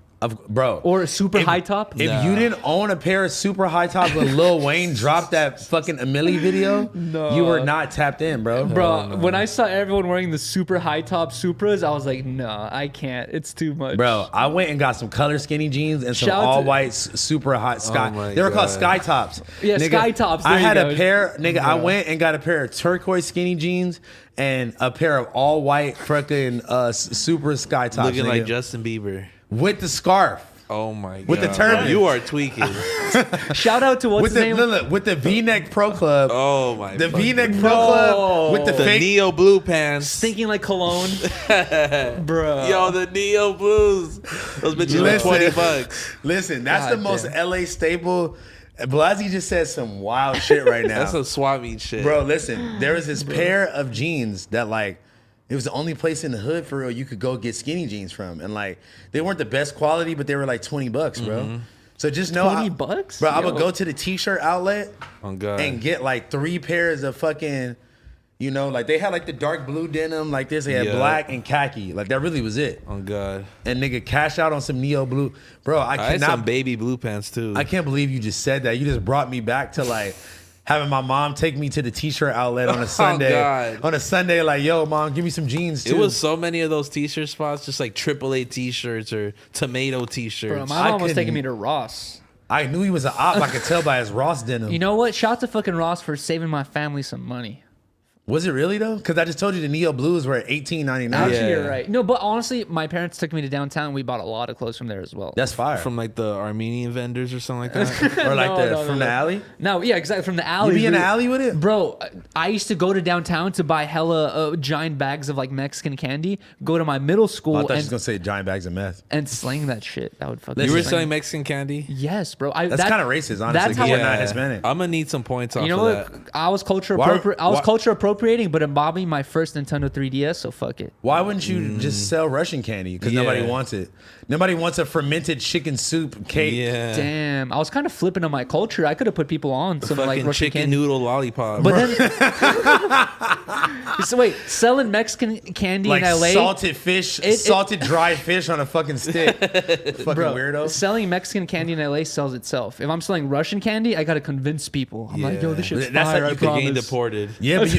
Bro. Or a super high top? If you didn't own a pair of super high tops when Lil Wayne dropped that fucking Amelie video, you were not tapped in, bro. Bro, when I saw everyone wearing the super high top Supras, I was like, no, I can't. It's too much. Bro, I went and got some color skinny jeans and some all white super hot sky. They were called sky tops. Yeah, nigga, sky tops. I had a pair, nigga. I went and got a pair of turquoise skinny jeans and a pair of all white fucking super sky tops. Looking like Justin Bieber. With the scarf. Oh my god. With the turban. You are tweaking. Shout out to what's his name? With the V-neck Pro Club. Oh my god. The V-neck Pro Club with the fake Neo Blue pants. Stinking like cologne. Bro. Yo, the Neo Blues. Those bitches are $20. Listen, that's the most LA staple. Blasey just said some wild shit right now. That's some swap meet shit. Bro, listen, there was this pair of jeans that like, it was the only place in the hood for real you could go get skinny jeans from. And like, they weren't the best quality, but they were like $20, bro. So just know, $20? Bro, I would go to the t-shirt outlet and get like 3 pairs of fucking, you know, like they had like the dark blue denim like this. They had black and khaki. Like that really was it. Oh god. And nigga cash out on some Neo Blue. Bro, I had some baby blue pants too. I can't believe you just said that. You just brought me back to like having my mom take me to the t-shirt outlet on a Sunday. God. On a Sunday, like, yo, mom, give me some jeans too. It was so many of those t-shirt spots, just like AAA t-shirts or tomato t-shirts. Bro, my mom was taking me to Ross. I knew he was an op. I could tell by his Ross denim. You know what? Shout out to fucking Ross for saving my family some money. Was it really though? Because I just told you the Neo Blues were at $18.99. Actually, you're right. No, but honestly, my parents took me to downtown. And we bought a lot of clothes from there as well. That's fire. From like the Armenian vendors or something like that. Or like from the alley? No, yeah, exactly. From the alley. You be in the alley with it? Bro, I used to go to downtown to buy hella giant bags of like Mexican candy, go to my middle school I thought you was going to say giant bags of meth. and sling that shit. That would fucking You were sling. selling Mexican candy? Yes, bro. That's kind of racist, honestly. That's how You're not Hispanic. I'm gonna need some points off You know of what? that. I was culture appropriating, but it bought me my first Nintendo 3DS, so fuck it. Why wouldn't you just sell Russian candy? Because nobody wants it. Nobody wants a fermented chicken soup cake. Yeah. Damn, I was kind of flipping on my culture. I could have put people on some like Russian chicken candy. noodle lollipop. But then, so wait, selling Mexican candy Like in LA, salted fish, salted dry fish on a fucking stick. Fucking bro, weirdo. selling Mexican candy in LA sells itself. If I'm selling Russian candy, I gotta convince people. I'm like, yo, this shit's That's fire. like I you could Getting promise. deported. Yeah, but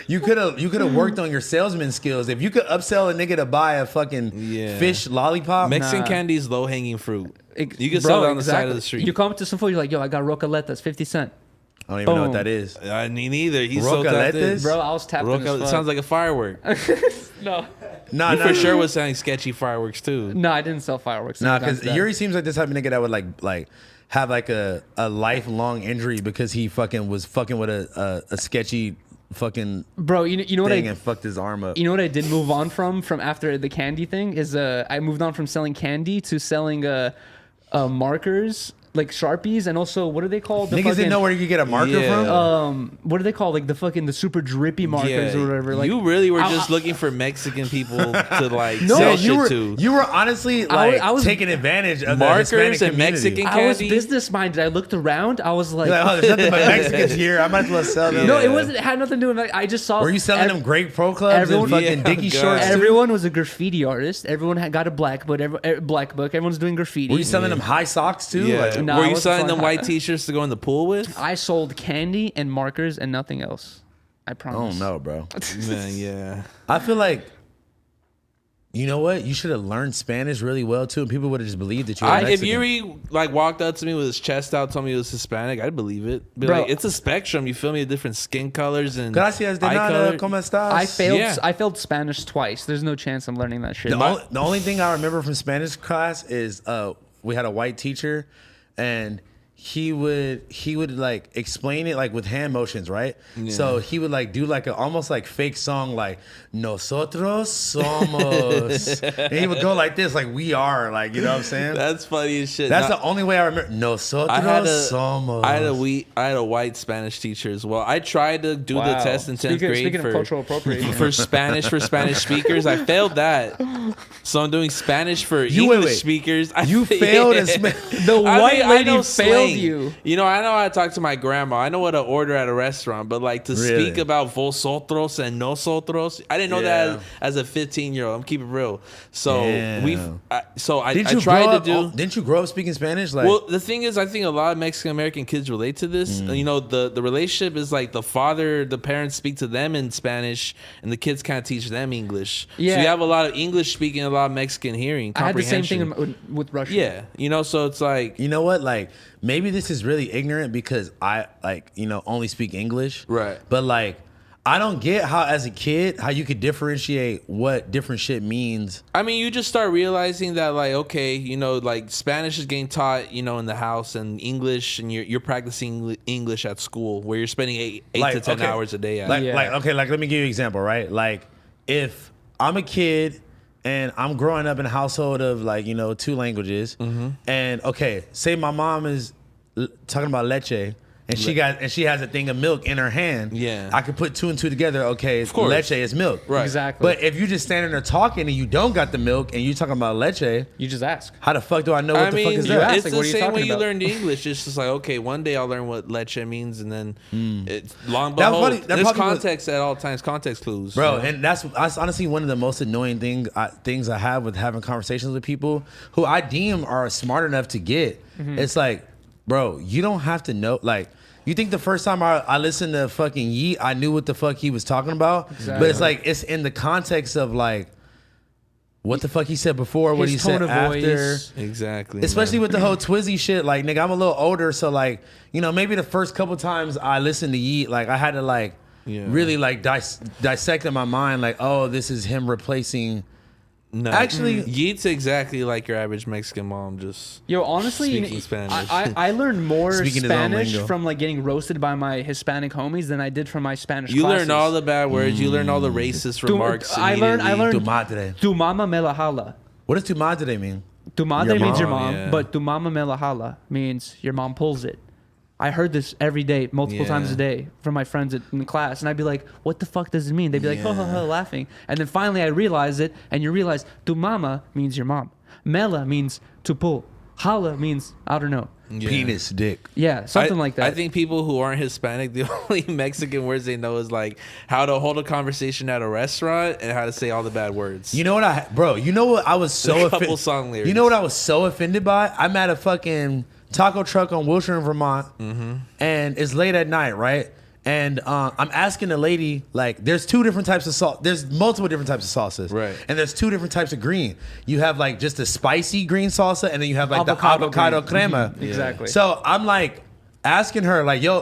you could have worked on your salesman skills. If you could upsell a nigga to buy a fucking fish lollipop. Mexican candy is low hanging fruit. You can sell it on the side of the street. You come up to some food, you're like, yo, I got rocaletas, 50 cents. I don't even know what that is. Me neither. He's so tapped in. Bro, I was tapping as It fuck. sounds like a firework. No. You for sure was selling sketchy fireworks too. No, I didn't sell fireworks. Nah, because Yuri seems like this type of nigga that would like have like a lifelong injury because he fucking was fucking with a sketchy fucking bro, you know what and fucked his arm up. You know what I did move on from after the candy thing is I moved on from selling candy to selling markers. Like Sharpies, and also what are they called? Niggas didn't know where you could get a marker from. What are they called? Like the super drippy markers or whatever. Like you really were just looking for Mexican people to like sell shit to. You were honestly like I was taking advantage of markers the Hispanic and community. Mexican candy. I was business minded. I looked around. I was like, oh, there's nothing but Mexicans here. I might as well sell them. no, it wasn't. It had nothing to do with that. I just saw. Were you selling them Great Pro Clubs everyone- and fucking Dickie shorts? Too? Everyone was a graffiti artist. Everyone had got a black book. Everyone's doing graffiti. Were you selling them high socks too? Yeah. Like, No, were I you wasn't selling them selling white t-shirts to go in the pool with? I sold candy and markers and nothing else. I promise. oh no, bro. Man, yeah. I feel like, you know what? You should have learned Spanish really well too, and people would have just believed that you were If Mexican. Yuri like walked up to me with his chest out, told me he was Hispanic, I'd believe it. Be Bro. like, it's a spectrum. You feel me? Different skin colors and Gracias de eye nada, color. ¿cómo estás? I failed Spanish twice. There's no chance I'm learning that shit. The only thing I remember from Spanish class is we had a white teacher, and he would like explain it like with hand motions, right? Yeah. So he would like do like a almost like fake song like nosotros somos, and he would go like this, like we are, like, you know what I'm saying? That's funny as shit. That's the only way I remember. Nosotros somos. I had a white Spanish teacher as well. I tried to do the test in 10th grade Speaking of cultural appropriation. for Spanish speakers. I failed that. So I'm doing Spanish for You- wait, English wait. speakers. You failed in The white I lady know failed slang. you. You know, I know how to talk to my grandma. I know what to order at a restaurant, but like to Really? speak about vosotros and nosotros, I didn't know that as a 15-year-old. I'm keeping it real. So Damn. I Didn't you tried grow to up? do. Didn't you grow up speaking Spanish? Like, Well, the thing is, I think a lot of Mexican American kids relate to this. You know, the relationship is like the parents speak to them in Spanish, and the kids kind of teach them English. Yeah. So you have a lot of English speaking, a lot of Mexican hearing. I had the same thing comprehension. with Russian. Yeah, you know, so it's like you know what? Like, maybe this is really ignorant because I only speak English. Right. But like, I don't get how, as a kid, how you could differentiate what different shit means. I mean, you just start realizing that, like, okay, you know, like Spanish is getting taught, you know, in the house, and English, and you're practicing English at school, where you're spending eight to 10 hours a day at. Like, let me give you an example, right? Like, if I'm a kid and I'm growing up in a household of like, 2 languages, and okay, say my mom is talking about leche. And she has a thing of milk in her hand. Yeah. I could put 2 and 2 together. Okay, course. leche is milk. Right. Exactly. But if you just standing there talking and you don't got the milk and you talking about leche, You just ask. how the fuck do I know what the fuck is you that? ask, it's like, the what are you same way talking you about? learned English. It's just like, okay, one day I'll learn what leche means, and then it's long That behold, probably- that there's probably was- context at all times, context clues. Bro, you know? and that's honestly one of the most annoying things I have with having conversations with people who I deem are smart enough to get. It's like, bro, you don't have to know. Like, you think the first time I listened to fucking Yeet, I knew what the fuck he was talking about? Exactly. But it's like, it's in the context of like, what the fuck he said before, what His he said tone of after. voice. Exactly. Especially man. with the whole Twizzy shit. Like, nigga, I'm a little older, so like, maybe the first couple times I listened to Yeet, like, I had to like really like dissect in my mind, like, oh, this is him replacing. No, Actually- Yeet's exactly like your average Mexican mom, just Yo, honestly, Speaking Spanish. I learned more Speaking his own Spanish lingo. from like getting roasted by my Hispanic homies than I did from my Spanish you classes. learn all the bad words. You learn all the racist remarks. I learned Tu madre. Tu mama me la jala. What does tu madre mean? Tu madre Your means your mom, mom, yeah. but tu mama me la jala means your mom pulls it. I heard this every day, multiple times a day from my friends in class. And I'd be like, what the fuck does it mean? They'd be like, ho, ho, ho, laughing. And then finally I realized it. And you realize tu mama means your mom. Mela means to pull. Hala means, I don't know. Yeah. Penis, dick. Yeah, something like that. I think people who aren't Hispanic, the only Mexican words they know is like how to hold a conversation at a restaurant and how to say all the bad words. You know what you know what I was so A couple song lyrics. You know what I was so offended by? I'm at a fucking taco truck on Wilshire in Vermont, and it's late at night, right? And I'm asking the lady, like, there's 2 different types of salt. There's multiple different types of sauces. Right. And there's 2 different types of green. You have, like, just the spicy green salsa, and then you have, like, Avocado the avocado green. crema. Exactly. So I'm, like, asking her, like, yo,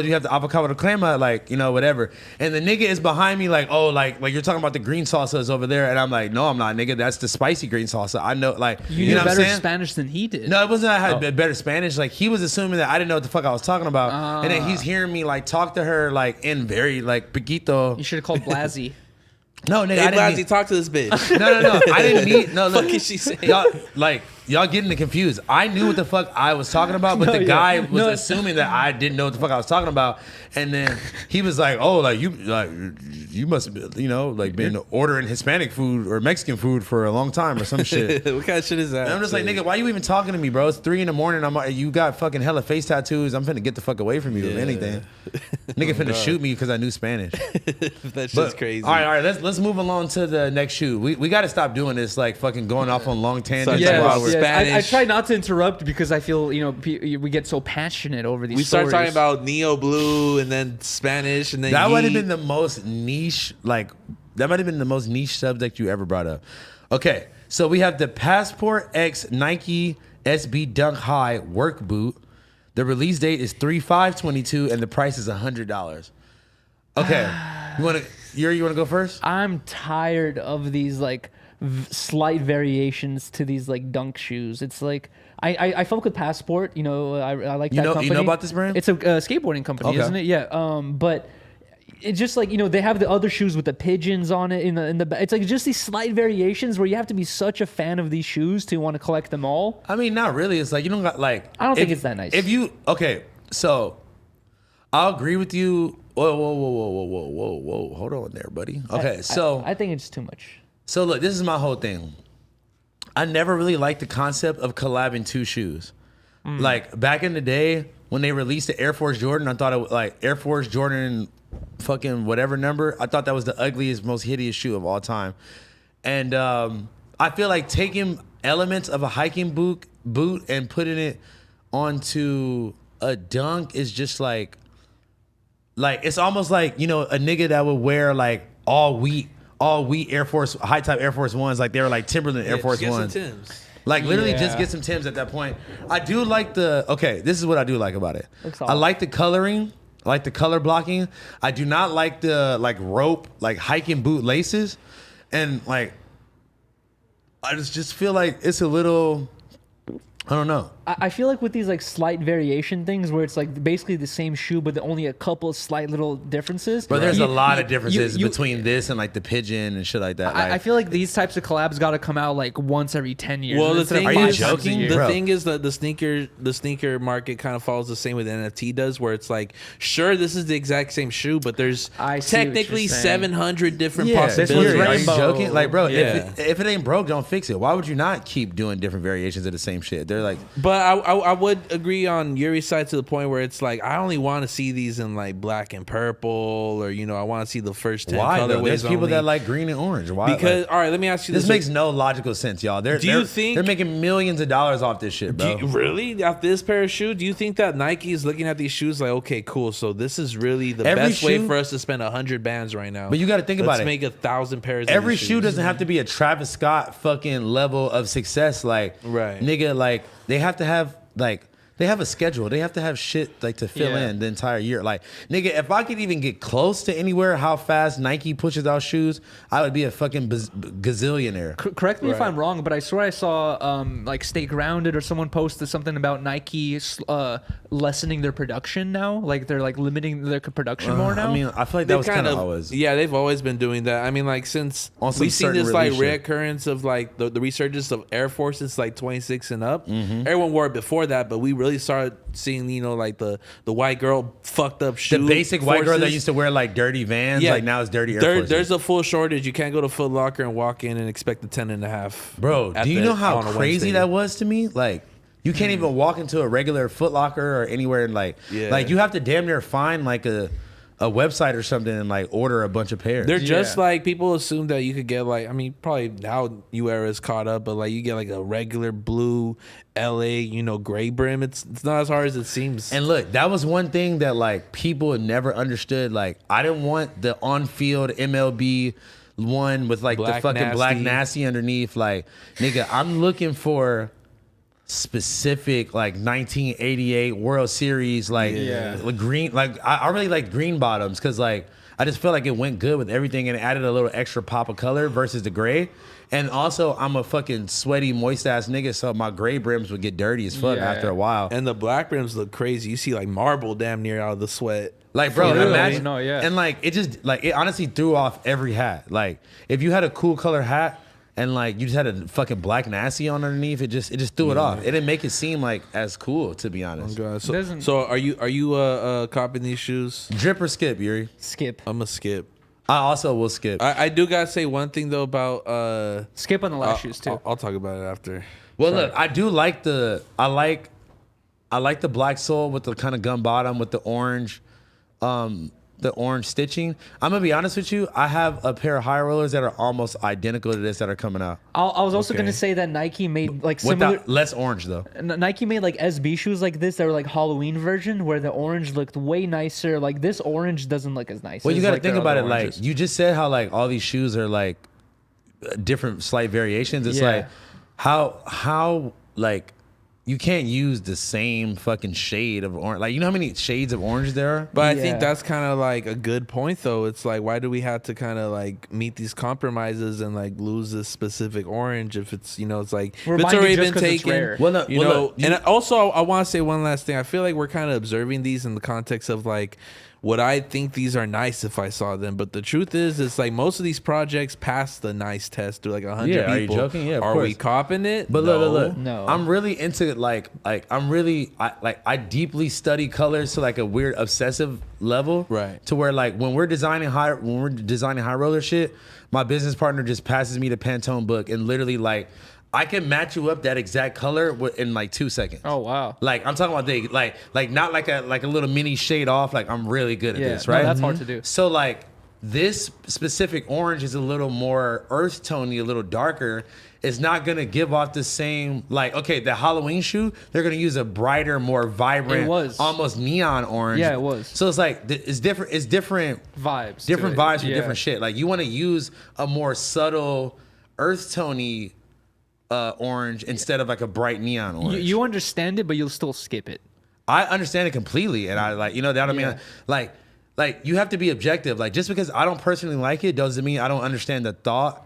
do you have the avocado crema? Like, whatever. And the nigga is behind me, like, oh, like you're talking about the green salsas over there. And I'm like, no, I'm not, nigga. That's the spicy green salsa. I know, like, you know knew what I'm better saying? Spanish than he did. No, it wasn't that I had better Spanish. Like, he was assuming that I didn't know what the fuck I was talking about. And then he's hearing me, like, talk to her, like, in very, like, Piquito. You should have called Blasey. No, nigga, Hey, I didn't Blasey, need, talk to this bitch. no. I didn't need, no, look. What is she saying? Y'all getting it confused. I knew what the fuck I was talking about, but No, the yeah. guy was No. assuming that I didn't know what the fuck I was talking about. And then he was like, oh, you must have, been ordering Hispanic food or Mexican food for a long time or some shit. What kind of shit is that? And I'm just like, nigga, why you even talking to me, bro? It's 3 a.m. You got fucking hella face tattoos. I'm finna get the fuck away from you, if anything. Nigga finna shoot me because I knew Spanish. That shit's But, crazy. All right. Let's move along to the next shoot. We got to stop doing this, like fucking going off on long tangents. Yeah, while we're- Spanish. I try not to interrupt because I feel we get so passionate over these. We start stories. talking about Neo Blue and then Spanish and then That might have Yeet. been the most niche, subject you ever brought up. Okay, so we have the Passport X Nike SB Dunk High work boot. The release date is 3/5/22, and the price is $100. Okay, you wanna go first? I'm tired of these like slight variations to these like dunk shoes. It's like I fuck with Passport. I like that company. You know about this brand? It's a skateboarding company, Okay. isn't it? Yeah. But it's just like they have the other shoes with the pigeons on it in the back. It's like just these slight variations where you have to be such a fan of these shoes to want to collect them all. I mean, not really. It's like you don't got like. I don't think it's that nice. So I'll agree with you. Whoa. Hold on there, buddy. Okay, I so think it's too much. So look, this is my whole thing. I never really liked the concept of collabing two shoes. Like back in the day when they released the Air Force Jordan, I thought it was like Air Force Jordan fucking whatever number. I thought that was the ugliest, most hideous shoe of all time. And I feel like taking elements of a hiking boot and putting it onto a dunk is just like it's almost like, you know, a nigga that would wear like all wheat Air Force, high top Air Force Ones, like they were like Timberland Air Force Ones. Like literally just get some Timbs at that point. I do like this is what I do like about it. I like the coloring. I like the color blocking. I do not like the like rope, like hiking boot laces. And like, I just feel like it's a little, I don't know. I feel like with these like slight variation things where it's like basically the same shoe but only a couple slight little differences. But there's a lot of differences between this and like the pigeon and shit like that. I feel like these types of collabs got to come out like once every 10 years. Well, the thing is, the thing is that the sneaker market kind of follows the same way the NFT does, where it's like, sure, this is the exact same shoe, but there's technically 700 different possibilities. Are you joking? Like, bro, if it ain't broke, don't fix it. Why would you not keep doing different variations of the same shit? They're like, but I would agree on Yuri's side to the point where it's like I only want to see these in like black and purple, or you know, I want to see the first 10 why, colorways. There's people that like green and orange. Why? Because all right, let me ask you this makes no logical sense, y'all. Do you think they're making millions of dollars off this shit, bro? Really? Off this pair of shoes? Do you think that Nike is looking at these shoes like, okay, cool, so this is really the best way for us to spend 100 bands right now? But you got to think about it. Let's make 1,000 pairs. Every shoe doesn't have to be a Travis Scott fucking level of success. Like, nigga, like they have to have like. They have a schedule. They have to have shit like to fill in the entire year. Like, nigga, if I could even get close to anywhere how fast Nike pushes out shoes, I would be a fucking gazillionaire. Correct me if I'm wrong, but I swear I saw like Stay Grounded or someone posted something about Nike lessening their production now. Like they're like limiting their production more now. I mean, I feel like that was kind of always. Yeah, they've always been doing that. I mean, like since we've seen this like reoccurrence of like the resurgence of Air Forces like 26 and up. Everyone wore it before that, but we really started seeing, you know, like the white girl fucked up shoe. The basic white girl that used to wear like dirty Vans, like now it's dirty Air Forces. There's a full shortage. You can't go to Foot Locker and walk in and expect a 10.5. Bro, do you know how crazy that was to me? Like, you can't even walk into a regular Foot Locker or anywhere and like you have to damn near find like a website or something and like order a bunch of pairs. They're just like, people assume that you could get like, I mean, probably now New Era is caught up, but like you get like a regular blue LA, you know, gray brim. It's not as hard as it seems. And look, that was one thing that like people never understood. Like, I didn't want the on-field MLB one with like the fucking black nasty underneath. Like, nigga, I'm looking for specific like 1988 World Series like green, like I really like green bottoms because like I just feel like it went good with everything and it added a little extra pop of color versus the gray. And also I'm a fucking sweaty moist ass nigga, so my gray brims would get dirty as fuck after a while. And the black brims look crazy. You see like marble damn near out of the sweat. Like, bro, imagine and like it just like it honestly threw off every hat. Like if you had a cool color hat and like you just had a fucking black nasty on underneath, it just threw it off. It didn't make it seem like as cool, to be honest. Oh, so are you copying these shoes? Drip or skip, Yuri? Skip. I'm a skip. I also will skip. I do gotta say one thing though about skip on the last shoes too. I'll talk about it after. Well, look, I do like I like the black sole with the kind of gum bottom with the orange stitching. I'm gonna be honest with you. I have a pair of high rollers that are almost identical to this that are coming out. I was also gonna say that Nike made like similar, less orange though. Nike made like SB shoes like this that were like Halloween version where the orange looked way nicer. Like this orange doesn't look as nice. Well, you got to like think about it. Oranges. Like you just said, how like all these shoes are like different slight variations. It's like how like. You can't use the same fucking shade of orange. Like, you know how many shades of orange there are? But I think that's kind of like a good point, though. It's like, why do we have to kind of like meet these compromises and like lose this specific orange if it's, you know, it's like, if it's already been taken. Well, no, you know, and also I want to say one last thing. I feel like we're kind of observing these in the context of like, would I think these are nice if I saw them? But the truth is, it's like most of these projects pass the nice test through like 100 people. Are you joking? Yeah, of Are course. we copping it? But look. No. I'm really into I deeply study colors to like a weird obsessive level. Right. To where like when we're designing high roller shit, my business partner just passes me the Pantone book and literally like I can match you up that exact color in like 2 seconds. Oh wow. Like I'm talking about like not like a little mini shade off. Like I'm really good at this, right? No, that's hard to do. So like this specific orange is a little more earth toney, a little darker. It's not gonna give off the same like the Halloween shoe. They're gonna use a brighter, more vibrant, almost neon orange. Yeah, it was. So it's like it's different. It's different vibes. Different vibes for different shit. Like you want to use a more subtle earth toney orange instead of like a bright neon orange. You understand it, but you'll still skip it. I understand it completely, and I like that. I mean, like you have to be objective. Like just because I don't personally like it doesn't mean I don't understand the thought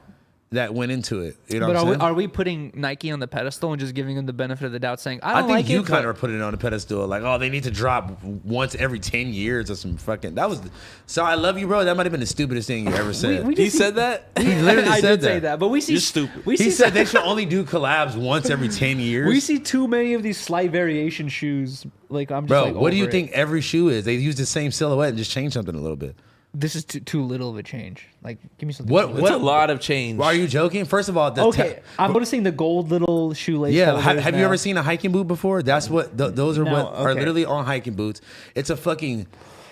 that went into it. You know what I'm saying? Are we putting Nike on the pedestal and just giving them the benefit of the doubt, saying I think like you it, kind of are putting it on the pedestal, like they need to drop once every 10 years or some fucking. That was so. I love you, bro. That might have been the stupidest thing you ever said. He said that. He literally I said did say that, but we see You're stupid. He said they should only do collabs once every 10 years. We see too many of these slight variation shoes. Like I'm just bro. like, What do you over think every shoe is? They use the same silhouette and just change something a little bit. This is too little of a change. Like, give me something. It's a lot of change. Are you joking? First of all, I'm noticing the gold little shoelace. Yeah, have you ever seen a hiking boot before? That's what those are. No, what are literally on hiking boots. It's a fucking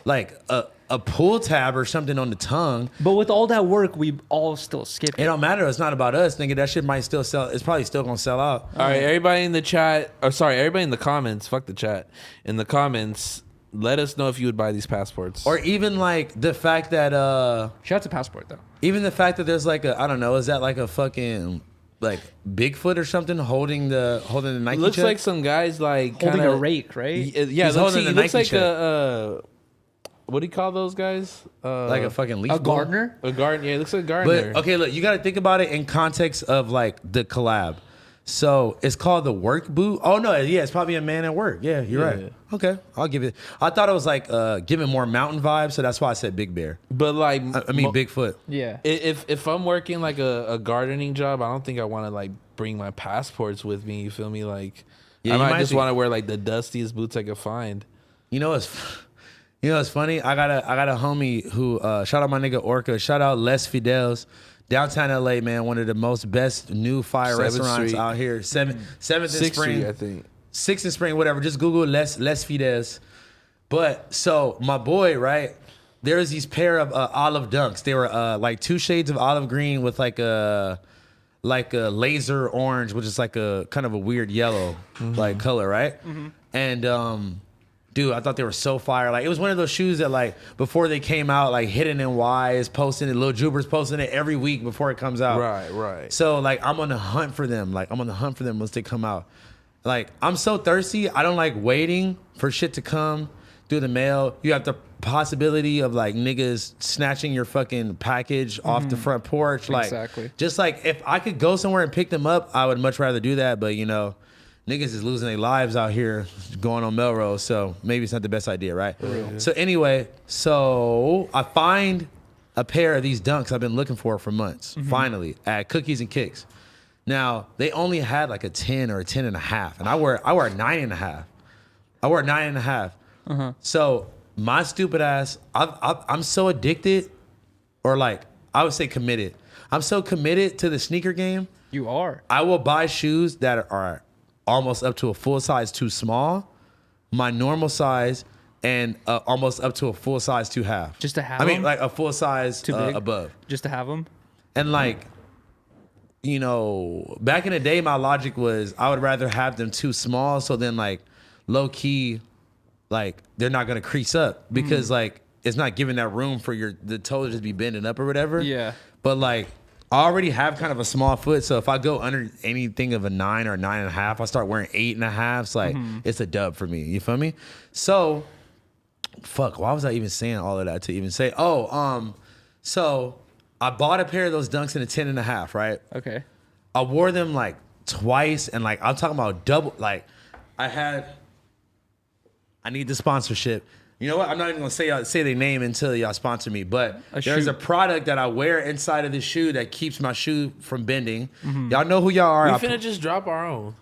like a pull tab or something on the tongue. But with all that work, we all still skip it. It don't matter. It's not about us, nigga. That shit might still sell. It's probably still gonna sell out. All right, everybody in the chat. Everybody in the comments. Fuck the chat. In the comments, let us know if you would buy these passports. Or even like the fact that shout out to Passport though. Even the fact that there's like I don't know, is that like a fucking like Bigfoot or something holding the Nike looks check? like some guys like holding a rake, right? Yeah, he's holding the looks Nike like check. What do you call those guys? Like a fucking leaf A blower? gardener? A garden. Yeah, it looks like a gardener. But okay, look, you got to think about it in context of like the collab. So it's called the work boot. Oh no, yeah, it's probably a man at work. Yeah, you're right. Okay, I'll give it. I thought it was like giving more mountain vibes, so that's why I said Big Bear. But like, I mean Bigfoot. Yeah. If I'm working like a gardening job, I don't think I want to like bring my passports with me. You feel me? Like, Yeah, I you might might just be- want to wear like the dustiest boots I could find. You know it's funny. I got a homie who shout out my nigga Orca. Shout out Les Fidels. Downtown LA, man, one of the most best new fire 7th restaurants Street. out here. 7th and 6th Spring, Street, I think. 6th and Spring, whatever. Just Google Les Fidels. But so my boy, right? There's these pair of olive dunks. They were like 2 shades of olive green with like a laser orange, which is like a kind of a weird yellow like color, right? And dude, I thought they were so fire. Like it was one of those shoes that like before they came out, like Hidden NY is posting it, Lil Juber's posting it every week before it comes out. Right. So like I'm on the hunt for them. Like I'm on the hunt for them once they come out. Like I'm so thirsty. I don't like waiting for shit to come through the mail. You have the possibility of like niggas snatching your fucking package off the front porch. Like Exactly. just like if I could go somewhere and pick them up, I would much rather do that. But you know, niggas is losing their lives out here going on Melrose, so maybe it's not the best idea, right? So anyway, so I find a pair of these dunks I've been looking for months, finally, at Cookies and Kicks. Now, they only had like a 10 or a 10 and a half, and I wear a 9.5. I wear a 9.5. So my stupid ass, I'm so addicted, or like, I would say committed. I'm so committed to the sneaker game. You are. I will buy shoes that are almost up to a full size too small, my normal size, and almost up to a full size too half. Just to have I mean, them? like a full size Too big? above. Just to have them. And like, you know, back in the day, my logic was I would rather have them too small, so then like low key, like they're not gonna crease up because like it's not giving that room for the toe to just be bending up or whatever. Yeah. But like, I already have kind of a small foot, so if I go under anything of a 9 or 9.5, I start wearing 8.5s. Like it's a dub for me. You feel me? So, fuck. Why was I even saying all of that to even say? So I bought a pair of those dunks in a 10.5, right? Okay. I wore them like twice, and like I'm talking about double. Like I need the sponsorship. You know what? I'm not even gonna say their name until y'all sponsor me. But there's a product that I wear inside of this shoe that keeps my shoe from bending. Y'all know who y'all are. We finna just drop our own.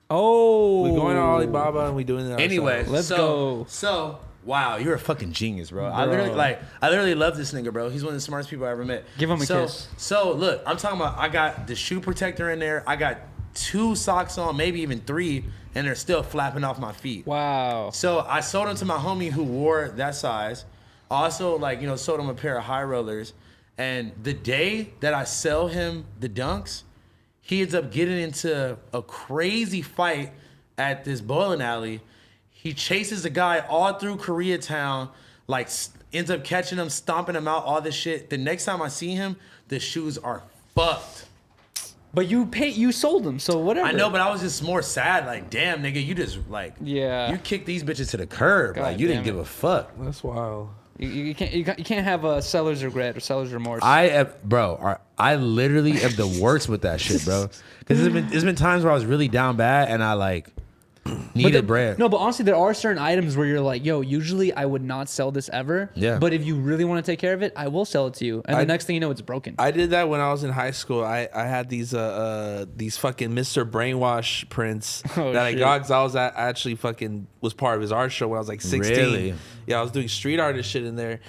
Oh. We're going to Alibaba and we doing it ourselves. Anyway, Let's go. So wow, you're a fucking genius, bro. I literally love this nigga, bro. He's one of the smartest people I ever met. Give him a kiss. So look, I'm talking about. I got the shoe protector in there. I got 2 socks on, maybe even 3, and they're still flapping off my feet. Wow. So I sold them to my homie who wore that size. Also, like, you know, sold him a pair of high rollers. And the day that I sell him the dunks, he ends up getting into a crazy fight at this bowling alley. He chases a guy all through Koreatown, like ends up catching him, stomping him out, all this shit. The next time I see him, the shoes are fucked. But you sold them, so whatever. I know, but I was just more sad. Like, damn, nigga, you just like, you kicked these bitches to the curb. God like, you didn't damn give it. a fuck. That's wild. You can't have a seller's regret or seller's remorse. I literally am the worst with that shit, bro. Because there's been times where I was really down bad and I like needed bread. No, but honestly, there are certain items where you're like, yo, usually I would not sell this ever. Yeah. But if you really want to take care of it, I will sell it to you. And the next thing you know, it's broken. I did that when I was in high school. I had these fucking Mr. Brainwash prints that I got because I was actually fucking was part of his art show when I was like 16. Really? Yeah, I was doing street artist shit in there.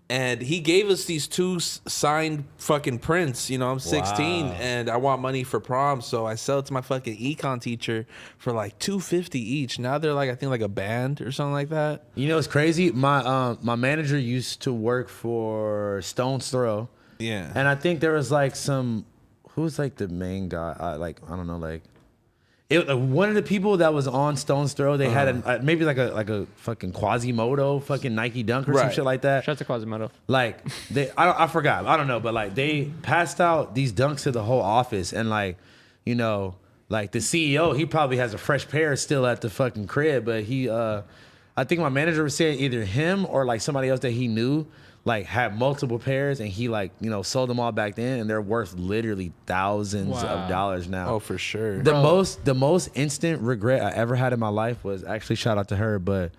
And he gave us these 2 signed fucking prints. You know, I'm 16 and I want money for prom. So I sell it to my fucking econ teacher for like $250 each. Now they're like, I think like a band or something like that. You know what's crazy? My manager used to work for Stone's Throw. Yeah. And I think there was like who's like the main guy? I don't know, like. One of the people that was on Stone's Throw, they had maybe like a fucking Quasimodo fucking Nike dunk or some shit like that. Shout out to Quasimodo. Like I forgot. I don't know, but like they passed out these dunks to the whole office, and like, you know, like the CEO, he probably has a fresh pair still at the fucking crib, but he I think my manager was saying either him or like somebody else that he knew like had multiple pairs, and he like, you know, sold them all back then, and they're worth literally thousands of dollars now. Oh, for sure. The most instant regret I ever had in my life was actually, shout out to her, but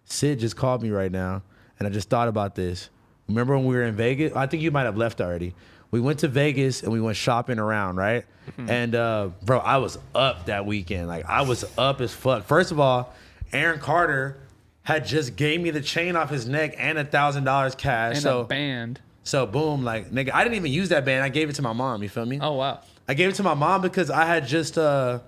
Sid just called me right now, and I just thought about this. Remember when we were in Vegas? I think you might have left already. We went to Vegas and we went shopping around, right? Mm-hmm. And bro, I was up that weekend. Like, I was up as fuck. First of all, Aaron Carter had just gave me the chain off his neck and $1,000 cash. And a band. So boom, like, nigga, I didn't even use that band. I gave it to my mom. You feel me? Oh wow. I gave it to my mom because I had just got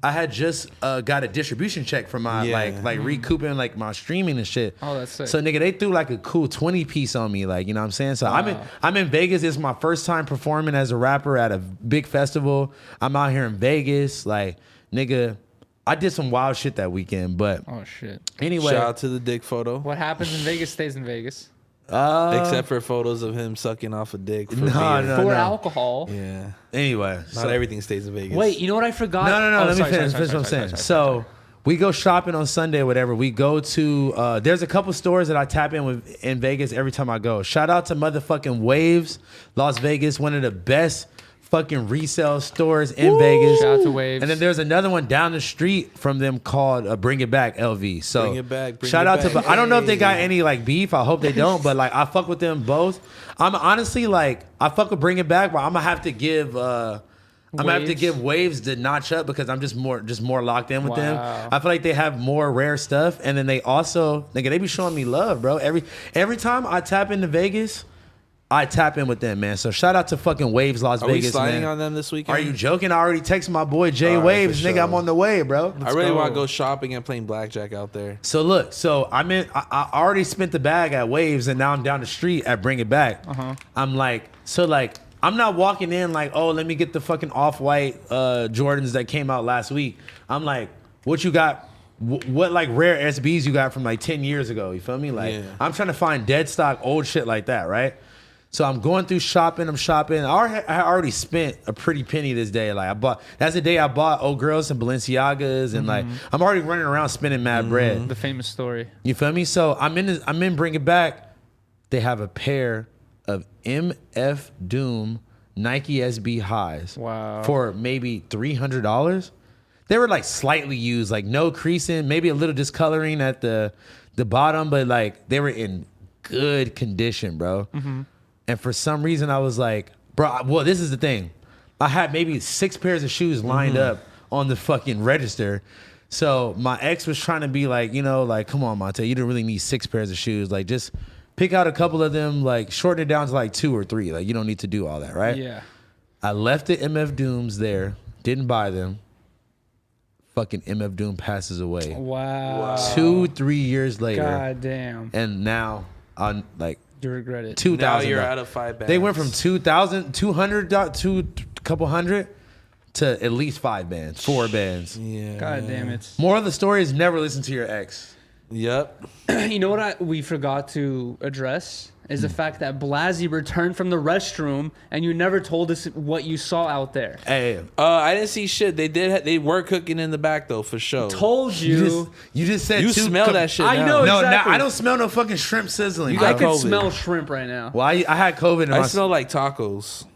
a distribution check from my like recouping like my streaming and shit. Oh, that's sick. So nigga, they threw like a cool 20 piece on me, like, you know what I'm saying? So I'm in Vegas. It's my first time performing as a rapper at a big festival. I'm out here in Vegas, like, nigga. I did some wild shit that weekend, but oh shit. Anyway, shout out to the dick photo. What happens in Vegas stays in Vegas. Except for photos of him sucking off a dick for alcohol. Yeah. Anyway, not everything stays in Vegas. Wait, you know what I forgot? No. Let me finish what I'm saying. So we go shopping on Sunday or whatever. We go to there's a couple stores that I tap in with in Vegas every time I go. Shout out to motherfucking Waves, Las Vegas, one of the best fucking resale stores in Vegas. Shout out to Waves. And then there's another one down the street from them called Bring It Back LV. So Bring It Back. Shout out to. I don't know if they got any like beef. I hope they don't. But like, I fuck with them both. I'm honestly like, I fuck with Bring It Back, but I'm gonna have to give. Waves the notch up because I'm just more locked in with them. I feel like they have more rare stuff, and then they also, nigga, they be showing me love, bro. Every time I tap into Vegas, I tap in with them, man. So shout out to fucking Waves Las Vegas, man. Are we sliding on them this weekend? Are you joking? I already texted my boy Jay Waves, nigga. Sure. I'm on the way, bro. I really want to go shopping and playing blackjack out there. So look, I already spent the bag at Waves, and now I'm down the street at Bring It Back. I'm like, I'm not walking in like, oh, let me get the fucking off-white Jordans that came out last week. I'm like, what you got? What like rare SBs you got from like 10 years ago? You feel me? Like, I'm trying to find dead stock, old shit like that, right? So I'm going through shopping. I'm shopping. I already spent a pretty penny this day. Like, that's the day I bought old girls and Balenciagas, and like, I'm already running around spending mad bread. The famous story. You feel me? So I'm in Bring It Back. They have a pair of MF Doom Nike SB highs. Wow. For maybe $300. They were like slightly used, like no creasing, maybe a little discoloring at the bottom, but like they were in good condition, bro. And for some reason I was like, bro, well, this is the thing. I had maybe 6 pairs of shoes lined up on the fucking register. So my ex was trying to be like, you know, like, come on, Monte, you don't really need 6 pairs of shoes. Like, just pick out a couple of them, like shorten it down to like 2 or 3. Like, you don't need to do all that, right? Yeah. I left the MF Dooms there, didn't buy them. fucking MF Doom passes away. Wow. 2-3 years later. God damn. And now on like You regret it. 2,000. Now 2,000. you're out of 5 bands. They went from 2,000, 200 to a couple hundred to at least 5 bands, 4 bands. Yeah. God damn it. More of the story is never listen to your ex. Yep. You know what we forgot to address is the fact that Blasey returned from the restroom and you never told us what you saw out there. Hey, I didn't see shit. They were cooking in the back though, for sure. Told you. you just said You smell that shit. I now. know. No, exactly. I don't smell no fucking shrimp sizzling. You bro. I got could COVID. smell shrimp right now. Well, I had COVID in I my smell like tacos.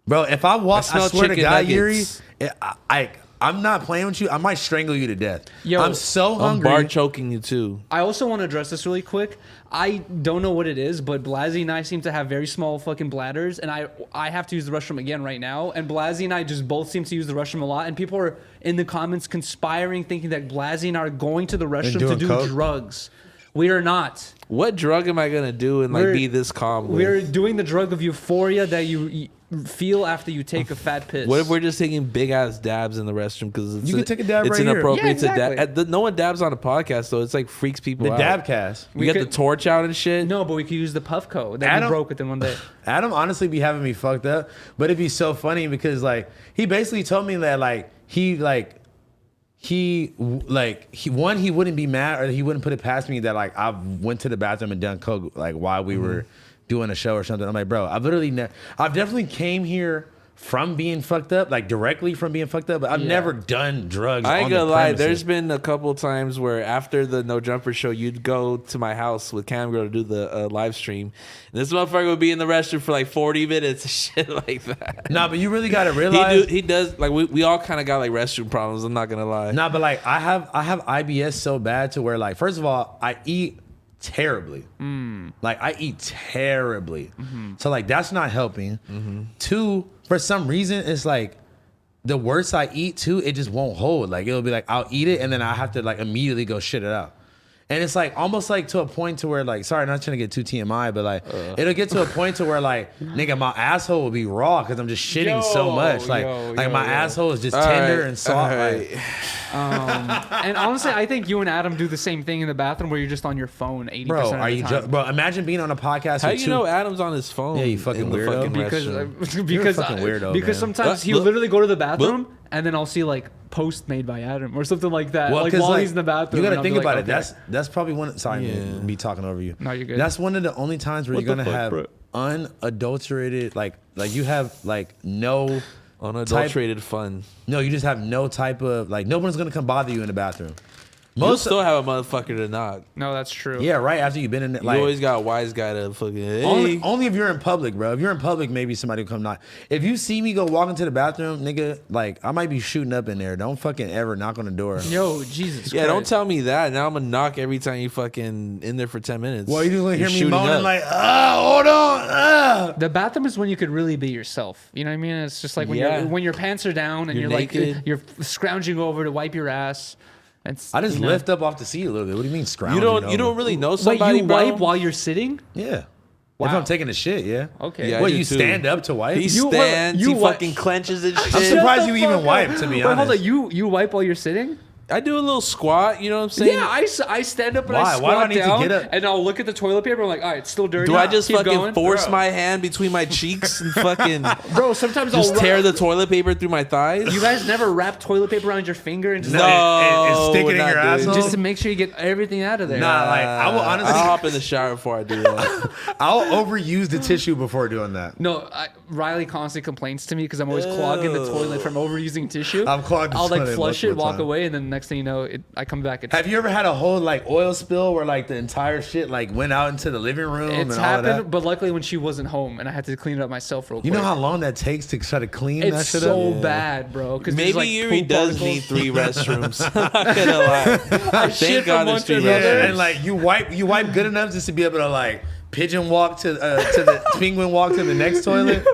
Bro, if I walk, I I, smell swear to chicken God, Yuri, nuggets. I'm not playing with you. I might strangle you to death. Yo, I'm so I'm hungry. bar choking you too. I also want to address this really quick. I don't know what it is, but Blasey and I seem to have very small fucking bladders, and I have to use the restroom again right now. And Blasey and I just both seem to use the restroom a lot, and people are in the comments conspiring, thinking that Blasey and I are going to the restroom to doing do coke? drugs. We are not. What drug am I gonna do and like be this calm with? We're doing the drug of euphoria that you feel after you take a fat piss. What if we're just taking big ass dabs in the restroom because You can take a dab it's right here. inappropriate Yeah, to exactly. no one dabs on a podcast though. It's like freaks people The out. dab cast. We We got could- the torch out and shit. No, but we could use the Puffco that Adam- we broke within one day. Adam honestly be having me fucked up, but it'd be so funny because like he basically told me that he wouldn't be mad or he wouldn't put it past me that like I went to the bathroom and done coke like while we were doing a show or something. I'm like, bro, I've definitely came here from being fucked up, like directly from being fucked up, but I've Yeah. never done drugs. I ain't on gonna the lie. premises. There's been a couple times where after the No Jumper show, you'd go to my house with Cam Girl to do the live stream. And this motherfucker would be in the restroom for like 40 minutes and shit like that. Nah, but you really gotta realize He does like we all kind of got like restroom problems. I'm not gonna lie. Nah, but like I have IBS so bad to where like first of all I eat terribly. Like I eat terribly. So like that's not helping. 2, for some reason it's like the worse I eat too, it just won't hold. Like it'll be like I'll eat it and then I have to like immediately go shit it out. And it's like almost like to a point to where like, sorry, not trying to get too TMI, but like it'll get to a point to where like, nigga, my asshole will be raw because I'm just shitting so much. Like my asshole is just tender and soft. Like, And honestly, I think you and Adam do the same thing in the bathroom where you're just on your phone 80% bro, of the are you time. bro? Imagine being on a podcast. How with you two, know Adam's on his phone? Yeah, you fucking in the weirdo. fucking because restroom? because fucking weirdo, because man. sometimes he'll literally go to the bathroom and then I'll see like post made by Adam or something like that. Well, like 'cause, while like, he's in the bathroom. you and gotta I'll be think like, about it. okay. That's probably one. Sorry, man, me talking over you. No, you're good. That's one of the only times where What you're the gonna fuck, have bro? unadulterated, like you have like no Unadulterated fun. No, you just have no type of like no one's gonna come bother you in the bathroom. You'll still have a motherfucker to knock. No, that's true. Yeah, right after you've been in it, You like always got a wise guy to fucking. Hey. only if you're in public, bro. If you're in public, maybe somebody will come knock. If you see me go walk into the bathroom, nigga, like I might be shooting up in there. Don't fucking ever knock on the door. Yo, Jesus Yeah, Christ. don't tell me that. Now I'm gonna knock every time you fucking in there for 10 minutes. Well, you just gonna hear me shooting moaning up. like, hold on, The bathroom is when you could really be yourself. You know what I mean? It's just like when your pants are down and You're you're naked. like you're scrounging over to wipe your ass. It's, I just you know. lift up off the seat a little bit. What do you mean scrounging? You don't really know Wait, somebody, you bro? wipe while you're sitting? Yeah. Wow. If I'm taking a shit, yeah. Okay. Yeah, I What, do you too. stand up to wipe? He You- stands. you he what- fucking clenches and shit. I'm surprised you Shut the even fuck wipe, up. to be Wait, hold honest. on. You wipe while you're sitting? I do a little squat. You know what I'm saying? Yeah, I stand up and Why? I Why do squat I need to down get up? and I'll look at the toilet paper. I'm like, all right, it's still dirty. Do I just Keep fucking going. force Bro. my hand between my cheeks and fucking Bro, sometimes just I'll tear the toilet paper through my thighs? You guys never wrap toilet paper around your finger and just No, like, and stick it we're in not your doing asshole? just to make sure you get everything out of there. Nah, like I will honestly, I'll hop in the shower before I do that. I'll overuse the tissue before doing that. No, Riley constantly complains to me because I'm always clogging the toilet from overusing tissue. I've clogged the I'll like toilet flush it, multiple walk times. away, and then next thing you know, I come back. It's Have you ever had a whole like oil spill where like the entire shit like went out into the living room and all of happened, that? but luckily when she wasn't home and I had to clean it up myself real quick. You know how long that takes to try to clean that it's shit so up? bad, bro. Because Maybe like Yuri poop does particles. need 3 restrooms. I'm not gonna lie. shit Thank from God one there's to 3 another. Yeah, restrooms. and like you wipe good enough just to be able to like pigeon walk to the penguin walk to the next toilet.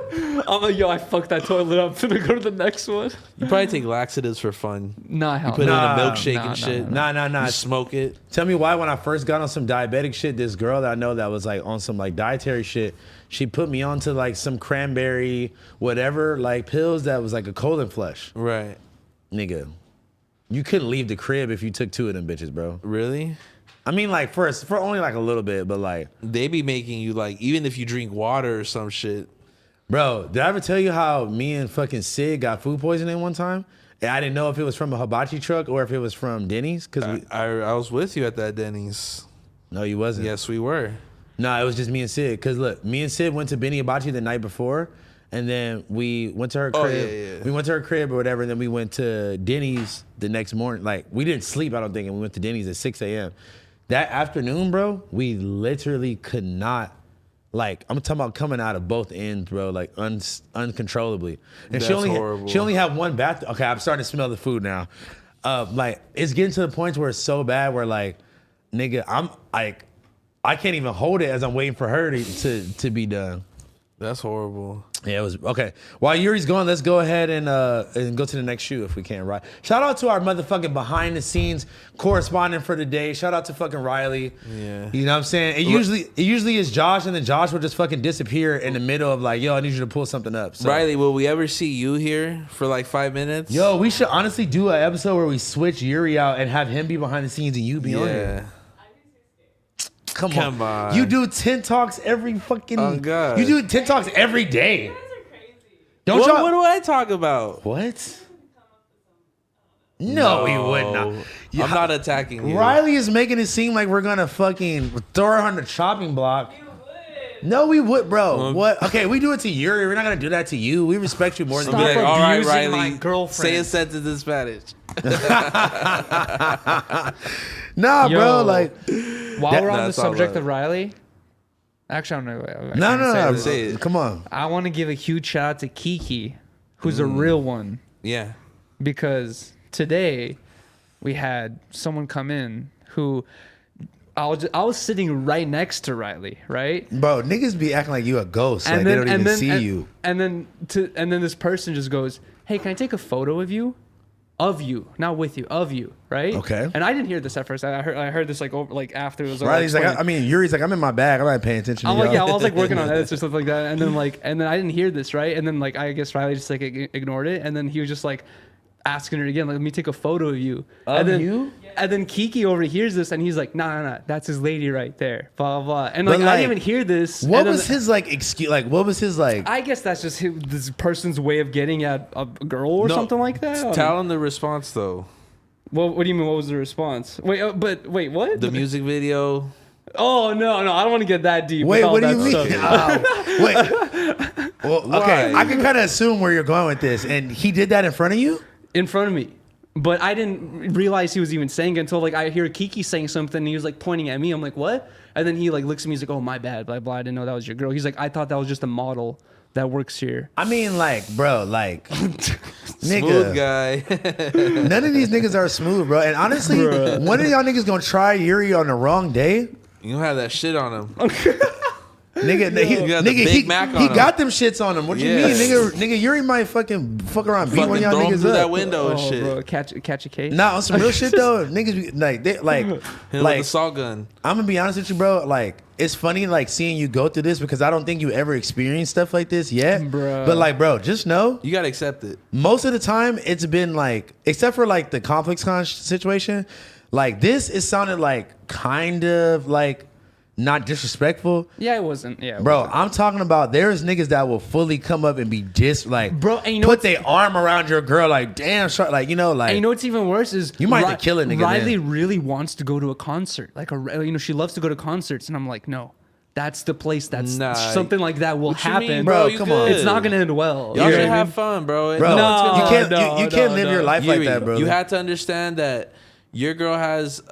I'm like, yo, I fucked that toilet up. I'm gonna go to the next one. You probably take laxatives for fun. Nah, hell Put no. it in a Nah. milkshake Nah, and shit. Nah. You smoke it. Tell me why when I first got on some diabetic shit, this girl that I know that was like on some like dietary shit, she put me onto like some cranberry whatever like pills that was like a colon flush. Right. Nigga. You couldn't leave the crib if you took 2 of them bitches, bro. Really? I mean, like for only like a little bit, but like They be making you like, even if you drink water or some shit. bro, did I ever tell you how me and fucking Sid got food poisoning one time? And I didn't know if it was from a hibachi truck or if it was from Denny's. Cause I was with you at that Denny's. no, you wasn't. Yes, we were. No, it was just me and Sid. Cause look, me and Sid went to Benny Hibachi the night before, and then we went to her crib. Oh, yeah. We went to her crib or whatever, and then we went to Denny's the next morning. Like we didn't sleep, I don't think, and we went to Denny's at 6 a.m. That afternoon, bro, we literally could not. Like I'm talking about coming out of both ends, bro, like uncontrollably. And That's horrible. she only had one bath. Okay, I'm starting to smell the food now. Like it's getting to the point where it's so bad where like, nigga, I'm like, I can't even hold it as I'm waiting for her to be done. That's horrible. Yeah, it was okay. While Yuri's gone, let's go ahead and go to the next shoe if we can, right? Shout out to our motherfucking behind the scenes correspondent for the day. Shout out to fucking Riley. Yeah. You know what I'm saying? It usually is Josh, and then Josh will just fucking disappear in the middle of like, yo, I need you to pull something up. So, Riley, will we ever see you here for like 5 minutes? yo, we should honestly do an episode where we switch Yuri out and have him be behind the scenes and you be on here. Come on. You do 10 talks every fucking. Oh, God. You do 10 talks every day. You guys are crazy. Don't What y'all? do I talk about? What? No, he would not. I'm not attacking you. Riley is making it seem like we're gonna fucking throw her on the chopping block. You would. No, we would, bro. What? Okay, we do it to Yuri. We're not gonna do that to you. We respect you more than I'll be Stop like, all right, abusing Riley, my girlfriend. say a sentence in Spanish. Nah, Yo. bro. Like, While we're on the That's all subject right. of Riley, actually, I don't know. no. Say it. Come on. I want to give a huge shout out to Kiki, who's a real one, Yeah. because today we had someone come in who I was sitting right next to Riley, right? Bro, niggas be acting like you a ghost. Like they don't even see you. And then this person just goes, "Hey, can I take a photo of you? Of you, not with you, of you, right?" Okay. And I didn't hear this at first. I heard this like over like after it was. Riley's like, explained. Yuri's like, I'm in my bag. I'm not paying attention to I'm y'all. like, yeah, I was like working on edits or stuff like that, and then I didn't hear this, right? And then like I guess Riley just like ignored it, and then he was just like asking her again, like, let me take a photo of you. Of and then, you? And then Kiki overhears this, and he's like, nah, that's his lady right there, blah, blah, blah. And like, But, I like, didn't even hear this. What and then- was his like excuse? Like, what was his like? I guess that's just this person's way of getting at a girl or No, something like that. Tell him the response though. What do you mean? What was the response? Wait, wait, what? The music video. Oh no, I don't want to get that deep. Wait, with all what do you that mean? stuff. Oh, wait. Well, okay, Why? I can kind of assume where you're going with this, and he did that in front of you. In front of me. But I didn't realize he was even saying it until like I hear Kiki saying something and he was like pointing at me. I'm like, what? And then he like looks at me, he's like, oh, my bad, blah, blah. I didn't know that was your girl. He's like, I thought that was just a model that works here. I mean, like, bro, like, Smooth nigga, guy. none of these niggas are smooth, bro. And honestly, Bruh. one of y'all niggas gonna try Yuri on the wrong day. You don't have that shit on him. Nigga, You got the Big Mac on he him. got them shits on him. What you Yeah. mean, nigga? Yuri might fucking fuck around, beat one of Fucking y'all throw him niggas through that up. window and Oh, shit. bro, catch a case. Nah, on some real shit though, niggas be like, they like, Hit him like, with the salt gun. I'm gonna be honest with you, bro. Like, it's funny, like, seeing you go through this because I don't think you ever experienced stuff like this yet. Bruh. But like, bro, just know, You gotta accept it. most of the time it's been like, except for like the ComplexCon situation, like this, it sounded like kind of like not disrespectful. Yeah, it wasn't. Yeah, it Bro, wasn't. I'm talking about there's niggas that will fully come up and be like, Bro, and you know put what's- their arm around your girl, like, damn, like, you know, like, And you know what's even worse is You might have to kill a nigga Riley then. really wants to go to a concert, like she loves to go to concerts, and I'm like, no, that's the place. That's Nah. something like that will What you happen, mean, Bro, You come on. good. It's not gonna end well. Y'all You know should what I have mean? fun, bro. bro, No, you can't, no, you can't no, live no. your life like Yuri, that, bro. You had to understand that your girl has,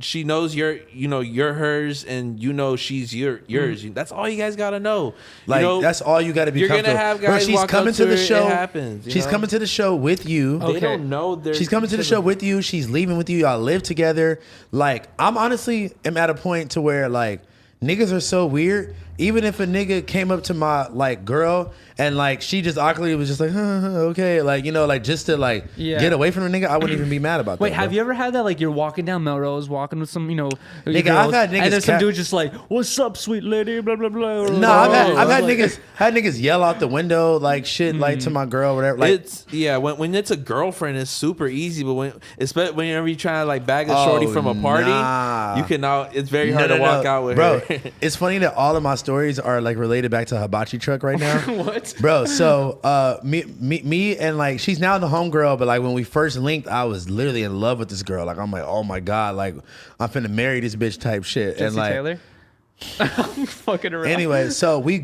she knows you're hers, and you know she's yours. That's all you guys gotta know. Like, You know, that's all you got to be you're gonna comfortable. have Bro, guys she's walk coming up to to the her, it show. happens, you She's know? coming to the show with you. They Okay. don't know. She's coming to the show with you. She's leaving with you. Y'all live together. Like, I'm honestly am at a point to where like niggas are so weird. even if a nigga came up to my like girl and like she just awkwardly was just like, okay, like, you know, like just to like get away from the nigga, I wouldn't even be mad about that. Wait, have you ever had that? Like you're walking down Melrose, walking with some, you know, nigga, girls, I've had niggas and there's some dude just like, "What's up, sweet lady?" Blah blah blah. No, I've had niggas yell out the window like shit, like to my girl, whatever. Like, it's when it's a girlfriend, it's super easy. But especially whenever you try to like bag a shorty from a party, you cannot. It's very hard to walk out with bro. her. It's funny that all of my stories are like related back to a hibachi truck right now. What, bro? So me and like she's now the homegirl, but like when we first linked, I was literally in love with this girl. Like I'm like, oh my god, like I'm finna marry this bitch type shit. Jesse and like Taylor? I'm fucking around. Anyway, so we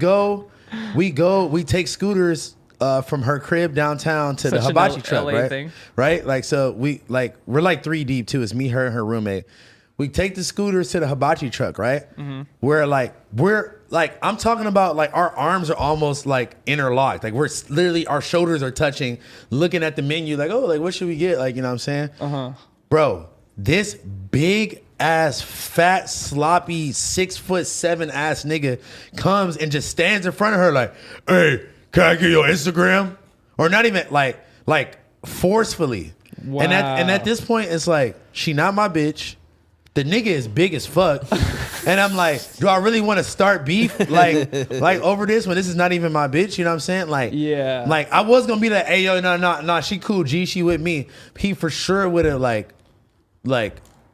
take scooters from her crib downtown to the hibachi truck, LA right? thing. Right? Like so we're like 3 deep too. It's me, her, and her roommate. We take the scooters to the hibachi truck, right? Mm-hmm. We're like I'm talking about like our arms are almost like interlocked. Like we're literally our shoulders are touching, looking at the menu like, oh, like what should we get? Like, you know what I'm saying? Uh-huh. Bro, this big ass fat sloppy 6'7" ass nigga comes and just stands in front of her like, hey, can I get your Instagram? Or not even like forcefully. Wow. And at this point it's like, she not my bitch. The nigga is big as fuck. And I'm like, do I really want to start beef like over this when this is not even my bitch? You know what I'm saying? Like, yeah. Like I was gonna be like, hey yo, no, she cool, G, she with me. He for sure would have like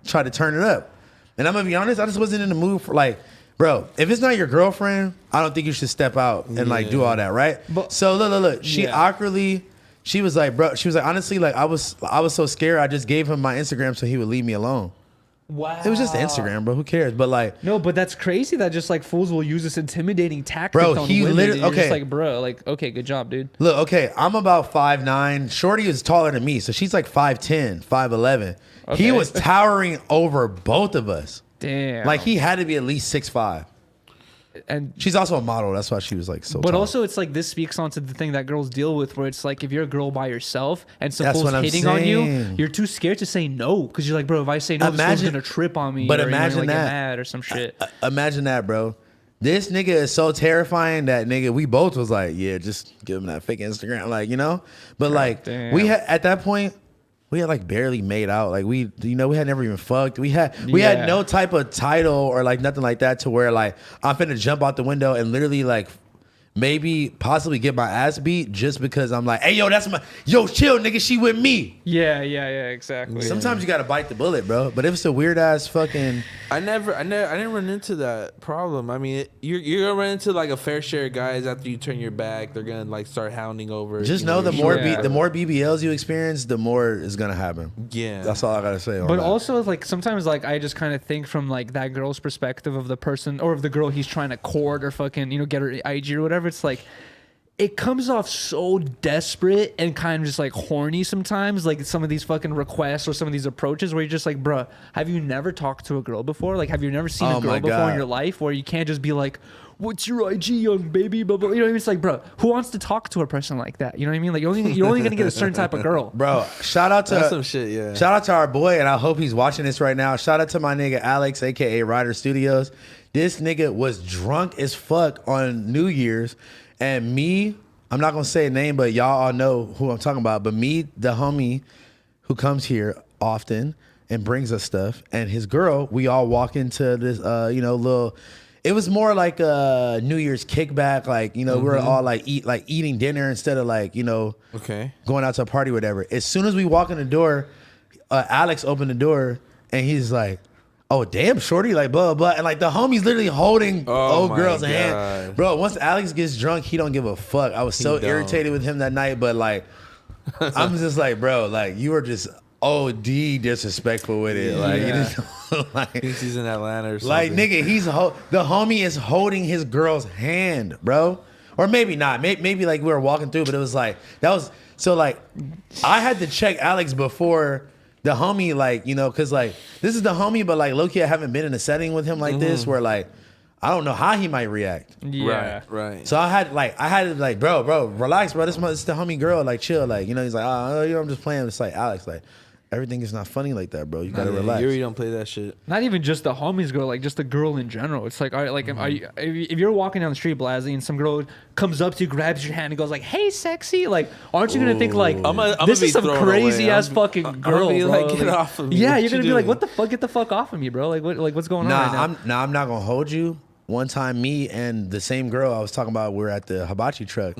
tried to turn it up. And I'm gonna be honest, I just wasn't in the mood for like, bro, if it's not your girlfriend, I don't think you should step out and like do all that, right? But, so look. She awkwardly, she was like, honestly, like I was so scared, I just gave him my Instagram so he would leave me alone. Wow. It was just Instagram, bro. Who cares? But like, no, but that's crazy that just like fools will use this intimidating tactic. Bro, on he women. literally You're just like, bro, like, okay, good job, dude. Look, okay, I'm about 5'9". Shorty is taller than me, so she's like 5'10", 5'11". Okay. He was towering over both of us. Damn. Like he had to be at least 6'5". And she's also a model. That's why she was like so. But tall. also, it's like this speaks onto the thing that girls deal with, where it's like if you're a girl by yourself and some That's fool's what I'm hitting on you, saying. you're too scared to say no because you're like, bro, if I say no, this fool's gonna trip on me. But or, imagine you know, that. get mad or some shit. Imagine that, bro. This nigga is so terrifying that nigga. We both was like, yeah, just give him that fake Instagram, like, you know. But like, we had at that point. We had like barely made out. Like we had never even fucked. We had no type of title or like nothing like that to where like I'm finna jump out the window and literally like maybe possibly get my ass beat just because I'm like, hey yo, chill nigga, she with me. Yeah, exactly. Sometimes you gotta bite the bullet, bro. But if it's a weird ass fucking, I didn't run into that problem. I mean, you're gonna run into like a fair share of guys after you turn your back. They're gonna like start hounding over. Just know the more BBLs you experience, the more is gonna happen. Yeah, that's all I gotta say. But also, like sometimes, like I just kind of think from like that girl's perspective of the person or of the girl he's trying to court or fucking get her IG or whatever. It's like it comes off so desperate and kind of just like horny sometimes, like some of these fucking requests or some of these approaches where you're just like, bruh, have you never talked to a girl before? Like, have you never seen a girl before in your life where you can't just be like, what's your IG, young baby? Blah, blah. You know what I mean? It's like, bro, who wants to talk to a person like that? You know what I mean? Like, you're only gonna get a certain type of girl. Bro, shout out to some shit, yeah. Shout out to our boy, and I hope he's watching this right now. Shout out to my nigga Alex, aka Ryder Studios. This nigga was drunk as fuck on New Year's, and me, I'm not gonna say a name, but y'all all know who I'm talking about. But me, the homie who comes here often and brings us stuff, and his girl, we all walk into this, little. It was more like a New Year's kickback, like, we were all like eating dinner instead of like, going out to a party or whatever. As soon as we walk in the door, Alex opened the door and he's like, oh damn, shorty, like blah blah, and like the homie's literally holding old girl's hand. Bro, once Alex gets drunk, he don't give a fuck. I was so irritated with him that night, but like I'm just like, bro, like you were just OD disrespectful with it. Like, you just, like he's in Atlanta or something. Like, nigga, the homie is holding his girl's hand, bro. Or maybe not. Maybe like we were walking through, but it was like so like I had to check Alex before the homie, like, because like this is the homie, but like low-key I haven't been in a setting with him like this where like I don't know how he might react. Yeah. Right. So I had to like, bro, relax, bro. This is the homie girl, like chill, like, he's like, I'm just playing. It's like Alex, like everything is not funny like that, bro. You gotta relax. Yuri don't play that shit. Not even just the homies girl, like just the girl in general. It's like, all right, like if you're walking down the street, Blasey, and some girl comes up to you, grabs your hand, and goes like, "Hey, sexy," like, aren't you gonna think like, this is some crazy ass fucking girl, be bro? like, get off of me. Yeah, What you're gonna you be like, doing? what the fuck? Get the fuck off of me, bro. Like, what's going on right now? I'm not gonna hold you. One time, me and the same girl I was talking about, we were at the hibachi truck.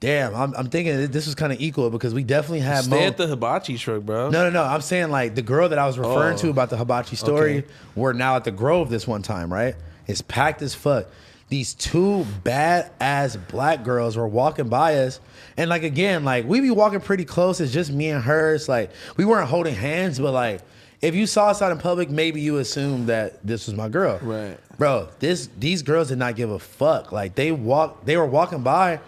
Damn, I'm thinking that this was kind of equal because we definitely had Stay at the hibachi truck, bro. No. I'm saying like the girl that I was referring to about the hibachi story, Okay. we're now at the Grove this one time, right? It's packed as fuck. These two badass black girls were walking by us. And like, again, like we be walking pretty close. It's just me and her. It's like, we weren't holding hands, but like, if you saw us out in public, maybe you assumed that this was my girl. Right. Bro, these girls did not give a fuck. Like they were walking by,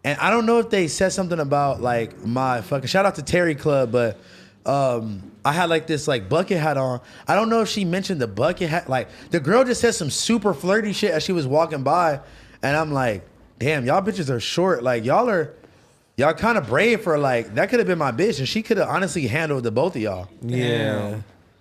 and I don't know if they said something about like my fucking shout out to Terry Club, but I had like this like bucket hat on. I don't know if she mentioned the bucket hat. Like the girl just said some super flirty shit as she was walking by, and I'm like, damn, y'all bitches are short. Like y'all kind of brave for like that could have been my bitch, and she could have honestly handled the both of y'all. Yeah.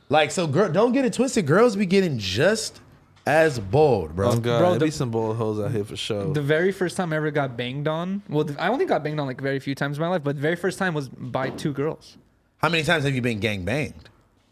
Like so, girl, don't get it twisted. Girls be getting just as bold, bro. Oh god, Bro, there be some bold hoes out here for sure. The very first time I ever got banged on, well, I only got banged on like very few times in my life, but the very first time was by two girls. How many times have you been gang banged?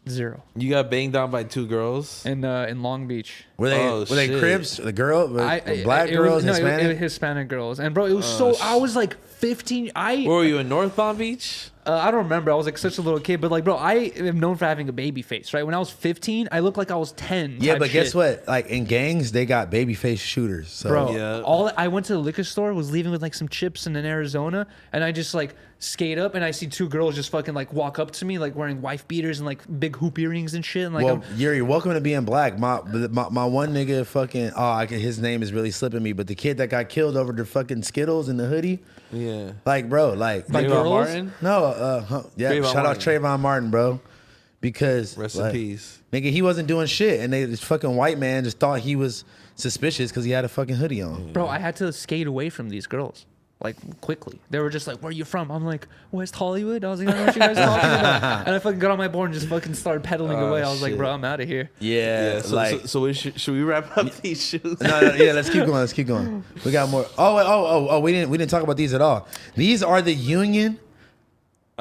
0. You got banged on by two girls. In Long Beach. Were they shit. Cribs? The girl, black it girls, was, Hispanic? It was Hispanic girls, and bro, it was I was like 15. Where were you in North Palm Beach? I don't remember. I was like such a little kid, but like, bro, I am known for having a baby face, right? When I was 15, I looked like I was 10. Yeah, type but guess shit. what? Like in gangs, they got baby face shooters. So Bro, Yeah. I went to the liquor store, was leaving with like some chips in Arizona, and I just like skate up and I see two girls just fucking like walk up to me like wearing wife beaters and like big hoop earrings and shit. And like, well, Yuri, welcome to being black. My one nigga fucking his name is really slipping me, but the kid that got killed over the fucking Skittles in the hoodie. Yeah. Like, bro, like By Trayvon girls? Martin? no, yeah, Trayvon shout out Martin. Trayvon Martin, bro. Because Rest in like, peace. nigga, he wasn't doing shit, and this fucking white man just thought he was suspicious because he had a fucking hoodie on. bro, I had to skate away from these girls. Like quickly, they were just like, "Where are you from?" I'm like, "West Hollywood." I was like, "I don't know what you guys are talking about," and I fucking got on my board and just fucking started pedaling away. I was like, shit. "Bro, I'm out of here." Yeah, So should we wrap up these shoes? no, yeah, let's keep going. Let's keep going. We got more. Oh, we didn't talk about these at all. These are the Union.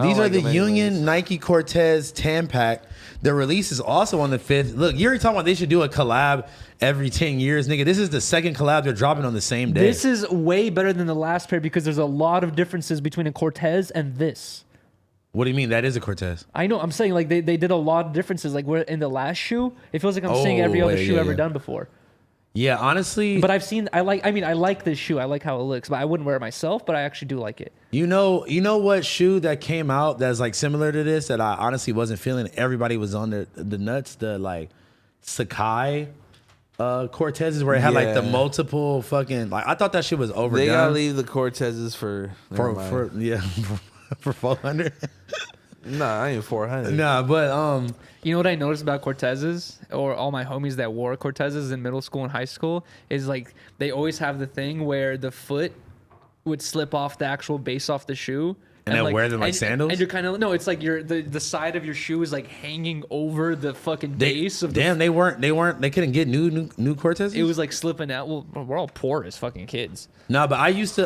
These are like the them Union anyways. Nike Cortez Tan Pack. The release is also on the 5th. Look, you're talking about they should do a collab every 10 years, nigga. This is the second collab they're dropping on the same day. This is way better than the last pair because there's a lot of differences between a Cortez and this. What do you mean? That is a Cortez. I know. I'm saying like they did a lot of differences. Like where in the last shoe, it feels like I'm seeing every other shoe ever done before. Yeah, honestly. But I like this shoe. I like how it looks, but I wouldn't wear it myself. But I actually do like it. You know what shoe that came out that's like similar to this that I honestly wasn't feeling. Everybody was on the nuts. The like Sakai Cortezes where it had like the Yeah. multiple fucking like I thought that shit was overdone. They gotta leave the Cortezes for for 400. Nah, I ain't 400. Nah, but You know what I noticed about Cortezes or all my homies that wore Cortezes in middle school and high school is like they always have the thing where the foot would slip off the actual base off the shoe. And then wear them like sandals? And you're kind of no, it's like the side of your shoe is like hanging over the fucking base of the damn, they couldn't get new Cortezes? it was like slipping out. Well, we're all poor as fucking kids. No, but I used to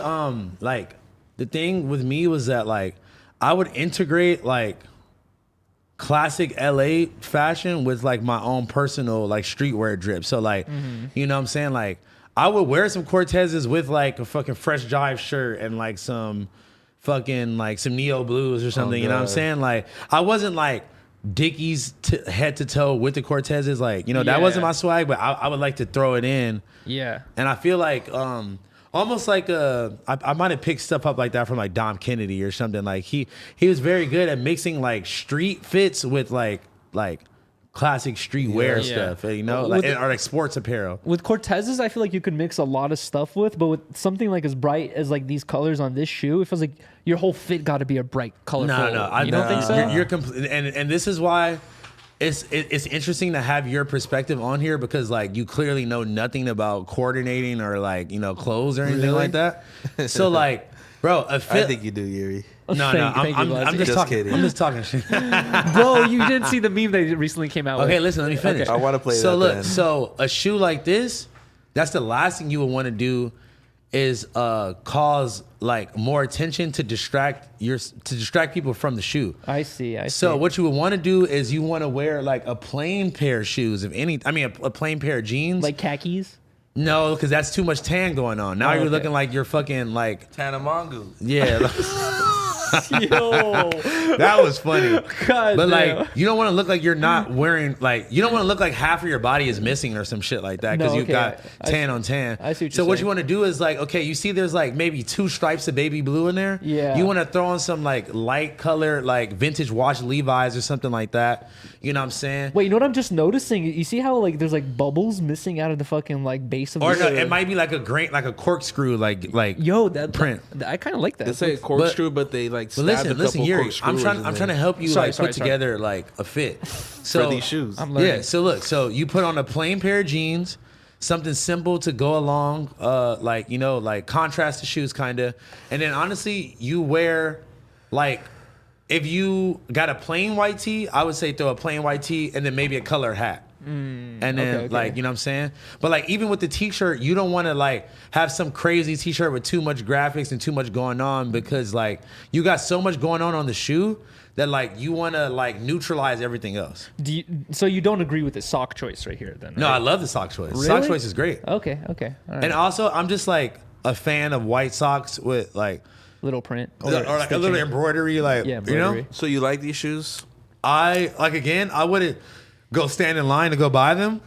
like the thing with me was that like I would integrate like classic LA fashion with like my own personal like streetwear drip. So like you know what I'm saying? Like I would wear some Cortezes with like a fucking Fresh Jive shirt and like some fucking like some Neo Blues or something. You know what I'm God. saying? Like I wasn't like Dickies head to toe with the Cortezes. Like, you know, that Yeah. wasn't my swag, but I would like to throw it in. Yeah. And I feel like almost like I might have picked stuff up like that from like Dom Kennedy or something. Like he was very good at mixing like street fits with like classic streetwear Yeah. stuff, you know, With or like sports apparel. With Cortezes, I feel like you could mix a lot of stuff with, but with something like as bright as like these colors on this shoe, it feels like your whole fit got to be a bright, colorful. I you don't think so? You're and this is why it's interesting to have your perspective on here because like you clearly know nothing about coordinating or like, you know, clothes or anything Really? like that. So like, bro, a fit. I think you do, Yuri. No, Thank you, I'm Blasi. just talking. kidding. I'm just talking shit. Bro, you didn't see the meme that recently came out. Okay, with. listen, let me finish. Okay. I want to play So that. look, then. so a shoe like this, that's the last thing you would want to do is cause like more attention to distract people from the shoe. I see. So what you would want to do is you want to wear like a plain pair of shoes, a plain pair of jeans. like khakis. No, because that's too much tan going on. Now Oh, you're okay. looking like you're fucking like Tana Mongoose. yeah. Yo, That was funny. God But damn. like, you don't want to look like you're not wearing like you don't want to look like half of your body is missing or some shit like that because No, you okay. got I tan on tan. I see what so you're what saying. you want to do is like, okay, you see there's like maybe 2 stripes of baby blue in there. Yeah. You want to throw on some like light color like vintage wash Levi's or something like that. You know what I'm saying? Wait, you know what I'm just noticing? You see how like there's like bubbles missing out of the fucking like base of Or the no, it might be like a grain, like a corkscrew, like Yo, that print. I kind of like that. They say corkscrew, but they like But stabbed listen, a couple Yuri, corkscrews I'm in trying there to help you Sorry, like sorry, put sorry. together like a fit. So for these shoes. I'm learning. yeah, so look, so you put on a plain pair of jeans, something simple to go along, like you know, like contrast the shoes kind of, and then honestly, you wear like if you got a plain white tee, I would say throw a plain white tee and then maybe a colored hat. And then okay. like, you know what I'm saying? But like even with the t-shirt, you don't want to like have some crazy t-shirt with too much graphics and too much going on because like you got so much going on the shoe that like you want to like neutralize everything else. So you don't agree with the sock choice right here then? No, I right? love the sock choice. Really? Sock choice is great. Okay. All right. And also I'm just like a fan of white socks with like little print or like a little embroidery like Yeah, you know? embroidery. So you like these shoes? I wouldn't go stand in line to go buy them,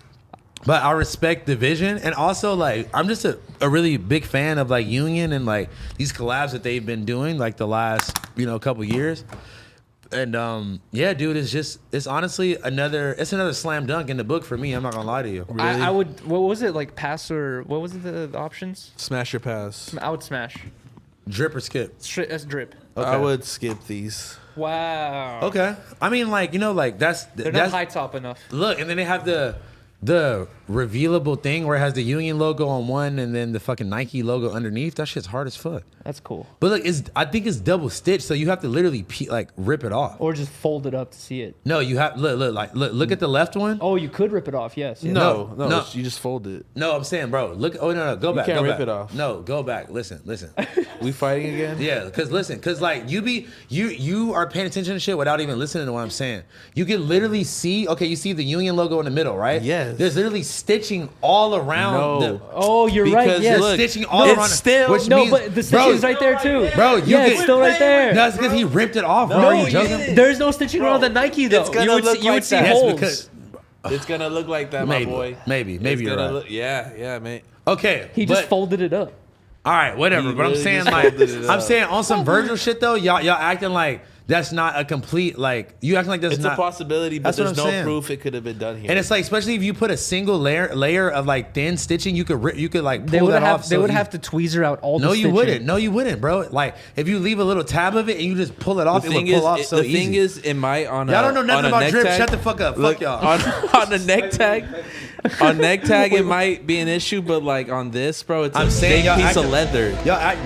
but I respect the vision. And also like I'm just a really big fan of like Union and like these collabs that they've been doing like the last, couple years. And yeah, dude, it's honestly another slam dunk in the book for me. I'm not gonna lie to you. Really? I would. What was it like? Pass or what was it? The options? Smash or pass? I would smash. Drip or skip? Straight as drip. I would skip these. Wow. Okay. I mean, like like They're that's not high top enough. look, and then they have the revealable thing where it has the Union logo on one and then the fucking Nike logo underneath. That shit's hard as fuck. That's cool. But look, I think it's double stitched, so you have to literally like rip it off. Or just fold it up to see it. No, you have look at the left one. Oh, you could rip it off. Yes. No, no. you just fold it. No, I'm saying, bro. Look. Oh no, go back. can't go rip back. it off. No, go back. Listen. We fighting again? Yeah, because like you are paying attention to shit without even listening to what I'm saying. You can literally see. Okay, you see the Union logo in the middle, right? Yes. There's literally stitching all around. No. Oh, you're right. Because Yes. look, Stitching all it's around. still- which No, means, but the stitching's right there too. Bro, you yeah, get- it's still right there. That's because he ripped it off. Bro. No, Are you he joking? didn't. There's no stitching around the Nike though. It's gonna you would look see, you would like see that. Yes, holes. because It's gonna look like that, maybe, my boy. maybe It's you're gonna right. look, yeah, mate. Okay, He just but- folded it up. All right, whatever. He But I'm really saying just like, folded it I'm up. saying on some Virgil shit though, y'all acting like that's not a complete like you acting like that's It's not a possibility, but That's what there's I'm no saying. proof it could have been done here. And it's like, especially if you put a single layer of like thin stitching, you could like They pull would that off. have. They would have to tweezer out all the No, stitching. you wouldn't. No, you wouldn't, bro. Like if you leave a little tab of it and you just pull it off, the it would thing is, pull off so the easy. thing is, it might on Y'all a don't know nothing on a about neck drip. tag- Shut the fuck up. Look, Fuck y'all. on a neck tag. On neck tag, it might be an issue, but like on this, bro, it's I'm a saying thick y'all piece of acting- leather.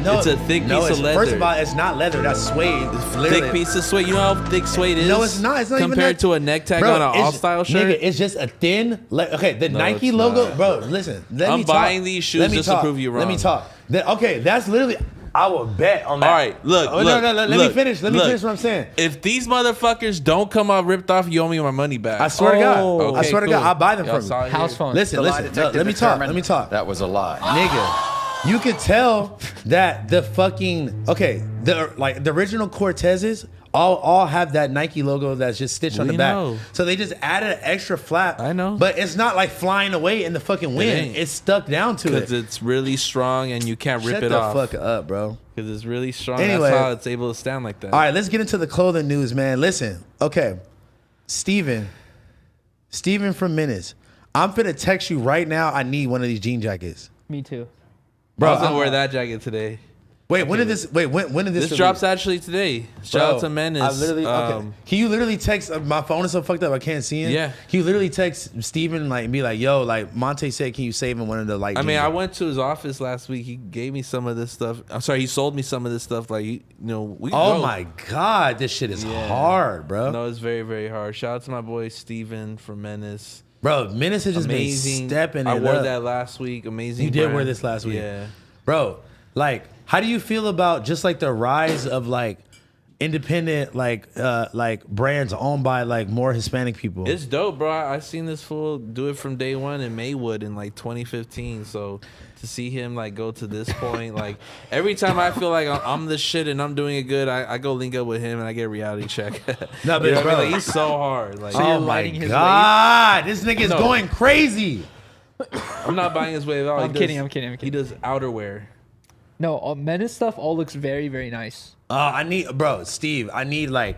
No, It's a thick no, piece of leather. First of all, it's not leather. That's suede. It's literally- Thick piece of suede. You know how thick suede is? No, it's not. It's not even compared that- to a neck tag Bro, on an it's- all-style shirt. Nigga, it's just a thin. Okay, the Nike it's logo, not. bro. Listen, let I'm me talk. buying these shoes Let me just to talk. prove you Let me wrong. talk. Okay, that's literally. I will bet on that. All right, look, Oh, look, no, let me look, finish. Let me look. finish what I'm saying. If these motherfuckers don't come out ripped off, you owe me my money back. I swear to God. Oh. I swear to God, cool. I'll buy them Y'all from you. saw it here. Housephone. Listen, The lie listen. detective Let me talk. determined Let me talk. That was a lie. Nigga, you could tell that the fucking the original Cortezes all have that Nike logo that's just stitched on the We back. know. So they just added an extra flap. I know. But it's not like flying away in the fucking wind. ain't. It's stuck down to Because it. it's really strong and you can't rip Shut it the off. fuck up, bro. Because it's really strong. Anyway. That's how it's able to stand like that. All right, let's get into the clothing news, man. Listen, okay. Steven from Menace. I'm finna text you right now. I need one of these jean jackets. Me too. Bro, I was I'm- gonna wear that jacket today. Wait, when did this? Wait, when did this? This drops actually today. Shout out to Menace. I literally. Okay. Can you literally text? My phone is so fucked up. I can't see it. Yeah. Can you literally text Steven like and be like, "Yo, like Monte said, can you save him one of the like?" I mean, I went to his office last week. He gave me some of this stuff. I'm sorry, he sold me some of this stuff. Like, you know, we. Oh my god, this shit is hard, bro. No, it's very, very hard. Shout out to my boy Steven from Menace. Bro, Menace has just Amazing. been stepping it up. I wore that last week. Amazing. You did wear this last week. Yeah. Bro, like, how do you feel about just like the rise of like independent like brands owned by like more Hispanic people? It's dope, bro. I seen this fool do it from day one in Maywood in like 2015. So to see him like go to this point, like every time I feel like I'm the shit and I'm doing it good, I go link up with him and I get a reality check. No, but you know bro, like, he's so hard. Like, oh my god, this nigga is going crazy. I'm not buying his wave out. I'm kidding. He does outerwear. No, Menace stuff all looks very, very nice. I need, Steve, I need like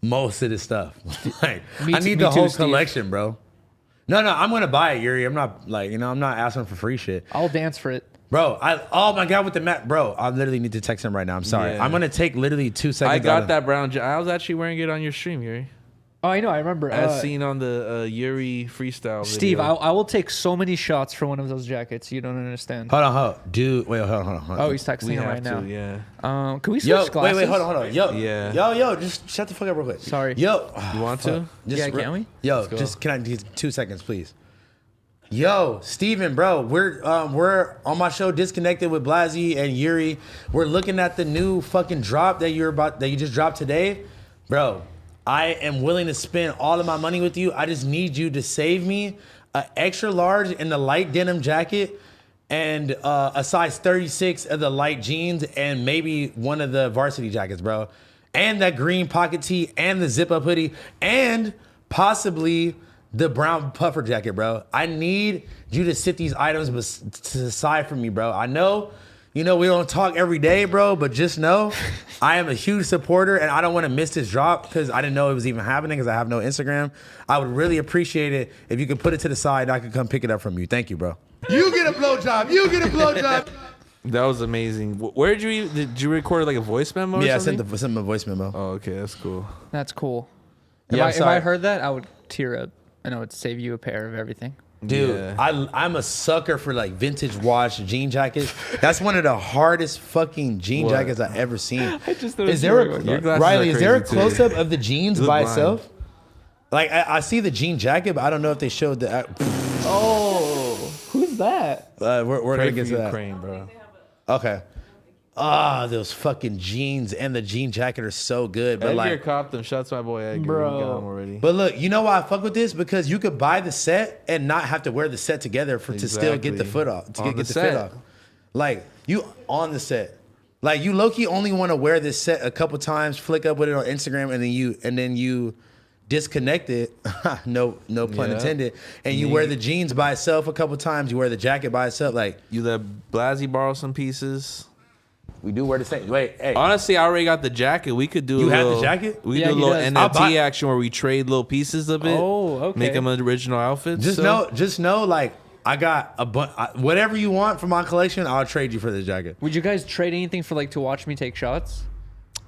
most of this stuff. Like, Me I too- need me the too, whole Steve. collection, bro. No, I'm gonna buy it, Yuri. I'm not like, I'm not asking for free shit. I'll dance for it. Bro, oh my god, with the mat, bro, I literally need to text him right now. I'm sorry. Yeah. I'm gonna take literally 2 seconds. I got that brown. I was actually wearing it on your stream, Yuri. Oh, I know. I remember. As seen on the Yuri freestyle Steve, video. I will take so many shots for one of those jackets. You don't understand. Hold on, dude. Wait, hold on. Oh, he's texting we him have right to, now. yeah. Can we switch Yo, glasses? wait, hold on. Yo, Yeah. yo, just shut the fuck up real quick. Sorry. Yo, You want to? just Yeah, can we? Yo, go. just can I get 2 seconds, please? Yo, Steven, bro, we're on my show Disconnected with Blasey and Yuri. We're looking at the new fucking drop that you just dropped today, bro. I am willing to spend all of my money with you. I just need you to save me an extra large in the light denim jacket and a size 36 of the light jeans and maybe one of the varsity jackets, bro. And that green pocket tee and the zip up hoodie and possibly the brown puffer jacket, bro. I need you to sit these items to the side for me, bro. I know, we don't talk every day, bro, but just know I am a huge supporter and I don't want to miss this drop because I didn't know it was even happening because I have no Instagram. I would really appreciate it if you could put it to the side and I could come pick it up from you. Thank you, bro. You get a blowjob. That was amazing. Where did you record like a voice memo? Or Yeah, something? I sent him a voice memo. Oh, okay, that's cool. That's cool. If, Yeah, I, I'm if sorry. I heard that, I would tear up. I know it'd save you a pair of everything. Dude, Yeah. I'm a sucker for like vintage wash jean jackets. That's one of the hardest fucking jean jackets I've ever seen. I just Is there Your glasses Riley? are Is there a crazy, too. close up of the jeans You look by blind. itself? Like I see the jean jacket, but I don't know if they showed the. Oh, who's that? We're Pray gonna for get to that. Ukraine, bro. Okay. Those fucking jeans and the jean jacket are so good, but Edgar like. copped them. Shout out to my boy Edgar. Bro. We got him already. But look, you know why I fuck with this? Because you could buy the set and not have to wear the set together to still get the Exactly. foot off. On Get the the set. fit off. Like you on the set. Like you low-key only want to wear this set a couple times, flick up with it on Instagram, and then you disconnect it. no pun Yeah. intended. And you wear the jeans by itself a couple times, you wear the jacket by itself. Like You let Blasey borrow some pieces. we do wear the same. Wait, hey. Honestly, I already got the jacket. We could do You a have the little, jacket? We Yeah, could do he a little does. I'll NFT buy- action where we trade little pieces of it. Oh, okay. Make them original outfits. Just know, like I got whatever you want from my collection, I'll trade you for this jacket. Would you guys trade anything for like to watch me take shots?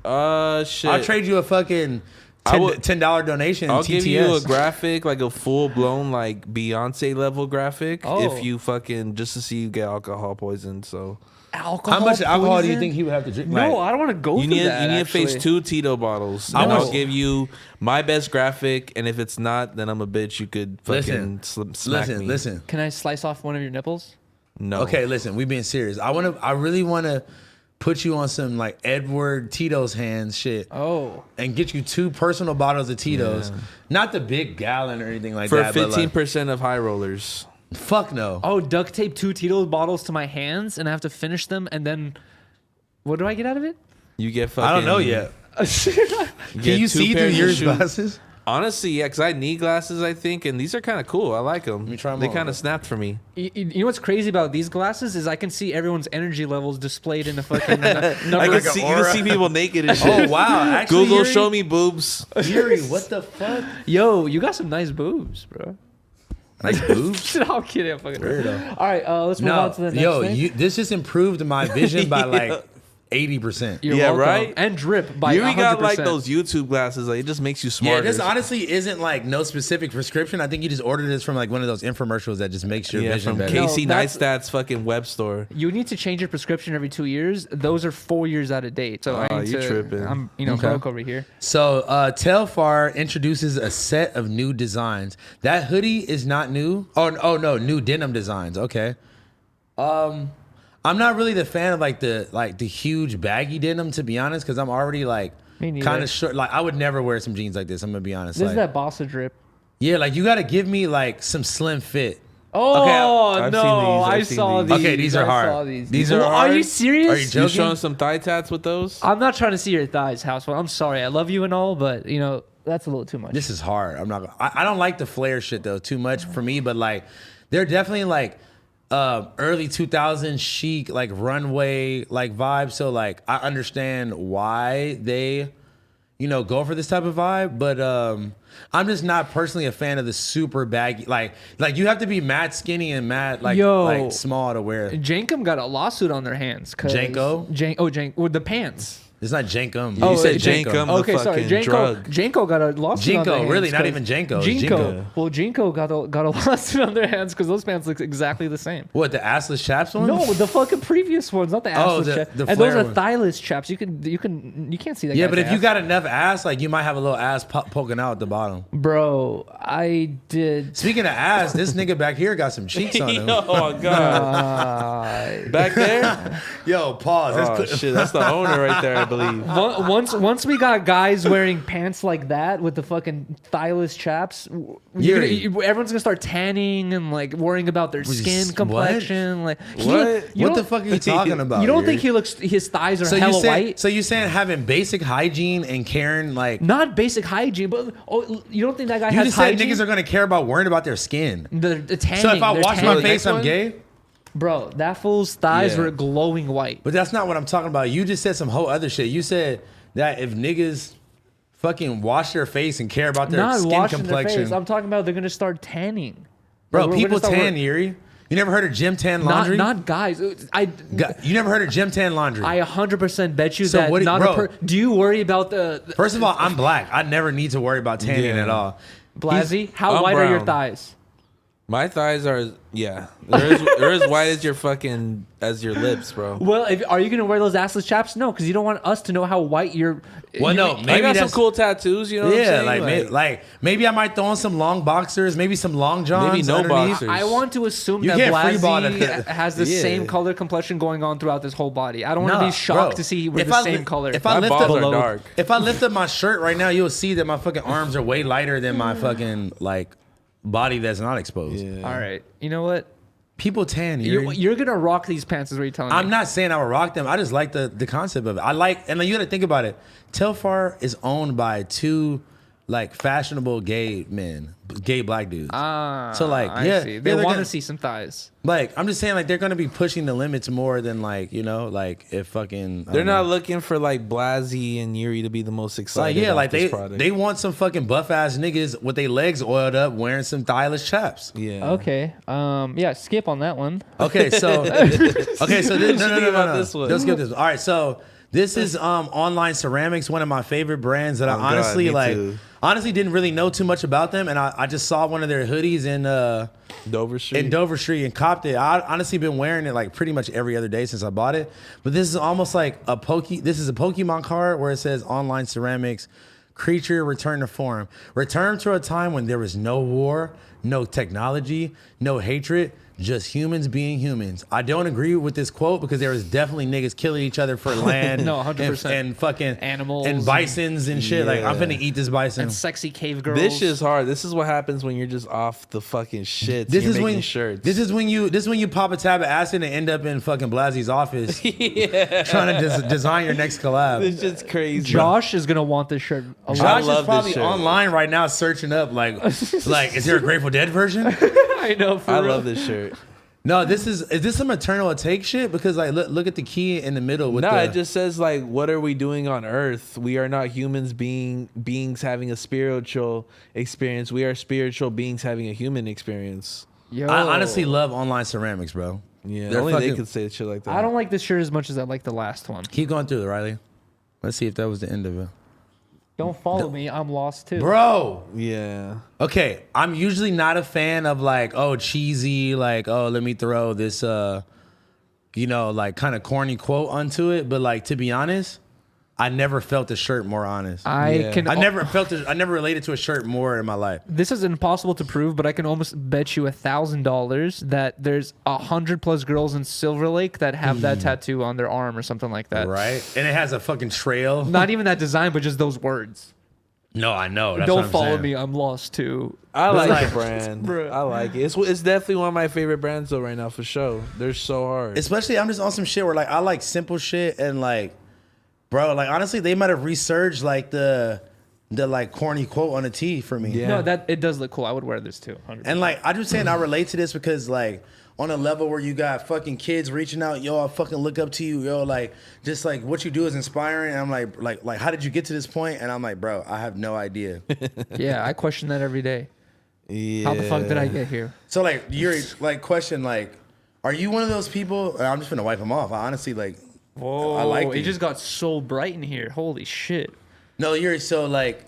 Shit. I'll trade you a fucking $10 donation. I'll TTS. give you a graphic, like a full blown like Beyonce level graphic, Oh. if you fucking just to see you get alcohol poisoned. So Alcohol. How much alcohol do you poison? think he would have to drink? No, Like, I don't want to go you through need that. you need to face actually. 2 Tito bottles. I And was- I'll give you my best graphic, and if it's not, then I'm a bitch. You could fucking smack me. listen. Can I slice off one of your nipples? No. Okay, listen. We being serious. I really want to put you on some like Edward Tito's hands shit. Oh, And get you 2 personal bottles of Tito's, Yeah. not the big gallon or anything like For that. but, like, 15% of high rollers. fuck no. oh, duct tape 2 Tito's bottles to my hands, and I have to finish them, and then what do I get out of it? You get fucking. I don't know yet. Can you see through your glasses? Honestly, yeah, because I need glasses, I think, and these are kind of cool. I like them. me try 'em They on. kind of snapped for me. You know what's crazy about these glasses is I can see everyone's energy levels displayed in a fucking number. I like can an see, you can aura. see people naked and shit. Oh wow! Actually, Google, Yuri, show me boobs. Yuri, what the fuck? Yo, you got some nice boobs, bro. Nice boobs. I'm kidding. I'm fucking Weirdo. All right, let's move No, on to the next yo, thing. this just improved my vision by like 80%. You're Yeah, welcome. right? And drip by You 100%. got like those YouTube glasses. Like, it just makes you smarter. Yeah, this honestly isn't like no specific prescription. I think you just ordered this from like one of those infomercials that just makes your vision from better. Casey No, Neistat's fucking web store. You need to change your prescription every 2 years. Those are 4 years out of date. So I need you to, tripping. I'm Okay. broke over here. So Telfar introduces a set of new designs. That hoodie is not new. Oh no, new denim designs. Okay. I'm not really the fan of like the huge baggy denim, to be honest, because I'm already like Me neither. kind of short. Like I would never wear some jeans like this. I'm gonna be honest. This Like, is that Bossa drip. yeah, like you got to give me like some slim fit. Oh I've no! seen these, I I've seen saw these. these. Okay, these are I hard. saw these. These are Are hard. you serious? Are you joking? You showing some thigh tats with those? I'm not trying to see your thighs, Housephone. I'm sorry. I love you and all, but you know that's a little too much. This is hard. I'm not. I don't like the flare shit though too much for me. But like, they're definitely like early 2000s chic, like runway like vibe. So like, I understand why they, go for this type of vibe. But I'm just not personally a fan of the super baggy. Like you have to be mad skinny and mad like small to wear. Jankum got a lawsuit on their hands. Janko? With the pants. It's not Jankum. You said Jankum. Jankum. Okay, sorry. fucking drug. Janko got a lawsuit on their Jinko, hands. really, not 'cause- even Janko. Jinko. Jinko. Well, Jinko got a lawsuit on their hands because those pants look exactly the same. What, the assless chaps ones? No, the fucking previous ones, not the Oh, assless chaps. the And those flare are ones. thighless chaps. You can't see that. Yeah, guy's but if you ass. got enough ass, like you might have a little ass poking out at the bottom. Bro, I did. Speaking of ass, this nigga back here got some cheeks on him. Oh my god! Back there? Yo, pause. Let's Oh put- shit! That's the owner right there, I believe. Once we got guys wearing pants like that with the fucking thighless chaps, everyone's gonna start tanning and like worrying about their skin What? complexion. Like What the fuck are you talking about? You don't Yuri? think his thighs are hella white? So you saying having basic hygiene and caring like Not basic hygiene, but you don't think that guy you has just said hygiene? niggas are gonna care about worrying about their skin. the tanning. So if I they're wash my tanning. face, I'm one? gay? Bro, that fool's thighs Yeah. were glowing white. But that's not what I'm talking about. You just said some whole other shit. You said that if niggas fucking wash their face and care about their Not skin washing their complexion. face. I'm talking about they're gonna start tanning. Bro, Like, we're people gonna start tan, Yuri. You never heard of gym tan laundry? Not guys. You never heard of gym tan laundry? I 100% bet you So that what do- not bro. do you worry about the First of all, I'm black. I never need to worry about tanning Yeah. at all. Blasey? How I'm white are your brown. thighs? My thighs are they're as white as your lips, bro. Well, are you gonna wear those assless chaps? No, because you don't want us to know how white you're. Well, no, I maybe got some that's cool tattoos, you know what I'm yeah, saying? maybe I might throw on some long boxers, maybe some long johns. Maybe no underneath. boxers. I want to assume You that can't freeball Blasey that. has the Yeah. same color complexion going on throughout this whole body. I don't want to Nah, be shocked bro. to see we're If the I same li- color. if I My lift balls up are below- dark. If I lift up my shirt right now, you'll see that my fucking arms are way lighter than my fucking like body that's not exposed. Yeah. All right, you know what? People tan. Yuri. You're gonna rock these pants, is what you're telling me. I'm not saying I would rock them. I just like the concept of it. I like, and you got to think about it. Telfar is owned by two like fashionable gay men, gay black dudes. So like, I yeah, see. yeah, They they're want gonna- to see some thighs. Like, I'm just saying, like, they're gonna be pushing the limits more than like, like if fucking. I They're don't not know. looking for like Blasey and Yuri to be the most excited. Like, yeah, about like this product. they want some fucking buff ass niggas with their legs oiled up, wearing some thighless chaps. yeah. Okay. Yeah. Skip on that one. Okay, so this, What you think about no. this one? Let's skip this. All right, so this is Online Ceramics, one of my favorite brands that I Oh, God, honestly me too. honestly didn't really know too much about them, and I just saw one of their hoodies in Dover Street. Dover Street and copped it. I honestly been wearing it like pretty much every other day since I bought it. But this is almost like this is a Pokemon card where it says Online Ceramics, creature return to form. Return to a time when there was no war, no technology, no hatred, just humans being humans. I don't agree with this quote because there was definitely niggas killing each other for land. No, 100%. And fucking Animals and bisons and shit. Like, I'm Yeah. finna eat this bison. And sexy cave girls. This is hard. This is what happens when you're just off the fucking shit. This You're is making when shirts. This is when you pop a tab of acid and end up in fucking Blasey's office trying to design your next collab. It's just crazy. Josh is gonna want this shirt. A lot. Josh love is this probably shirt. online right now searching up like is there a Grateful Dead version? I know. For I real. love this shirt. No, is this some eternal take shit? Because like look at the key in the middle with No, the it just says like, what are we doing on Earth? We are not humans beings having a spiritual experience. We are spiritual beings having a human experience. Yo. I honestly love Online Ceramics, bro. Yeah, They're only fucking- they could say shit like that. I don't like this shirt as much as I like the last one. Keep going through it, Riley. Let's see if that was the end of it. Don't follow me. I'm lost too. Bro. Yeah. Okay, I'm usually not a fan of like, oh, cheesy, like, oh, let me throw this, like kind of corny quote onto it. But like, to be honest, I never felt the shirt more honest. I never related to a shirt more in my life. This is impossible to prove, but I can almost bet you $1,000 that there's 100+ girls in Silver Lake that have that tattoo on their arm or something like that. Right? And it has a fucking trail. Not even that design, but just those words. No, I know. That's Don't what I'm follow saying. me. I'm lost too. I like like- the brand. Bruh. I like it. It's definitely one of my favorite brands though right now for sure. They're so hard. Especially, I'm just on some shit where like, I like simple shit and like, bro, like honestly, they might have resurged like the like corny quote on a tee for me. Yeah. No, that it does look cool. I would wear this too. 100%. And like, I'm just saying I relate to this because like on a level where you got fucking kids reaching out, yo, I fucking look up to you, yo, like just like what you do is inspiring. And I'm like, how did you get to this point? And I'm like, bro, I have no idea. Yeah, I question that every day. Yeah. How the fuck did I get here? So like, Yuri, like question, like, are you one of those people? I'm just gonna wipe them off. I honestly like, Whoa, I like it just got so bright in here. Holy shit. No, Yuri, so like,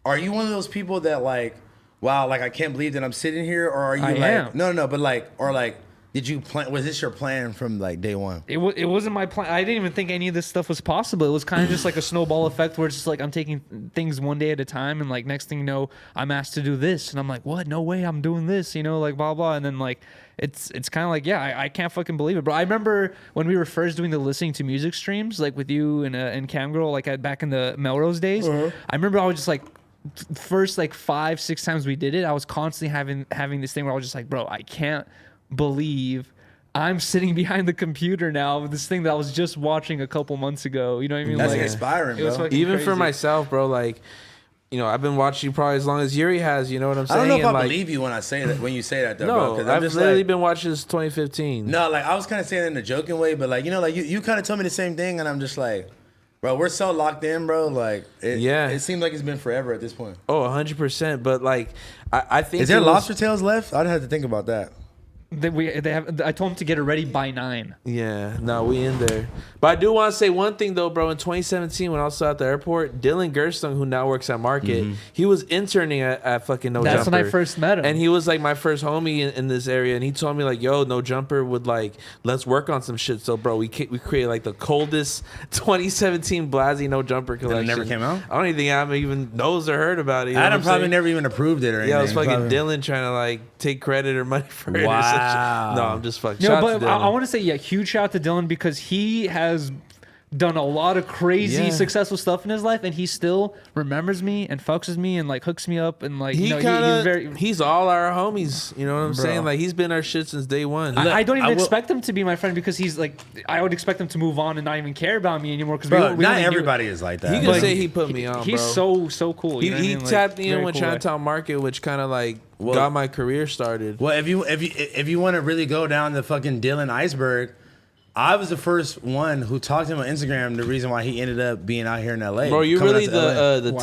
are you one of those people that like, wow, like I can't believe that I'm sitting here, or are you I like, am. no, but like, or like, did you plan? Was this your plan from like day one? It wasn't my plan. I didn't even think any of this stuff was possible. It was kind of just like a snowball effect where it's just like I'm taking things one day at a time, and like next thing you know, I'm asked to do this, and I'm like, what? No way, I'm doing this, like blah blah, and then like it's kind of like I can't fucking believe it, bro. I remember when we were first doing the listening to music streams, like with you and Camgirl, like back in the Melrose days. I remember I was just like. First like 5-6 times we did it, I was constantly having this thing where I was just like, bro, I can't believe I'm sitting behind the computer now with this thing that I was just watching a couple months ago. You know what I mean? That's like, inspiring, it was bro. fucking Even for crazy. myself, bro, like, I've been watching you probably as long as Yuri has, you know what I'm saying? I don't know if And, I like, believe you when I say that. When you say that, though, bro. No, 'Cause I've just literally like, been watching since 2015. no, like I was kind of saying it in a joking way, but like like you kind of told me the same thing, and I'm just like, bro, we're so locked in, bro. Like, it seems like it's been forever at this point. Oh, 100%. But like, I think Is there it was- lobster tails left? I'd have to think about that. They have. I told them to get it ready by 9. Yeah, no, we in there. But I do want to say one thing though, bro. In 2017, when I was at the airport, Dylan Gerstung, who now works at Market, he was interning at fucking No That's Jumper. when I first met him. And he was like my first homie in this area, and he told me like, "Yo, No Jumper would like let's work on some shit." So, bro, we created like the coldest 2017 Blasey No Jumper collection. never came out? I don't even think Adam even knows or heard about it. You know Adam what I'm probably saying? never even approved it or anything. Yeah, it was fucking Probably- Dylan trying to like take credit or money for it. Or Wow. some shit. No, I'm just fucking. No, Shout out but to Dylan. I want to say, huge shout out to Dylan because he has done a lot of crazy Yeah. successful stuff in his life, and he still remembers me and fucks with me and like hooks me up and like He he's kind very. of he's all our homies. You know what I'm Bro. saying? Like he's been our shit since day one. I don't even I will- expect him to be my friend because he's like I would expect him to move on and not even care about me anymore because Bro, we not only knew- everybody is like that. He But can say he put me on, He's bro. so cool. He, You know what I he mean? Like, tapped me in very with cool guy. Chinatown Market, which kind of like Well- got my career started. Well, if you want to really go down the fucking Dylan iceberg, I was the first one who talked to him on Instagram. The reason why he ended up being out here in LA. Bro, you're coming out really to LA. the Wow.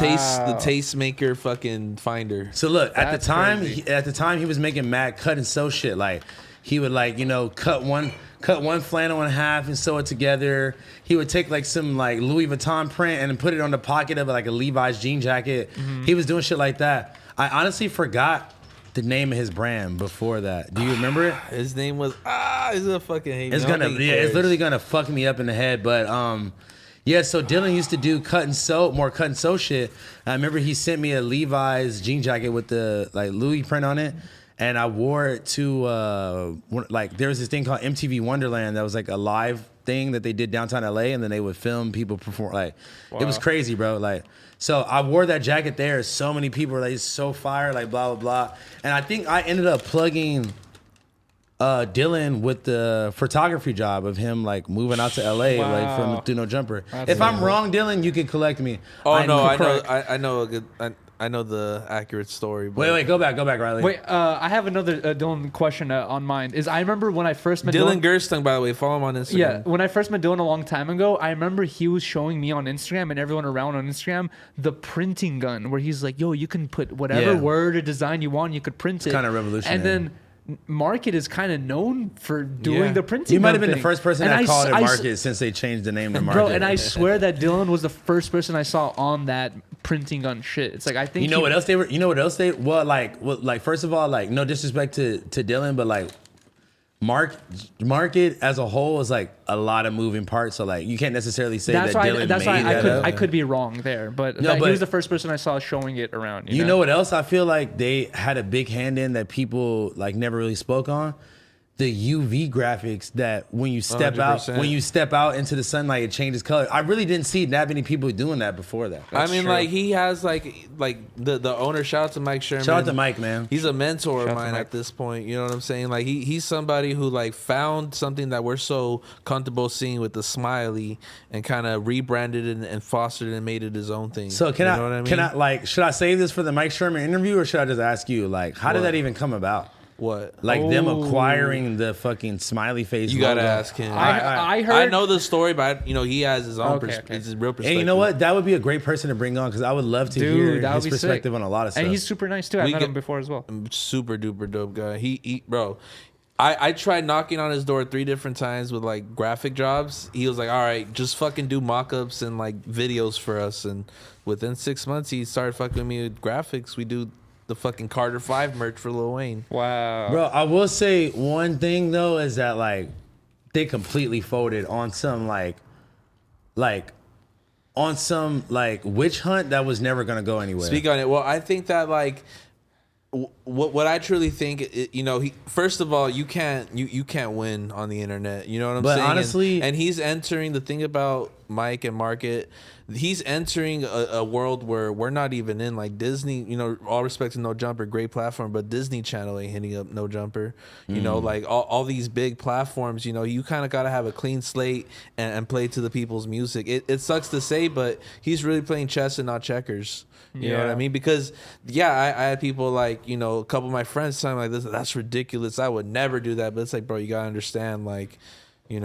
tastemaker fucking finder. So look, at That's the time, crazy. he was making mad cut and sew shit. Like he would like cut one flannel in half and sew it together. He would take like some like Louis Vuitton print and put it on the pocket of like a Levi's jean jacket. He was doing shit like that. I honestly forgot the name of his brand before that. Do you remember it? His name was he's a fucking hate. It's it's literally gonna fuck me up in the head. But yeah. So Dylan used to do more cut and sew shit. I remember he sent me a Levi's jean jacket with the like Louis print on it, and I wore it to like there was this thing called MTV Wonderland that was like a live thing that they did downtown LA, and then they would film people perform. Like it was crazy, bro. Like. So I wore that jacket there. So many people were like, it's so fire, like blah, blah, blah. And I think I ended up plugging Dylan with the photography job of him like moving out to LA like from through No Jumper. That's If I'm cool. wrong, Dylan, you can collect me. Oh I know correct. I know the accurate story. But Wait, go back, Riley. Wait, I have another Dylan question on mine. I remember when I first met Dylan Gerstung, by the way, follow him on Instagram. Yeah, when I first met Dylan a long time ago, I remember he was showing me on Instagram and everyone around on Instagram the printing gun where he's like, yo, you can put whatever Yeah. word or design you want, you could print it. kinda revolutionary. And then Market is kind of known for doing the printing. You might have been the thing. first person that called it Market since they changed the name to Market. Bro, and I swear that Dylan was the first person I saw on that printing gun shit. It's like, I think what else they were? You know what else they? Like first of all, like no disrespect to Dylan, but like Market as a whole is like a lot of moving parts. So like you can't necessarily say that Dylan made that up. I could be wrong there, but he was the first person I saw showing it around. You know what else I feel like they had a big hand in that people like never really spoke on? The UV graphics that when you step 100%. out into the sunlight, it changes color. I really didn't see that many people doing that before that. I mean, like he has like the owner. Shout out to Mike Sherman. Shout out to Mike, man. He's a mentor of mine at this point. You know what I'm saying? Like he's somebody who like found something that we're so comfortable seeing with the smiley and kind of rebranded it and fostered it and made it his own thing. So can I like should I save this for the Mike Sherman interview or should I just ask you like how did that even come about? What? Like them acquiring the fucking smiley face. You gotta ask him. I heard. I know the story, but he has his own it's his real perspective. And you know what? That would be a great person to bring on because I would love to hear his perspective on a lot of stuff. And he's super nice too. I met him before as well. Super duper dope guy. Bro. I tried knocking on his door 3 different times with like graphic jobs. He was like, all right, just fucking do mock-ups and like videos for us. And within 6 months, he started fucking with me with graphics. We do the fucking Carter 5 merch for Lil Wayne. Wow. Bro, I will say one thing though is that like they completely folded on some like on some like witch hunt that was never gonna go anywhere. Speak on it. Well, I think that like what I truly think, first of all, you can't win on the internet. You know what I'm saying? But honestly, and he's entering the thing about Mike and Market. He's entering a world where we're not even in. Like Disney, all respect to No Jumper, great platform, but Disney Channel ain't hitting up No Jumper. You know, like all these big platforms, you kind of got to have a clean slate and play to the people's music. It sucks to say, but he's really playing chess and not checkers. You know what I mean? Because, I had people like, a couple of my friends telling me like, that's ridiculous. I would never do that. But it's like, bro, you got to understand, like, you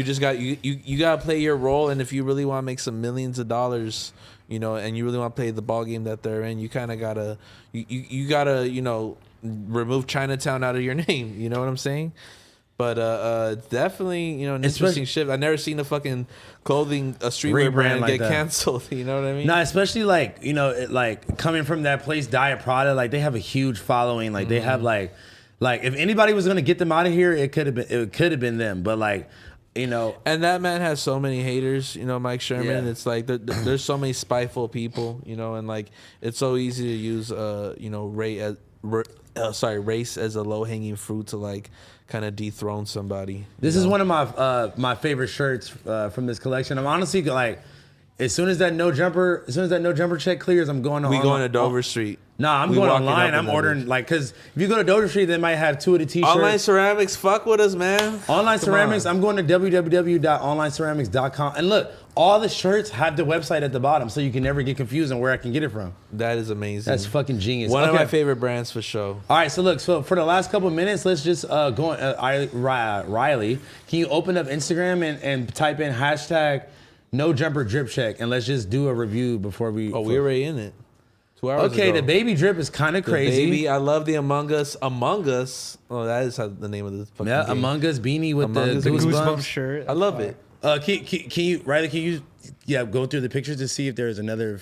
just got you got to play your role. And if you really want to make some millions of dollars, and you really want to play the ball game that they're in, you kind of got to, you got to, remove Chinatown out of your name. You know what I'm saying? But definitely, an interesting shift. I've never seen a fucking a streetwear brand like get canceled. You know what I mean? No, especially like, like coming from that place, Diet Prada, like they have a huge following. Like they have like if anybody was gonna get them out of here, it could have been them. But like, and that man has so many haters. Mike Sherman. Yeah. It's like there's so many spiteful people. And like it's so easy to use race as a low hanging fruit to like kind of dethrone somebody. This is one of my favorite shirts from this collection. I'm honestly like, as soon as that no jumper check clears, I'm going. We going to Dover Street. Nah, I'm going online. I'm ordering like because if you go to Dover Street, they might have 2 of the t-shirts. Online Ceramics, fuck with us, man. Online Ceramics. I'm going to www.onlineceramics.com. And look, all the shirts have the website at the bottom, so you can never get confused on where I can get it from. That is amazing. That's fucking genius. One of my favorite brands for sure. All right, so look, so for the last couple of minutes, let's just go on. Riley, can you open up Instagram and type in hashtag no jumper drip check, and let's just do a review before we. Oh, we're already in it. 2 hours ago. The baby drip is kind of crazy. Baby, I love the Among Us. Among Us. Oh, that is the name of the fucking game. Among Us beanie with the goosebumps shirt. I love it. Can you, Riley? Can you, go through the pictures to see if there's another?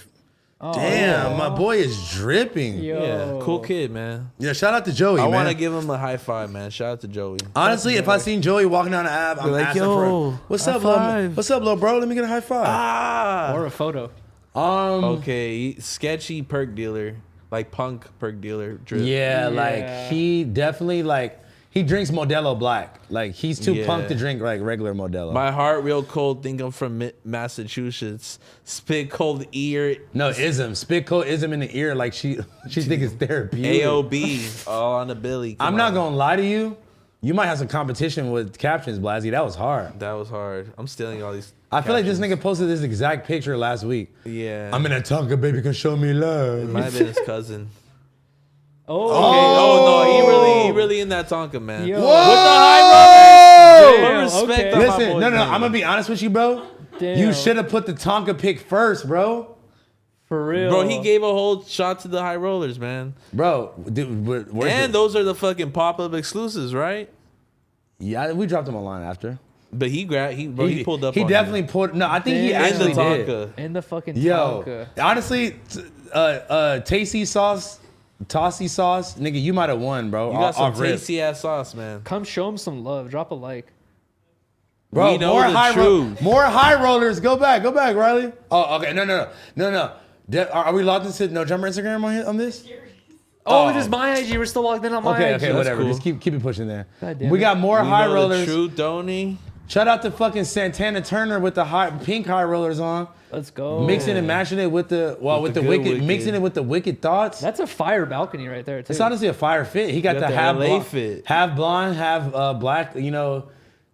Damn, my boy is dripping. Yo. Yeah, cool kid, man. Yeah, shout out to Joey. I want to give him a high five, man. Shout out to Joey. Honestly, if I seen Joey walking down the app, I'm like, asking for what's up, little bro? Let me get a high five. Or a photo. Okay, sketchy perk dealer, like punk perk dealer drip. Yeah, like he definitely he drinks Modelo Black. Like he's too punk to drink like regular Modelo. My heart real cold. Think I'm from Massachusetts. Spit cold ear. No ism. Spit cold ism in the ear. Like she think it's therapeutic. AOB all on the Billy. I'm not gonna lie to you. You might have some competition with captions, Blasey. That was hard. That was hard. I'm stealing all these. I feel like this nigga posted this exact picture last week. Yeah. I'm in a Tonka, baby, can show me love. It might have been his cousin. Oh. Okay. Oh no, he really in that Tonka, man. Yo. With the high rollers. Damn, Respect. okay. Listen, no, I'm gonna be honest with you, bro. Damn. You should have put the Tonka pic first, bro. For real. Bro, he gave a whole shot to the high rollers, man. Bro, dude, And those are the fucking pop-up exclusives, right? Yeah, we dropped him online after. But he pulled up. He on definitely you. pulled. No, I think he Damn. actually In the did. Tonka. In the fucking Yo, Tonka. honestly, tasty sauce, tossy sauce, nigga, you might have won, bro. You got some Off rip. tasty ass sauce, man. Come show him some love. Drop a like. Bro, We know more the high truth. more high rollers. Go back, Riley. Oh, okay. No. Are we logged into No Jumper Instagram on this? Oh, this is my IG. We're still logged in on my IG. Okay, whatever. cool. Just keep it pushing there. God damn We it. got more We high know rollers. the truth, don't he? Shout out to fucking Santana Turner with the pink high rollers on. Let's go. Mixing and mashing it with the With the good wicked, mixing it with the wicked thoughts. That's a fire balcony right there, too. It's honestly a fire fit. He got You the, got the half LA blonde, fit. half blonde, half black.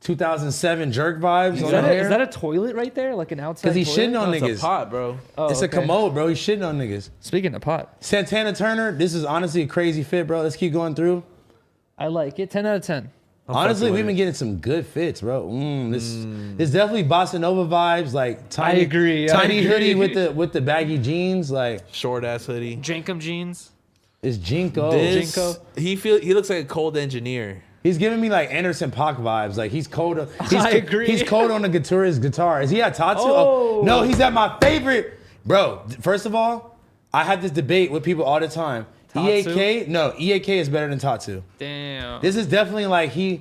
2007 jerk vibes Is on that, the hair. is that a toilet right there? Like an outside Because he's toilet? shitting on It's niggas. a pot, bro. Oh, It's a okay. commode, bro. He's shitting on niggas. Speaking of pot, Santana Turner, this is honestly a crazy fit, bro. Let's keep going through. I like it. 10 out of 10. Honestly, fucking we've with been it. getting some good fits, bro. This definitely bossa nova vibes, like tiny, agree, I tiny agree. hoodie with the baggy jeans, like Short ass hoodie. Jankum jeans. it's Jinko. This, Jinko. he looks like a cold engineer. He's giving me like Anderson .Paak vibes. Like he's cold. I agree. He's cold on the guitar. Is he at Tatsu? Oh. No, he's at my favorite. Bro, first of all, I have this debate with people all the time. Tatsu? EAK is better than Tatsu. Damn. This is definitely like He's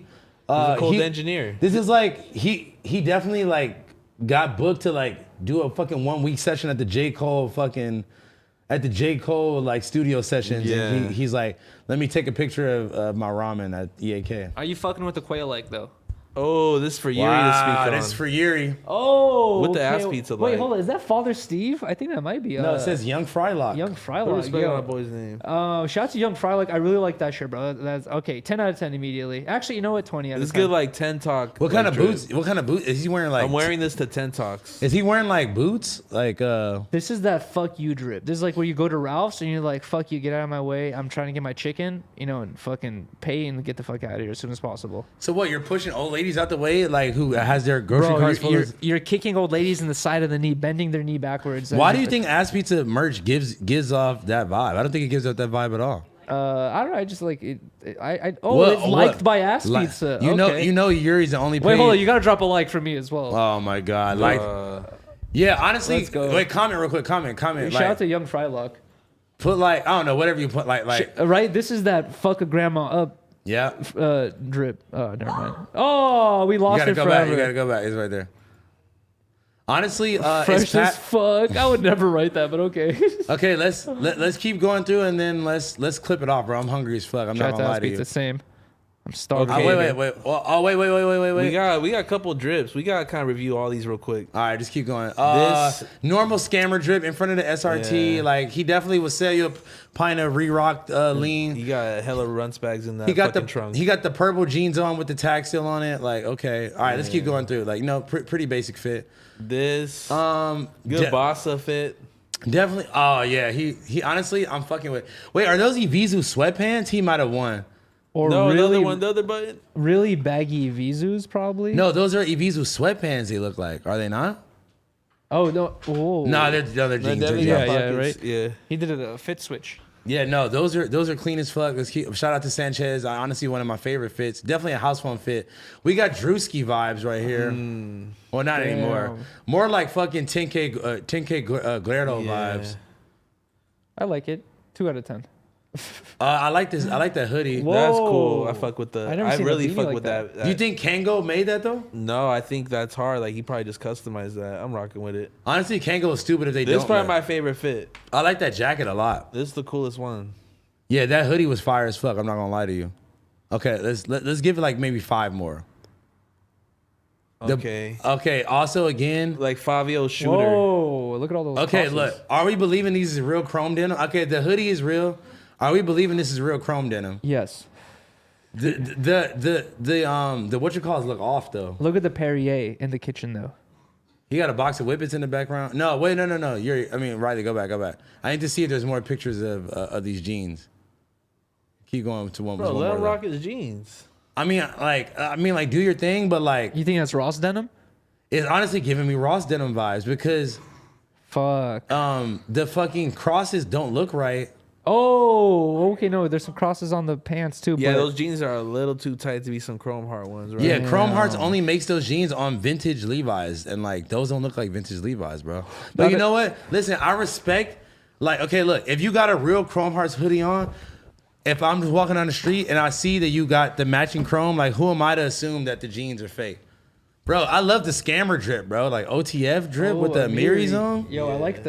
a cold engineer. This is like he definitely like got booked to like do a fucking 1 week session at the J. Cole like studio sessions. Yeah. And he's like, let me take a picture of my ramen at EAK. Are you fucking with the quail like though? Oh, this is for Yuri to speak on. this is for Yuri. Oh. What the ass pizza Wait, like? hold on. Is that Father Steve? I think that might be. No, it says Young Frylock. Young Put Frylock. respect on my Yo. boy's name. Shout out to Young Frylock. I really like that shirt, bro. That's okay. 10 out of 10 immediately. Actually, you know what? 20 out of 10. This good like 10 talk. What kind of drip. boots? What kind of boots is he wearing? Like I'm wearing this to 10 talks. Is he wearing like boots? Like This is that fuck you drip. This is like where you go to Ralph's and you're like, fuck you, get out of my way. I'm trying to get my chicken, and fucking pay and get the fuck out of here as soon as possible. so what? You're pushing old ladies out the way, like who has their grocery Bro, carts full you're, of. you're kicking old ladies in the side of the knee, bending their knee backwards. Why do you think Ass Pizza merch gives off that vibe? I don't think it gives off that vibe at all. I don't know. I just like it. It's What- liked by Ass Like, Pizza. You Okay. know Yuri's the only. Wait, page- hold on. You gotta drop a like for me as well. Oh my god! Like, yeah, honestly. Let's go. Wait, comment real quick. Comment. Shout Like, out to Young Frylock. put like I don't know whatever you put like Right? This is that fuck a grandma up yeah. drip. Oh, never mind. Oh, we You lost gotta it go forever. back. You gotta go back. It's right there. Honestly, it's Fresh as Pat. fuck. I would never write that, but okay. Okay, let's keep going through and then let's clip it off, bro. I'm hungry as fuck. I'm Shout not out to gonna lie Ass to you. Pizza. Same. I'm starving. Okay. Wait. Oh, wait. We got a couple drips. We gotta kind of review all these real quick. All right, just keep going. This- Normal scammer drip in front of the SRT. Yeah. Like he definitely would sell you a pint of re-rocked lean. You got hella runts bags in that He got fucking the trunk. he got the purple jeans on with the tag still on it. Like okay, all right, let's keep going through. Like pretty basic fit. This Good good bossa fit. Definitely. Oh yeah, he honestly I'm fucking with. Wait, are those Evisu sweatpants? He might have won. Or No, really, the other button. really baggy Vizus, probably. No, those are Evisu sweatpants. They look like. Are they not? Oh no. Oh. No, they're jeans. They're definitely jeans. yeah, got yeah, pockets. right? Yeah. He did a fit switch. Yeah, no, those are clean as fuck. Let's keep shout out to Sanchez. Honestly, one of my favorite fits. Definitely a Housephone fit. We got Drewski vibes right here. Well, not anymore. Damn. More like fucking 10K Glerdo Yeah. vibes. I like it. 2 out of 10. I like this. I like that hoodie. Whoa. That's cool. I fuck with the. I never I seen a really beanie fuck like with that. that. Do you think Kango made that though? No, I think that's hard. Like he probably just customized that. I'm rocking with it. Honestly, Kango is stupid if they This is don't. probably man. my favorite fit. I like that jacket a lot. This is the coolest one. Yeah, that hoodie was fire as fuck. I'm not gonna lie to you. Okay, let's give it like maybe 5 more. Okay. Okay. Also, again. Like Fabio shooter. Whoa! Look at all those. Okay, crosses. look. Are we believing these is real chrome denim? Okay, the hoodie is real. Are we believing this is real chrome denim? Yes. The what you call look off though. Look at the Perrier in the kitchen though. You got a box of whippets in the background. No, wait, no. Riley, go back. I need to see if there's more pictures of these jeans. Keep going to one. Bro, one let more him though. rock his jeans. I mean, like, do your thing, but like, You think that's Ross denim? it's honestly giving me Ross denim vibes because Fuck. The fucking crosses don't look right. Oh, okay. No, there's some crosses on the pants too. Yeah, but those jeans are a little too tight to be some Chrome Heart ones, right? Yeah, Chrome Hearts only makes those jeans on vintage Levi's, and like those don't look like vintage Levi's, bro. But you know what? Listen, I respect. Like, okay, look, if you got a real Chrome Hearts hoodie on, if I'm just walking down the street and I see that you got the matching Chrome, like, who am I to assume that the jeans are fake? Bro, I love the scammer drip, bro. Like OTF drip with the Amiris on. Yo, I like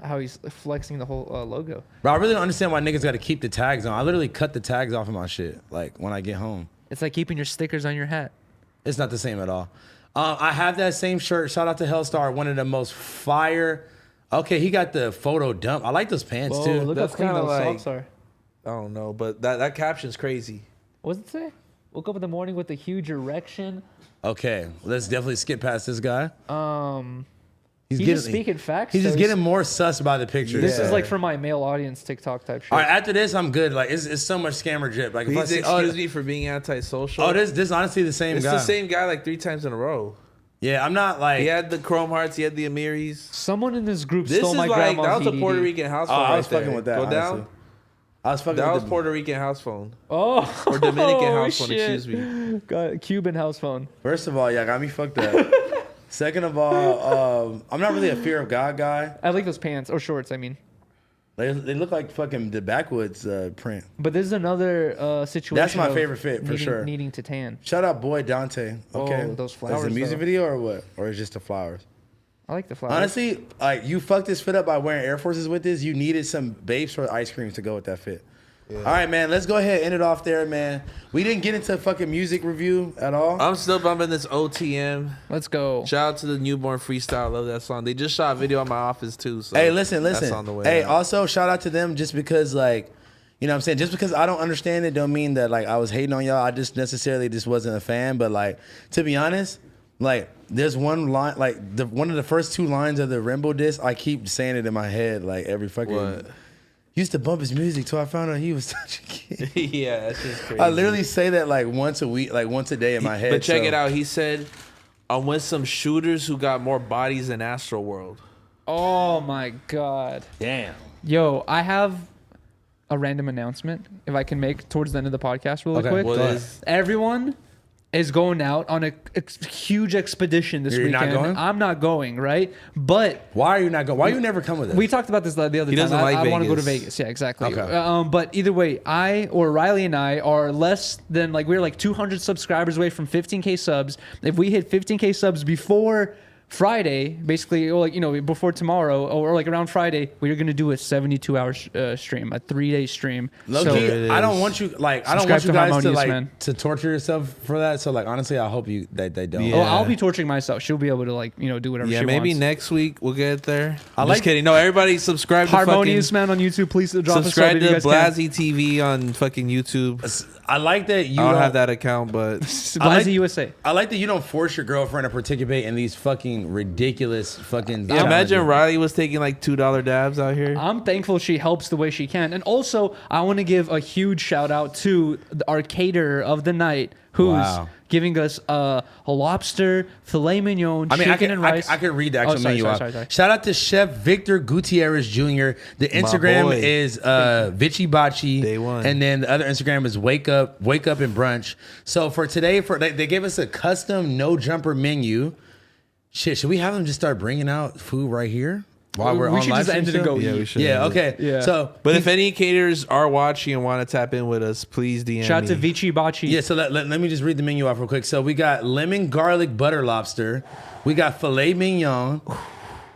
how he's flexing the whole logo. Bro, I really don't understand why niggas got to keep the tags on. I literally cut the tags off of my shit, like, when I get home. It's like keeping your stickers on your hat. It's not the same at all. I have that same shirt. Shout out to Hellstar, one of the most fire. Okay, he got the photo dump. I like those pants, too. Look That's how clean kinda those like- socks are. I don't know, but that caption's crazy. What does it say? Woke up in the morning with a huge erection. Okay, let's definitely skip past this guy. He's just speaking facts. He's though. just getting more sus by the pictures. This is like for my male audience TikTok type shit. All right, after this, I'm good. Like, it's so much scammer drip. Like, if I Please see, excuse me for being antisocial. oh, this honestly the same it's guy. the same guy like 3 times in a row. Yeah, I'm not like. He had the Chrome Hearts. He had the Amiris. Someone in this group This stole is my like grandma's that was a DVD. Puerto Rican house Oh, phone. I was right there. fucking with that. Go honestly. down. I was fucking That with was the, Puerto Rican house phone. Oh, Or Dominican house phone, shit. excuse me. Got Cuban house phone. First of all, yeah, got me fucked up. Second of all, I'm not really a fear of God guy. I like those pants or shorts. I mean, They look like fucking the backwoods print. but this is another situation. That's my of favorite fit for sure. Needing to tan. Shout out boy Dante. Okay, Oh, those Is it flowers, a music though. video or what? Or is it just the flowers? I like the flowers. Honestly, like you fucked this fit up by wearing Air Forces with this. You needed some babes for ice creams to go with that fit. Yeah. All right, man. Let's go ahead and end it off there, man. We didn't get into fucking music review at all. I'm still bumping this OTM. Let's go. Shout out to the Newborn Freestyle. Love that song. They just shot a video at my office too. So Hey, listen. That's on the way. Hey, out. also shout out to them just because, like, you know what I'm saying? Just because I don't understand it don't mean that, like, I was hating on y'all. I just necessarily just wasn't a fan. But, like, to be honest, like, there's one line, like, one of the first 2 lines of the Rainbow disc, I keep saying it in my head, like, every fucking... What? Used to bump his music till I found out he was such a kid. Yeah, that's just crazy. I literally say that, like, once a week, like, once a day in my head. But check so- it out. He said, "I'm with some shooters who got more bodies than Astroworld." Oh my god. Damn. Yo, I have a random announcement if I can make towards the end of the podcast really Okay, quick. What Go ahead. is? Everyone is going out on a huge expedition this You're not weekend. going? I'm not going, right? But Why are you not going? Why you never come with us? we talked about this the other He time. doesn't like I want to go to Vegas. Vegas. Yeah, exactly. Okay. But either way, I or Riley and I are less than we're like 200 subscribers away from 15K subs. If we hit 15K subs before Friday, basically, or before tomorrow, or like around Friday, we're gonna do a 72-hour stream, a 3-day stream. Low So- key, it I don't is. want you I don't Subscribe want you to guys to Harmonious, man. to torture yourself for that. So like honestly, I hope that they don't. Yeah. Oh, I'll be torturing myself. She'll be able to do whatever Yeah, she maybe wants. next week we'll get there. I I'm like- just kidding. No, everybody subscribe to Harmonious man on YouTube. Please drop subscribe a to sub if you guys Blasey TV on fucking YouTube. I like that you I don't have that account, but can. I like- Blasey USA. I like that you don't force your girlfriend to participate in these fucking ridiculous fucking. yeah, imagine challenges. Riley was taking like $2 dabs out here. I'm thankful she helps the way she can. And also, I want to give a huge shout out to our caterer of the night, who's Wow. giving us a lobster, filet mignon, I mean, chicken and rice. I can read the actual sorry, menu sorry, off. sorry. Shout out to Chef Victor Gutierrez Jr. The Instagram boy. is Vichy Bachi. Day one. And then the other Instagram is Wake Up and Brunch. So for today, they gave us a custom no jumper menu. Shit, should we have them just start bringing out food right here while we're We on should live just stream end it and still? go Yeah, eat. we should. Yeah, okay. Yeah. So, But if any caterers are watching and want to tap in with us, please DM Shout out me. to Vici Bachi. yeah, so let me just read the menu off real quick. So we got lemon garlic butter lobster. We got filet mignon,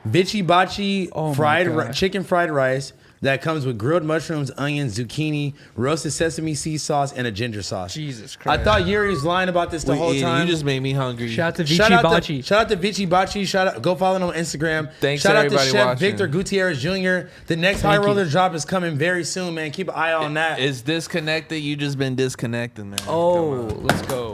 Vichy Bachi Oh my God. chicken fried rice that comes with grilled mushrooms, onions, zucchini, roasted sesame seed sauce, and a ginger sauce. Jesus Christ. I thought Yuri was lying about this the Wait, whole Ian, time. You just made me hungry. Shout out to Vici Shout out Bachi. to Vichy Bachi. Go follow him on Instagram. Thanks Shout to out to everybody Chef watching. Victor Gutierrez Jr. The next High Roller drop is coming very soon, man. Keep an eye on that. It's disconnected. You just been disconnected, man. Oh, let's go.